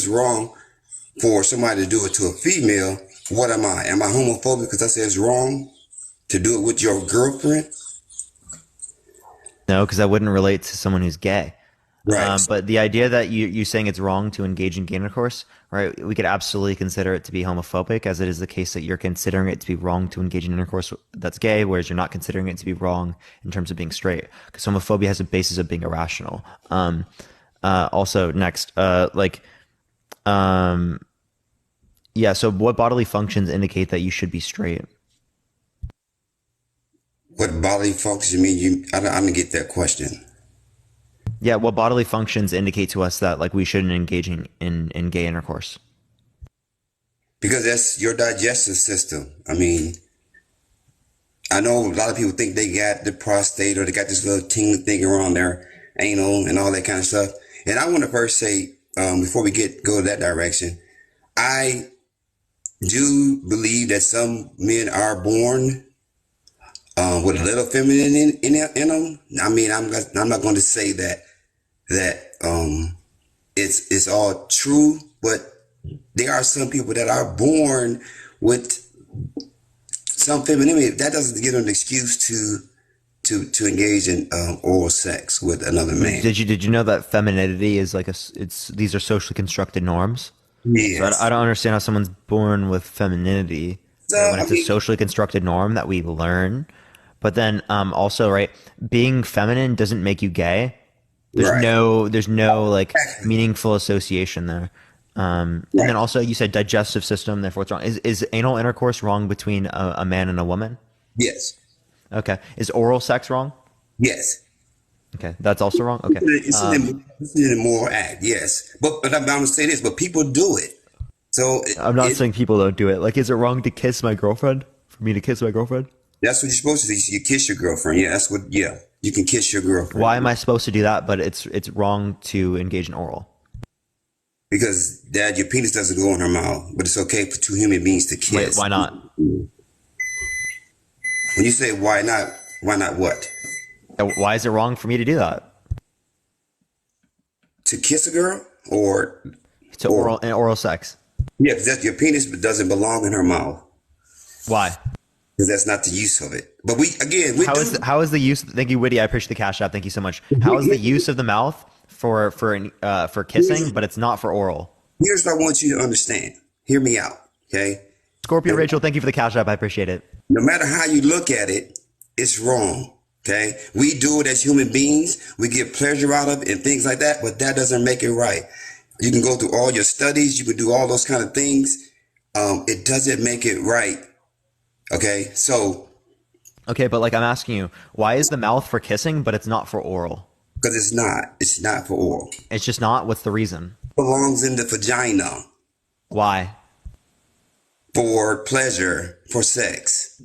wrong for somebody to do it to a female, what am I? Am I homophobic because I say it's wrong to do it with your girlfriend? No, because that wouldn't relate to someone who's gay. Right. But the idea that you saying it's wrong to engage in gay intercourse, right? We could absolutely consider it to be homophobic, as it is the case that you're considering it to be wrong to engage in intercourse that's gay, whereas you're not considering it to be wrong in terms of being straight. Because homophobia has a basis of being irrational. Also, next, yeah. So, what bodily functions indicate that you should be straight? What bodily functions mean? I didn't get that question. Yeah, what bodily functions indicate to us that like we shouldn't engage in gay intercourse? Because that's your digestive system. I mean, I know a lot of people think they got the prostate or they got this little tingling thing around their anal and all that kind of stuff. And I want to first say, before we go that direction, I do believe that some men are born with a little feminine in them. I mean, I'm not going to say that it's all true, but there are some people that are born with some femininity. That doesn't give them an excuse to to engage in oral sex with another man. Did you know that femininity is like these are socially constructed norms? Yes. So I don't understand how someone's born with femininity when it's a socially constructed norm that we learn. But then also, right, being feminine doesn't make you gay. There's no like meaningful association there. And then also you said digestive system, therefore it's wrong. Is anal intercourse wrong between a man and a woman? Yes. Okay. Is oral sex wrong? Yes. Okay. That's also wrong? Okay. It's an immoral act, yes. But I'm going to say this, but people do it. So I'm not saying people don't do it. Like, is it wrong to kiss my girlfriend? For me to kiss my girlfriend? That's what you're supposed to do. You kiss your girlfriend. Yeah, that's what, yeah. You can kiss your girlfriend. Why am I supposed to do that, but it's wrong to engage in oral? Because, Dad, your penis doesn't go in her mouth, but it's okay for two human beings to kiss. Wait, why not? When you say why not what? Why is it wrong for me to do that? To kiss a girl or to oral sex? Yeah, because your penis doesn't belong in her mouth. Why? Because that's not the use of it. But how is the use? Thank you, Witty. I appreciate the cash app. Thank you so much. How is the use of the mouth for kissing, but it's not for oral? Here's what I want you to understand. Hear me out, okay? Scorpio Rachel, thank you for the cash app. I appreciate it. No matter how you look at it, it's wrong. Okay, we do it as human beings. We get pleasure out of it and things like that, but that doesn't make it right. You can go through all your studies. You can do all those kind of things. It doesn't make it right. Okay, so. Okay, but like I'm asking you, why is the mouth for kissing, but it's not for oral? Because it's not. It's not for oral. It's just not? What's the reason? It belongs in the vagina. Why? For pleasure, for sex.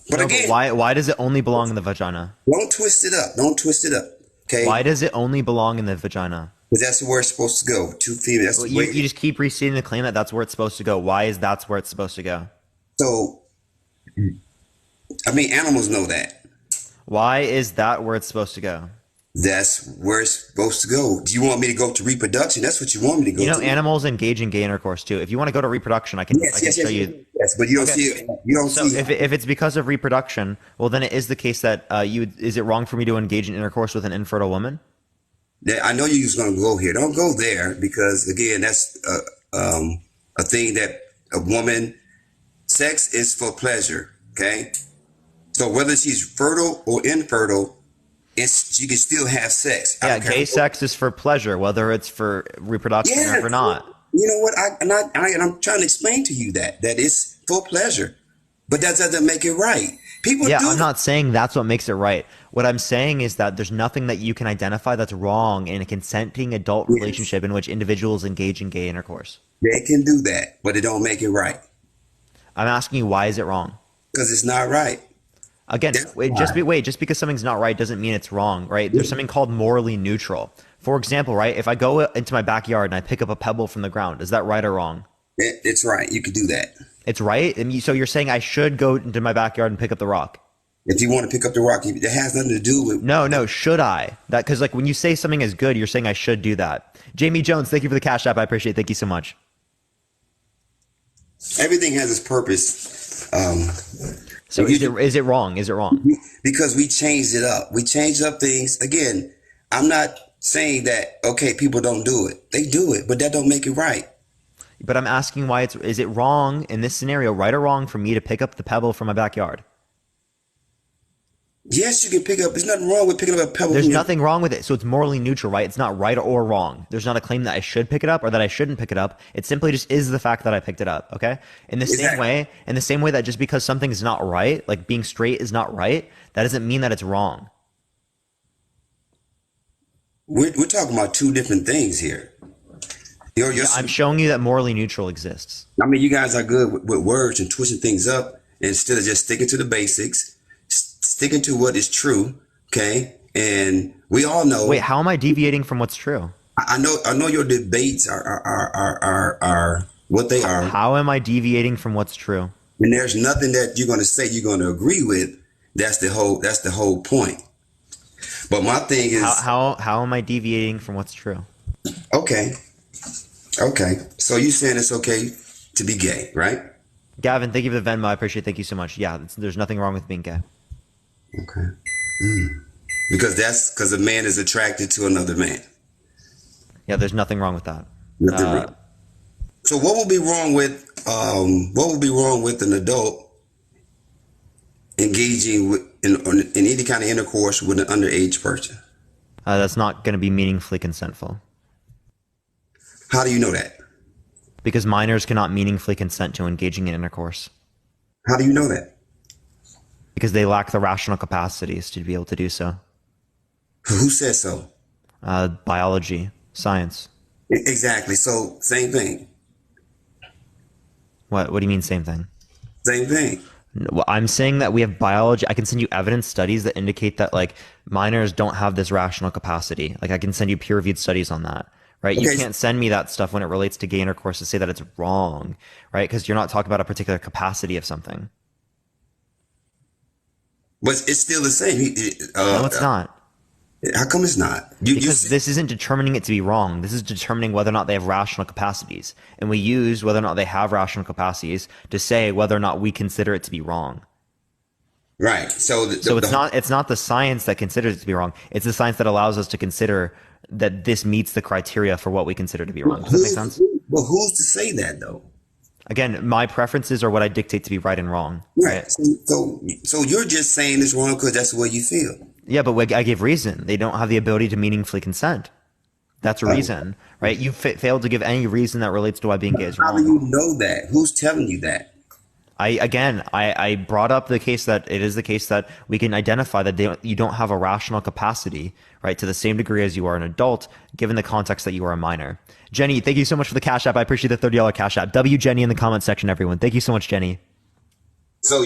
But no, again, but why does it only belong in the vagina? Don't twist it up. Don't twist it up. Okay. Why does it only belong in the vagina? Because that's where it's supposed to go. Two females. Well, you just keep restating the claim that that's where it's supposed to go. Why is that's where it's supposed to go? So, I mean, animals know that. Why is that where it's supposed to go? That's where it's supposed to go. Do you want me to go to reproduction? That's what you want me to go to. You know, animals engage in gay intercourse too. If you want to go to reproduction, I can show you. Yes, but you don't see it. You don't see it. If it's because of reproduction, well, then it is the case that is it wrong for me to engage in intercourse with an infertile woman? I know you're just going to go here. Don't go there because, again, that's a thing that a woman, sex is for pleasure, okay? So whether she's fertile or infertile, you can still have sex. Yeah, gay sex is for pleasure, whether it's for reproduction or for not. You know what? I'm trying to explain to you that it's for pleasure, but that doesn't make it right. People do. I'm not saying that's what makes it right. What I'm saying is that there's nothing that you can identify that's wrong in a consenting adult relationship in which individuals engage in gay intercourse. They can do that, but it don't make it right. I'm asking you, why is it wrong? Because it's not right. Again, just because something's not right doesn't mean it's wrong, right? There's something called morally neutral. For example, right, if I go into my backyard and I pick up a pebble from the ground, is that right or wrong? It's right. You can do that. It's right? And so you're saying I should go into my backyard and pick up the rock? If you want to pick up the rock, it has nothing to do with... No, should I? Because like when you say something is good, you're saying I should do that. Jamie Jones, thank you for the cash app. I appreciate it. Thank you so much. Everything has its purpose. So is it wrong? Is it wrong? Because we changed it up. We changed up things. Again, I'm not saying that, okay, people don't do it. They do it, but that don't make it right. But I'm asking why is it wrong in this scenario, right or wrong, for me to pick up the pebble from my backyard? Yes, you can pick up. There's nothing wrong with picking up a pebble. There's nothing wrong with it. So it's morally neutral, right? It's not right or wrong. There's not a claim that I should pick it up or that I shouldn't pick it up. It simply just is the fact that I picked it up. Okay. In the same way that just because something is not right, like being straight is not right, that doesn't mean that it's wrong. We're talking about two different things here. I'm showing you that morally neutral exists. I mean, you guys are good with words and twisting things up instead of just sticking to the basics, sticking to what is true. Okay. And we all know. Wait, how am I deviating from what's true? I know your debates are what they are. How am I deviating from what's true? And there's nothing that you're going to say you're going to agree with. That's the whole point. But my thing is, how am I deviating from what's true? Okay. So you saying it's okay to be gay, right? Gavin, thank you for the Venmo. I appreciate it. Thank you so much. Yeah, there's nothing wrong with being gay. Okay. Because a man is attracted to another man. Yeah, there's nothing wrong with that. Nothing wrong. So what would be wrong with an adult engaging in any kind of intercourse with an underage person? That's not going to be meaningfully consentful. How do you know that? Because minors cannot meaningfully consent to engaging in intercourse. How do you know that? Because they lack the rational capacities to be able to do so. Who says so? Biology, science. Exactly. So same thing. What do you mean same thing? Same thing. Well, I'm saying that we have biology. I can send you evidence studies that indicate that like minors don't have this rational capacity. Like I can send you peer-reviewed studies on that, right? Okay. You can't send me that stuff when it relates to gay intercourse to say that it's wrong, right? Because you're not talking about a particular capacity of something. But it's still the same. No, it's not. How come it's not? Because this isn't determining it to be wrong. This is determining whether or not they have rational capacities. And we use whether or not they have rational capacities to say whether or not we consider it to be wrong. Right. So it's not the science that considers it to be wrong. It's the science that allows us to consider that this meets the criteria for what we consider to be wrong. Does that make sense? Well, who's to say that though? Again, my preferences are what I dictate to be right and wrong. Right. So you're just saying it's wrong because that's the way you feel. Yeah, but I gave reason. They don't have the ability to meaningfully consent. That's a reason, right? You failed to give any reason that relates to why being gay is wrong. How do you know that? Who's telling you that? I brought up the case that it is the case that we can identify that you don't have a rational capacity, right, to the same degree as you are an adult, given the context that you are a minor. Jenny, thank you so much for the Cash App. I appreciate the $30 Cash App. W Jenny in the comment section, everyone. Thank you so much, Jenny. So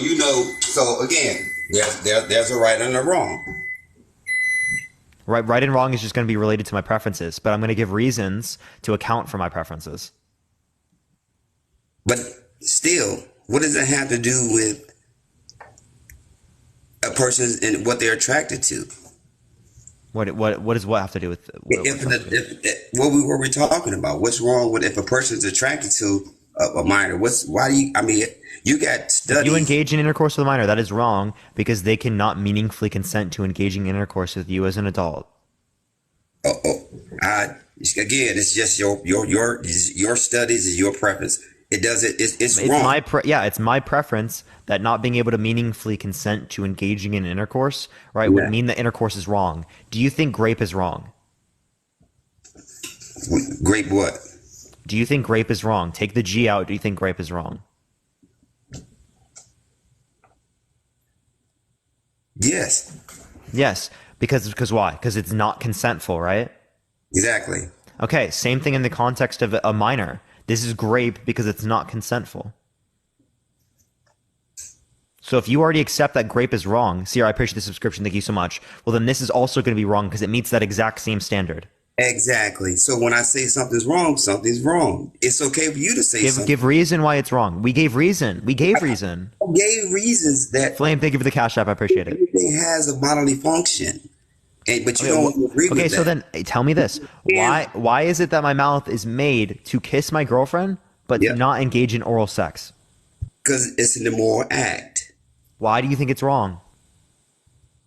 so again, there's a right and a wrong. Right and wrong is just going to be related to my preferences, but I'm going to give reasons to account for my preferences. But still, what does it have to do with a person and what they're attracted to? What does what have to do with what were we talking about? What's wrong with if a person is attracted to a minor? You got studies. If you engage in intercourse with a minor, that is wrong because they cannot meaningfully consent to engaging in intercourse with you as an adult. Again, it's just your studies is your preference. It doesn't. It's wrong. It's my preference that not being able to meaningfully consent to engaging in intercourse, right, would mean that intercourse is wrong. Do you think grape is wrong? Grape what? Do you think grape is wrong? Take the G out. Do you think grape is wrong? Yes. Yes. Because why? Because it's not consentful, right? Exactly. Okay. Same thing in the context of a minor. This is grape because it's not consentful. So if you already accept that grape is wrong, Sierra, I appreciate the subscription. Thank you so much. Well, then this is also going to be wrong because it meets that exact same standard. Exactly. So when I say something's wrong, something's wrong. It's okay for you to say something. Give reason why it's wrong. We gave reason. I gave reasons that Flame, thank you for the Cash App. I appreciate it. Everything has a bodily function. But you don't agree with that. Okay, so then tell me this. Why is it that my mouth is made to kiss my girlfriend, but to not engage in oral sex? Because it's an immoral act. Why do you think it's wrong?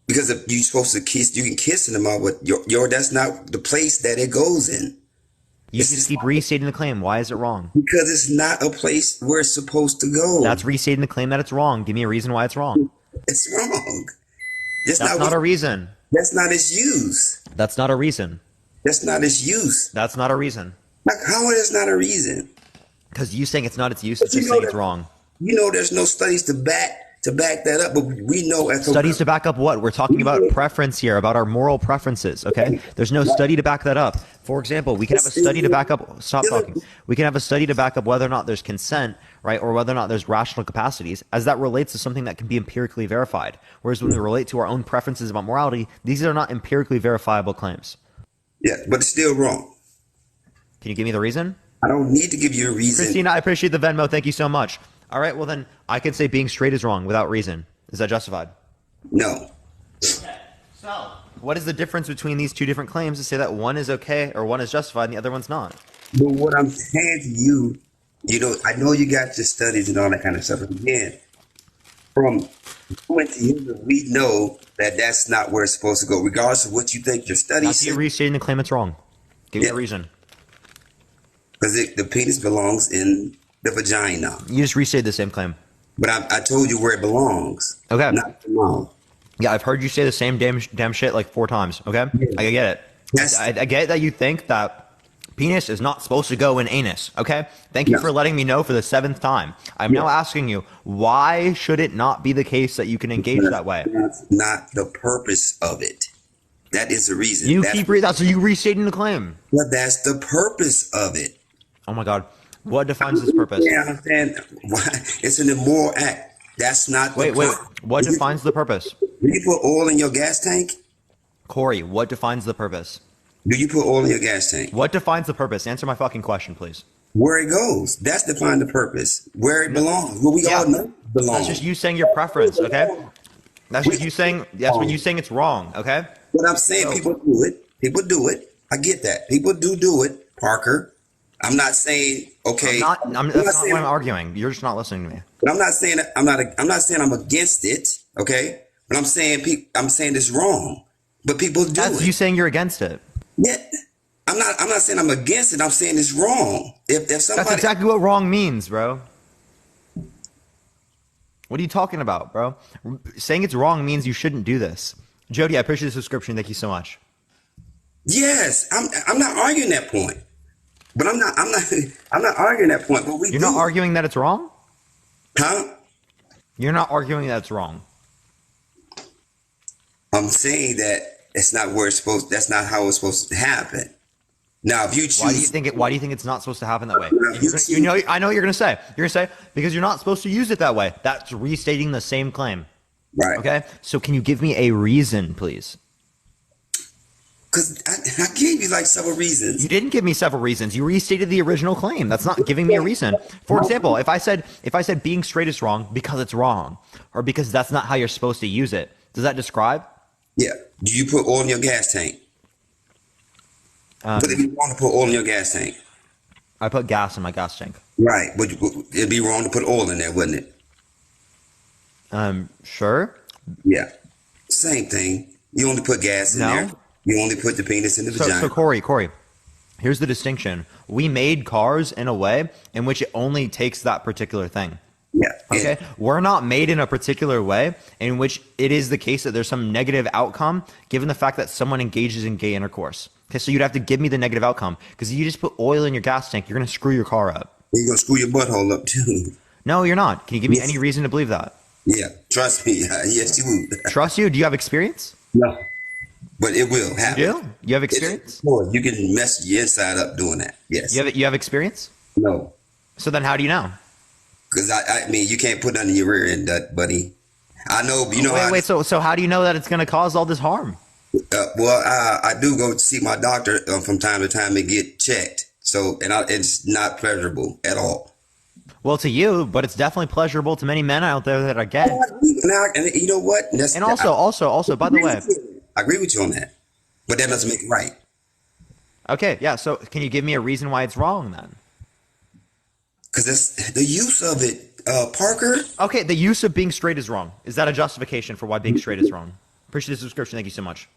Because if you're supposed to kiss, you can kiss in the mouth, but that's not the place that it goes in. You just keep restating the claim. Why is it wrong? Because it's not a place where it's supposed to go. That's restating the claim that it's wrong. Give me a reason why it's wrong. It's wrong. That's not a reason. That's not its use. That's not a reason. That's not its use. That's not a reason. How is not a reason? Because you saying it's not its use, it's just saying it's wrong. You know, there's no studies to back that up, but we know studies to back up what? We're talking about preference here, about our moral preferences, okay? There's no study to back that up. For example, we can have a study to back up, stop talking. We can have a study to back up whether or not there's consent, right? Or whether or not there's rational capacities, as that relates to something that can be empirically verified. Whereas when we relate to our own preferences about morality, these are not empirically verifiable claims. Yeah, but it's still wrong. Can you give me the reason? I don't need to give you a reason. Christina, I appreciate the Venmo. Thank you so much. All right, well then, I could say being straight is wrong without reason. Is that justified? No. So, what is the difference between these two different claims to say that one is okay or one is justified and the other one's not? But what I'm saying to you, I know you got your studies and all that kind of stuff. But again, from Went to you, we know that that's not where it's supposed to go, regardless of what you think your studies That's you say. restating the claim it's wrong. Give me a reason. Because the penis belongs in the vagina. You just restated the same claim. But I told you where it belongs. Okay. Not the mouth. Yeah, I've heard you say the same damn shit like 4 times. Okay, I get it. I get that you think that penis is not supposed to go in anus. Okay, thank you for letting me know for the 7th time. I'm now asking you, why should it not be the case that you can engage that way? That's not the purpose of it. That is the reason. You that's you restating the claim. But that's the purpose of it. Oh my God, what defines this purpose? Yeah, I understand. Why? It's an immoral act. That's not. Wait. What defines the purpose? Do you put oil in your gas tank? Corey, what defines the purpose? Do you put oil in your gas tank? What defines the purpose? Answer my fucking question, please. Where it goes. That's defined the purpose. Where it belongs. Where we all know it belongs. That's just you saying your preference, okay? That's just you saying. That's when you saying it's wrong, okay? But I'm saying people do it. People do it. I get that. People do it, Parker. I'm not saying okay. That's not what I'm arguing. You're just not listening to me. But I'm not saying I'm not saying I'm against it. Okay. But I'm saying it's wrong. But people do it. That's you saying you're against it. Yeah. I'm not saying I'm against it. I'm saying it's wrong. If somebody, that's exactly what wrong means, bro. What are you talking about, bro? Saying it's wrong means you shouldn't do this. Jody, I appreciate the subscription. Thank you so much. Yes, I'm not arguing that point. But I'm not arguing that point. But You're not arguing that it's wrong? Huh? You're not arguing that it's wrong. I'm saying that it's not where it's supposed. That's not how it's supposed to happen. Now, if you choose, why do you think it's not supposed to happen that way? I know what you're gonna say. You're gonna say because you're not supposed to use it that way. That's restating the same claim. Right. Okay. So can you give me a reason, please? Because I gave you like several reasons. You didn't give me several reasons. You restated the original claim. That's not giving me a reason. For example, if I said being straight is wrong because it's wrong, or because that's not how you're supposed to use it, does that describe? Yeah. Do you put oil in your gas tank? Would it be wrong to put oil in your gas tank? I put gas in my gas tank. Right. It'd be wrong to put oil in there, wouldn't it? Sure. Yeah. Same thing. You only put gas in there. You only put the penis in the vagina. So Corey, here's the distinction. We made cars in a way in which it only takes that particular thing. Yeah. Okay. We're not made in a particular way in which it is the case that there's some negative outcome given the fact that someone engages in gay intercourse. Okay. So you'd have to give me the negative outcome because if you just put oil in your gas tank, you're going to screw your car up. You're going to screw your butthole up too. No, you're not. Can you give me any reason to believe that? Yeah. Trust me. Yes, you would. Trust you? Do you have experience? No. But it will happen. You do? You have experience? You can mess your inside up doing that. Yes. You have experience? No. So then how do you know? Because I mean, you can't put it under your rear end, buddy. I know. You know. Wait. So how do you know that it's going to cause all this harm? I do go see my doctor from time to time and get checked. So it's not pleasurable at all. Well, to you, but it's definitely pleasurable to many men out there that are gay. And you know what? Also, by the way, I agree with you on that, but that doesn't make it right. Okay, yeah. So, can you give me a reason why it's wrong then? Because that's the use of it, Parker. Okay, the use of being straight is wrong. Is that a justification for why being straight is wrong? Appreciate the subscription. Thank you so much.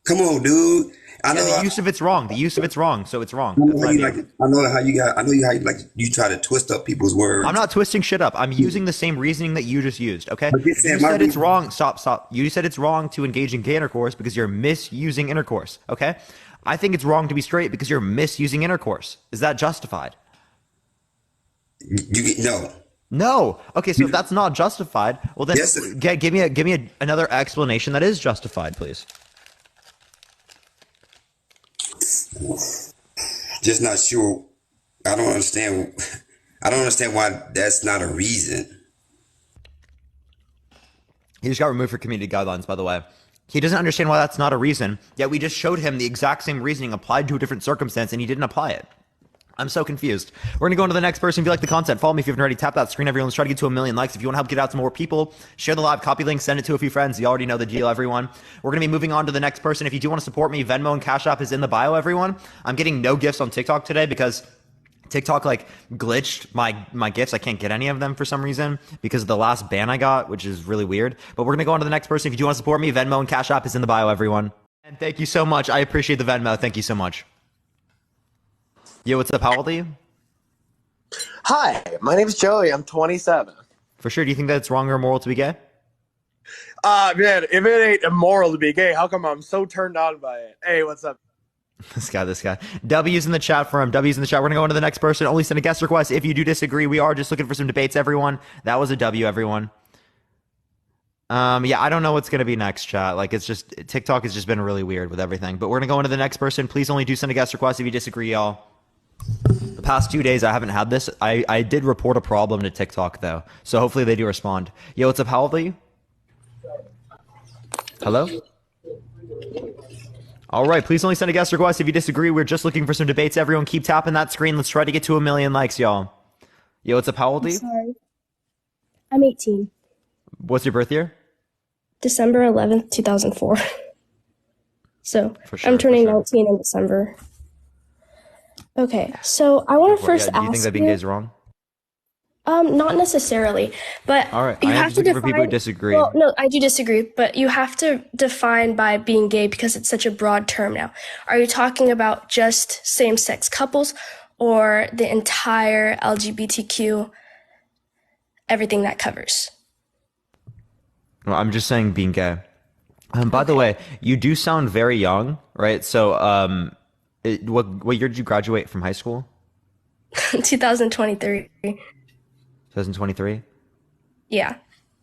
Come on, dude. I know the use of it's wrong. The use of it's wrong, so it's wrong. I know how you try to twist up people's words. I'm not twisting shit up. I'm using the same reasoning that you just used. Okay. You said it's wrong. Stop. You said it's wrong to engage in gay intercourse because you're misusing intercourse. Okay. I think it's wrong to be straight because you're misusing intercourse. Is that justified? No. Okay. So if that's not justified, well then give me another explanation that is justified, please. Just not sure. I don't understand why that's not a reason. He just got removed for community guidelines, by the way. He doesn't understand why that's not a reason, yet we just showed him the exact same reasoning applied to a different circumstance, and he didn't apply it. I'm so confused. We're going to go on to the next person. If you like the content, follow me if you haven't already. Tap that screen, everyone. Let's try to get to 1 million likes. If you want to help get out to more people, share the live copy link, send it to a few friends. You already know the deal, everyone. We're going to be moving on to the next person. If you do want to support me, Venmo and Cash App is in the bio, everyone. I'm getting no gifts on TikTok today because TikTok like glitched my gifts. I can't get any of them for some reason because of the last ban I got, which is really weird. But we're gonna go on to the next person. If you do want to support me, Venmo and Cash App is in the bio, everyone. And thank you so much. I appreciate the Venmo. Thank you so much. Yo, what's up? How old are you? Hi, my name's Joey. I'm 27. For sure. Do you think that it's wrong or immoral to be gay? Man, if it ain't immoral to be gay, how come I'm so turned on by it? Hey, what's up? This guy. W's in the chat for him. W's in the chat. We're gonna go on to the next person. Only send a guest request if you do disagree. We are just looking for some debates, everyone. That was a W, everyone. Yeah, I don't know what's gonna be next, chat. Like, it's just TikTok has just been really weird with everything. But we're gonna go into the next person. Please only do send a guest request if you disagree, y'all. The past 2 days I haven't had this. I did report a problem to TikTok though, so hopefully they do respond. Yo, what's up? How old are you? Hello? All right, please only send a guest request if you disagree. We're just looking for some debates. Everyone keep tapping that screen. Let's try to get to 1 million likes, y'all. Yo, what's up? How old are you? Sorry. I'm 18. What's your birth year? December 11th, 2004. So For sure, I'm turning for sure. 19 in December. Okay, so I want to first Do you think ask that being gay is wrong? Not necessarily, but All right, you I am have just to looking for define. people who disagree. Well, no, I do disagree, but you have to define by being gay because it's such a broad term now. Are you talking about just same-sex couples or the entire LGBTQ, everything that covers? Well, I'm just saying being gay. By the way, you do sound very young, right? So, what year did you graduate from high school? 2023. 2023? Yeah.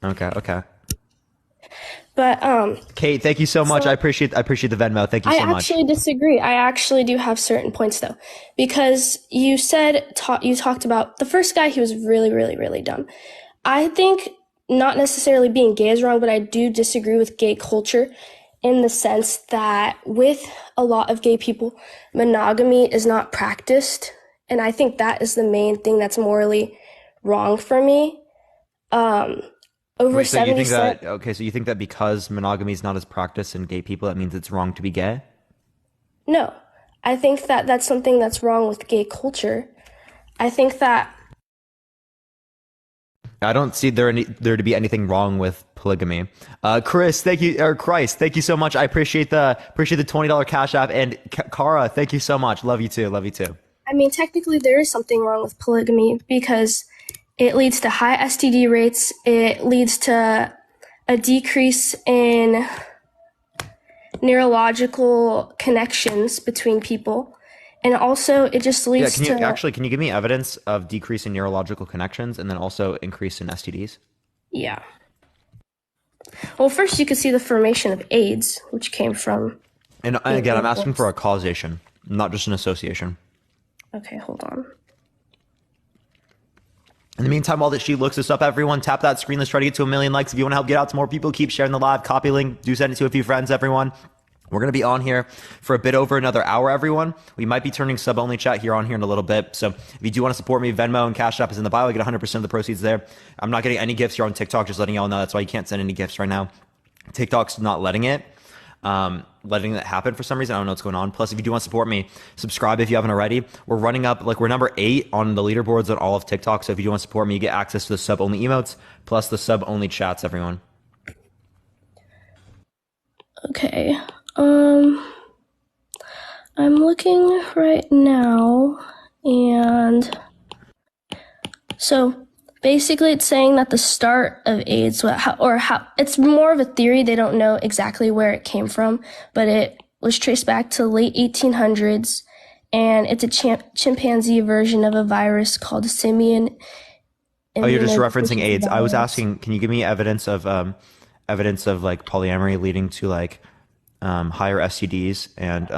Okay. But Kate, thank you so much. So- I appreciate the Venmo. Thank you so I much. actually disagree. I actually do have certain points though, because you talked about the first guy. He was really, really, really dumb. I think not necessarily being gay is wrong, but I do disagree with gay culture in the sense that with a lot of gay people, monogamy is not practiced, and I think that is the main thing that's morally wrong for me. Over Wait, so you 70 think that so you think that because monogamy is not as practiced in gay people, that means it's wrong to be gay? No, I think that that's something that's wrong with gay culture. I think that I don't see there to be anything wrong with polygamy. Chris, thank you, or Christ, thank you so much. I appreciate the $20 Cash App, and Kara, thank you so much. Love you too. I mean, technically there is something wrong with polygamy because it leads to high STD rates. It leads to a decrease in neurological connections between people. And also it just leads Can you give me evidence of decrease in neurological connections and then also increase in STDs? Yeah. Well, first you could see the formation of AIDS, which came from... And again, I'm asking for a causation, not just an association. Okay, hold on. In the meantime, while that she looks this up, everyone tap that screen. Let's try to get to 1 million likes. If you want to help get out to more people, keep sharing the live. Copy link. Do send it to a few friends, everyone. We're going to be on here for a bit over another hour, everyone. We might be turning sub-only chat here on here in a little bit. So if you do want to support me, Venmo and Cash App is in the bio. I get 100% of the proceeds there. I'm not getting any gifts here on TikTok, just letting y'all know. That's why you can't send any gifts right now. TikTok's not letting it happen for some reason. I don't know what's going on. Plus, if you do want to support me, subscribe if you haven't already. We're running up, we're number 8 on the leaderboards on all of TikTok. So if you do want to support me, you get access to the sub-only emotes, plus the sub-only chats, everyone. Okay. I'm looking right now, and so basically it's saying that the start of AIDS, it's more of a theory. They don't know exactly where it came from, but it was traced back to the late 1800s, and it's a chimpanzee version of a virus called simian. Oh, you're just referencing AIDS. I was asking, can you give me evidence of like polyamory leading to like higher STDs and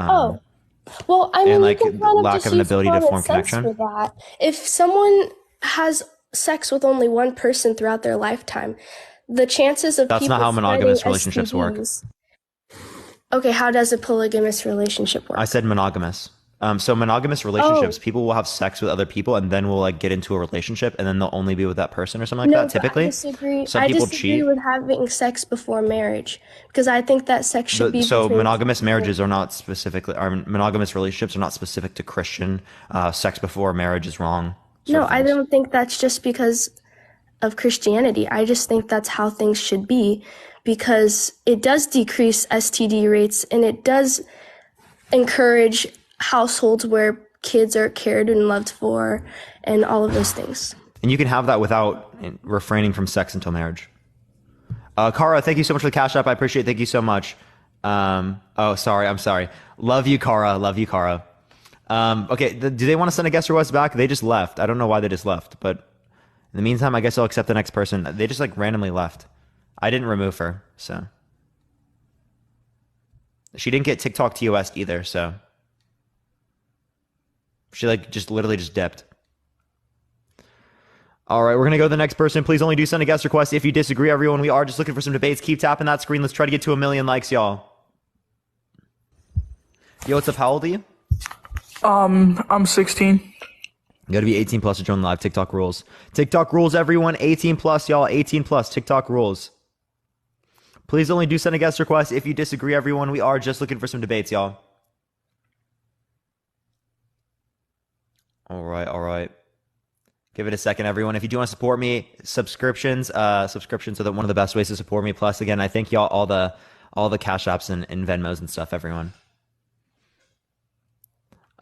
Well, I mean, and, like, you can kind of lack just of an use ability to common form sense connection? for that. If someone has sex with only one person throughout their lifetime, the chances of That's people not how monogamous spreading relationships work. STDs Okay, how does a polygamous relationship work? I said monogamous. So monogamous relationships, people will have sex with other people and then will like get into a relationship and then they'll only be with that person or something like No, that. but Typically, I disagree. some I people disagree cheat. with having sex before marriage because I think that sex should be So between monogamous marriages are not specifically, or monogamous relationships are not specific to Christian. Sex before marriage is wrong. No, I don't think that's just because of Christianity. I just think that's how things should be because it does decrease STD rates and it does encourage households where kids are cared and loved for and all of those things. And you can have that without refraining from sex until marriage. Kara, thank you so much for the cash app. I appreciate it. Thank you so much. Oh, sorry. I'm sorry. Love you, Kara. Love you, Kara. Okay. Do they want to send a guest request back? They just left. I don't know why they just left, but in the meantime, I guess I'll accept the next person. They just like randomly left. I didn't remove her, so. She didn't get TikTok TOS either, so. She like just literally just dipped. All right, we're going to go to the next person. Please only do send a guest request if you disagree, everyone. We are just looking for some debates. Keep tapping that screen. Let's try to get to 1 million likes, y'all. Yo, what's up? How old are you? I'm 16. You gotta be 18 plus to join live. TikTok rules. TikTok rules, everyone. 18 plus, y'all. 18 plus. TikTok rules. Please only do send a guest request if you disagree, everyone. We are just looking for some debates, y'all. All right, all right. Give it a second, everyone. If you do want to support me, subscriptions are one of the best ways to support me. Plus, again, I thank y'all all the cash apps and Venmos and stuff, everyone.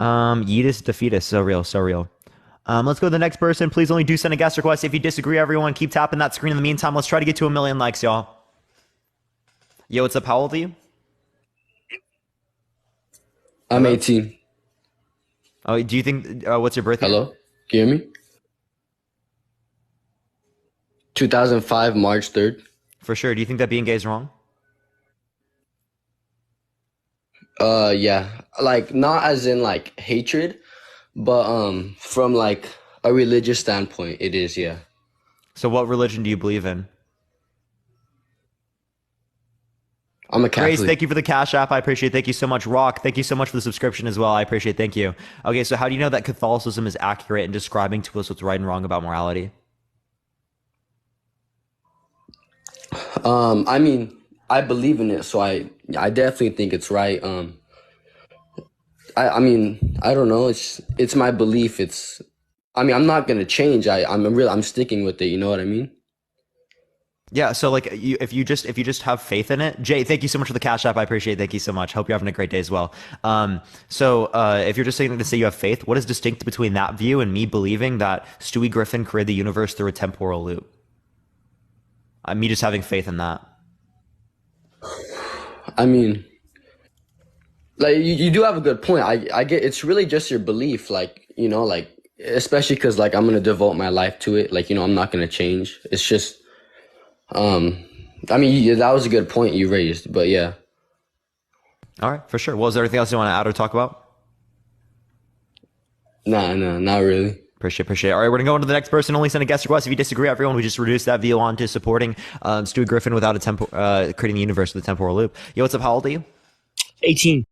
Yeetus defeatus, so real, so real. Let's go to the next person. Please only do send a guest request if you disagree, everyone. Keep tapping that screen in the meantime. Let's try to get to 1 million likes, y'all. Yo, what's up? How old are you? I'm 18. Oh, do you think, what's your birthday? Hello? Can you hear me? 2005, March 3rd. For sure. Do you think that being gay is wrong? Yeah. Like, not as in, like, hatred, but, from, like, a religious standpoint, it is, yeah. So what religion do you believe in? I'm a Catholic. Grace, thank you for the cash app. I appreciate it. Thank you so much. Rock, thank you so much for the subscription as well. I appreciate it. Thank you. Okay, so how do you know that Catholicism is accurate in describing to us what's right and wrong about morality? I mean, I believe in it, so I definitely think it's right. I mean, I don't know. It's my belief. I'm not gonna change. I'm sticking with it. You know what I mean? Yeah. So like, if you just have faith in it, Jay, thank you so much for the cash app. I appreciate it. Thank you so much. Hope you're having a great day as well. If you're just saying to say you have faith, what is distinct between that view and me believing that Stewie Griffin created the universe through a temporal loop? Me just having faith in that. I mean, like you do have a good point. I get it's really just your belief, like, you know, like, especially because like I'm gonna devote my life to it. Like, you know, I'm not gonna change. It's just, I mean, that was a good point you raised, but yeah. All right, for sure. Well, is there anything else you want to add or talk about? Nah, not really. Appreciate it. All right, we're gonna go on to the next person. Only send a guest request if you disagree, everyone. We just reduced that view on to supporting Stewie Griffin without creating the universe with a temporal loop. Yo, what's up? How old are you? 18.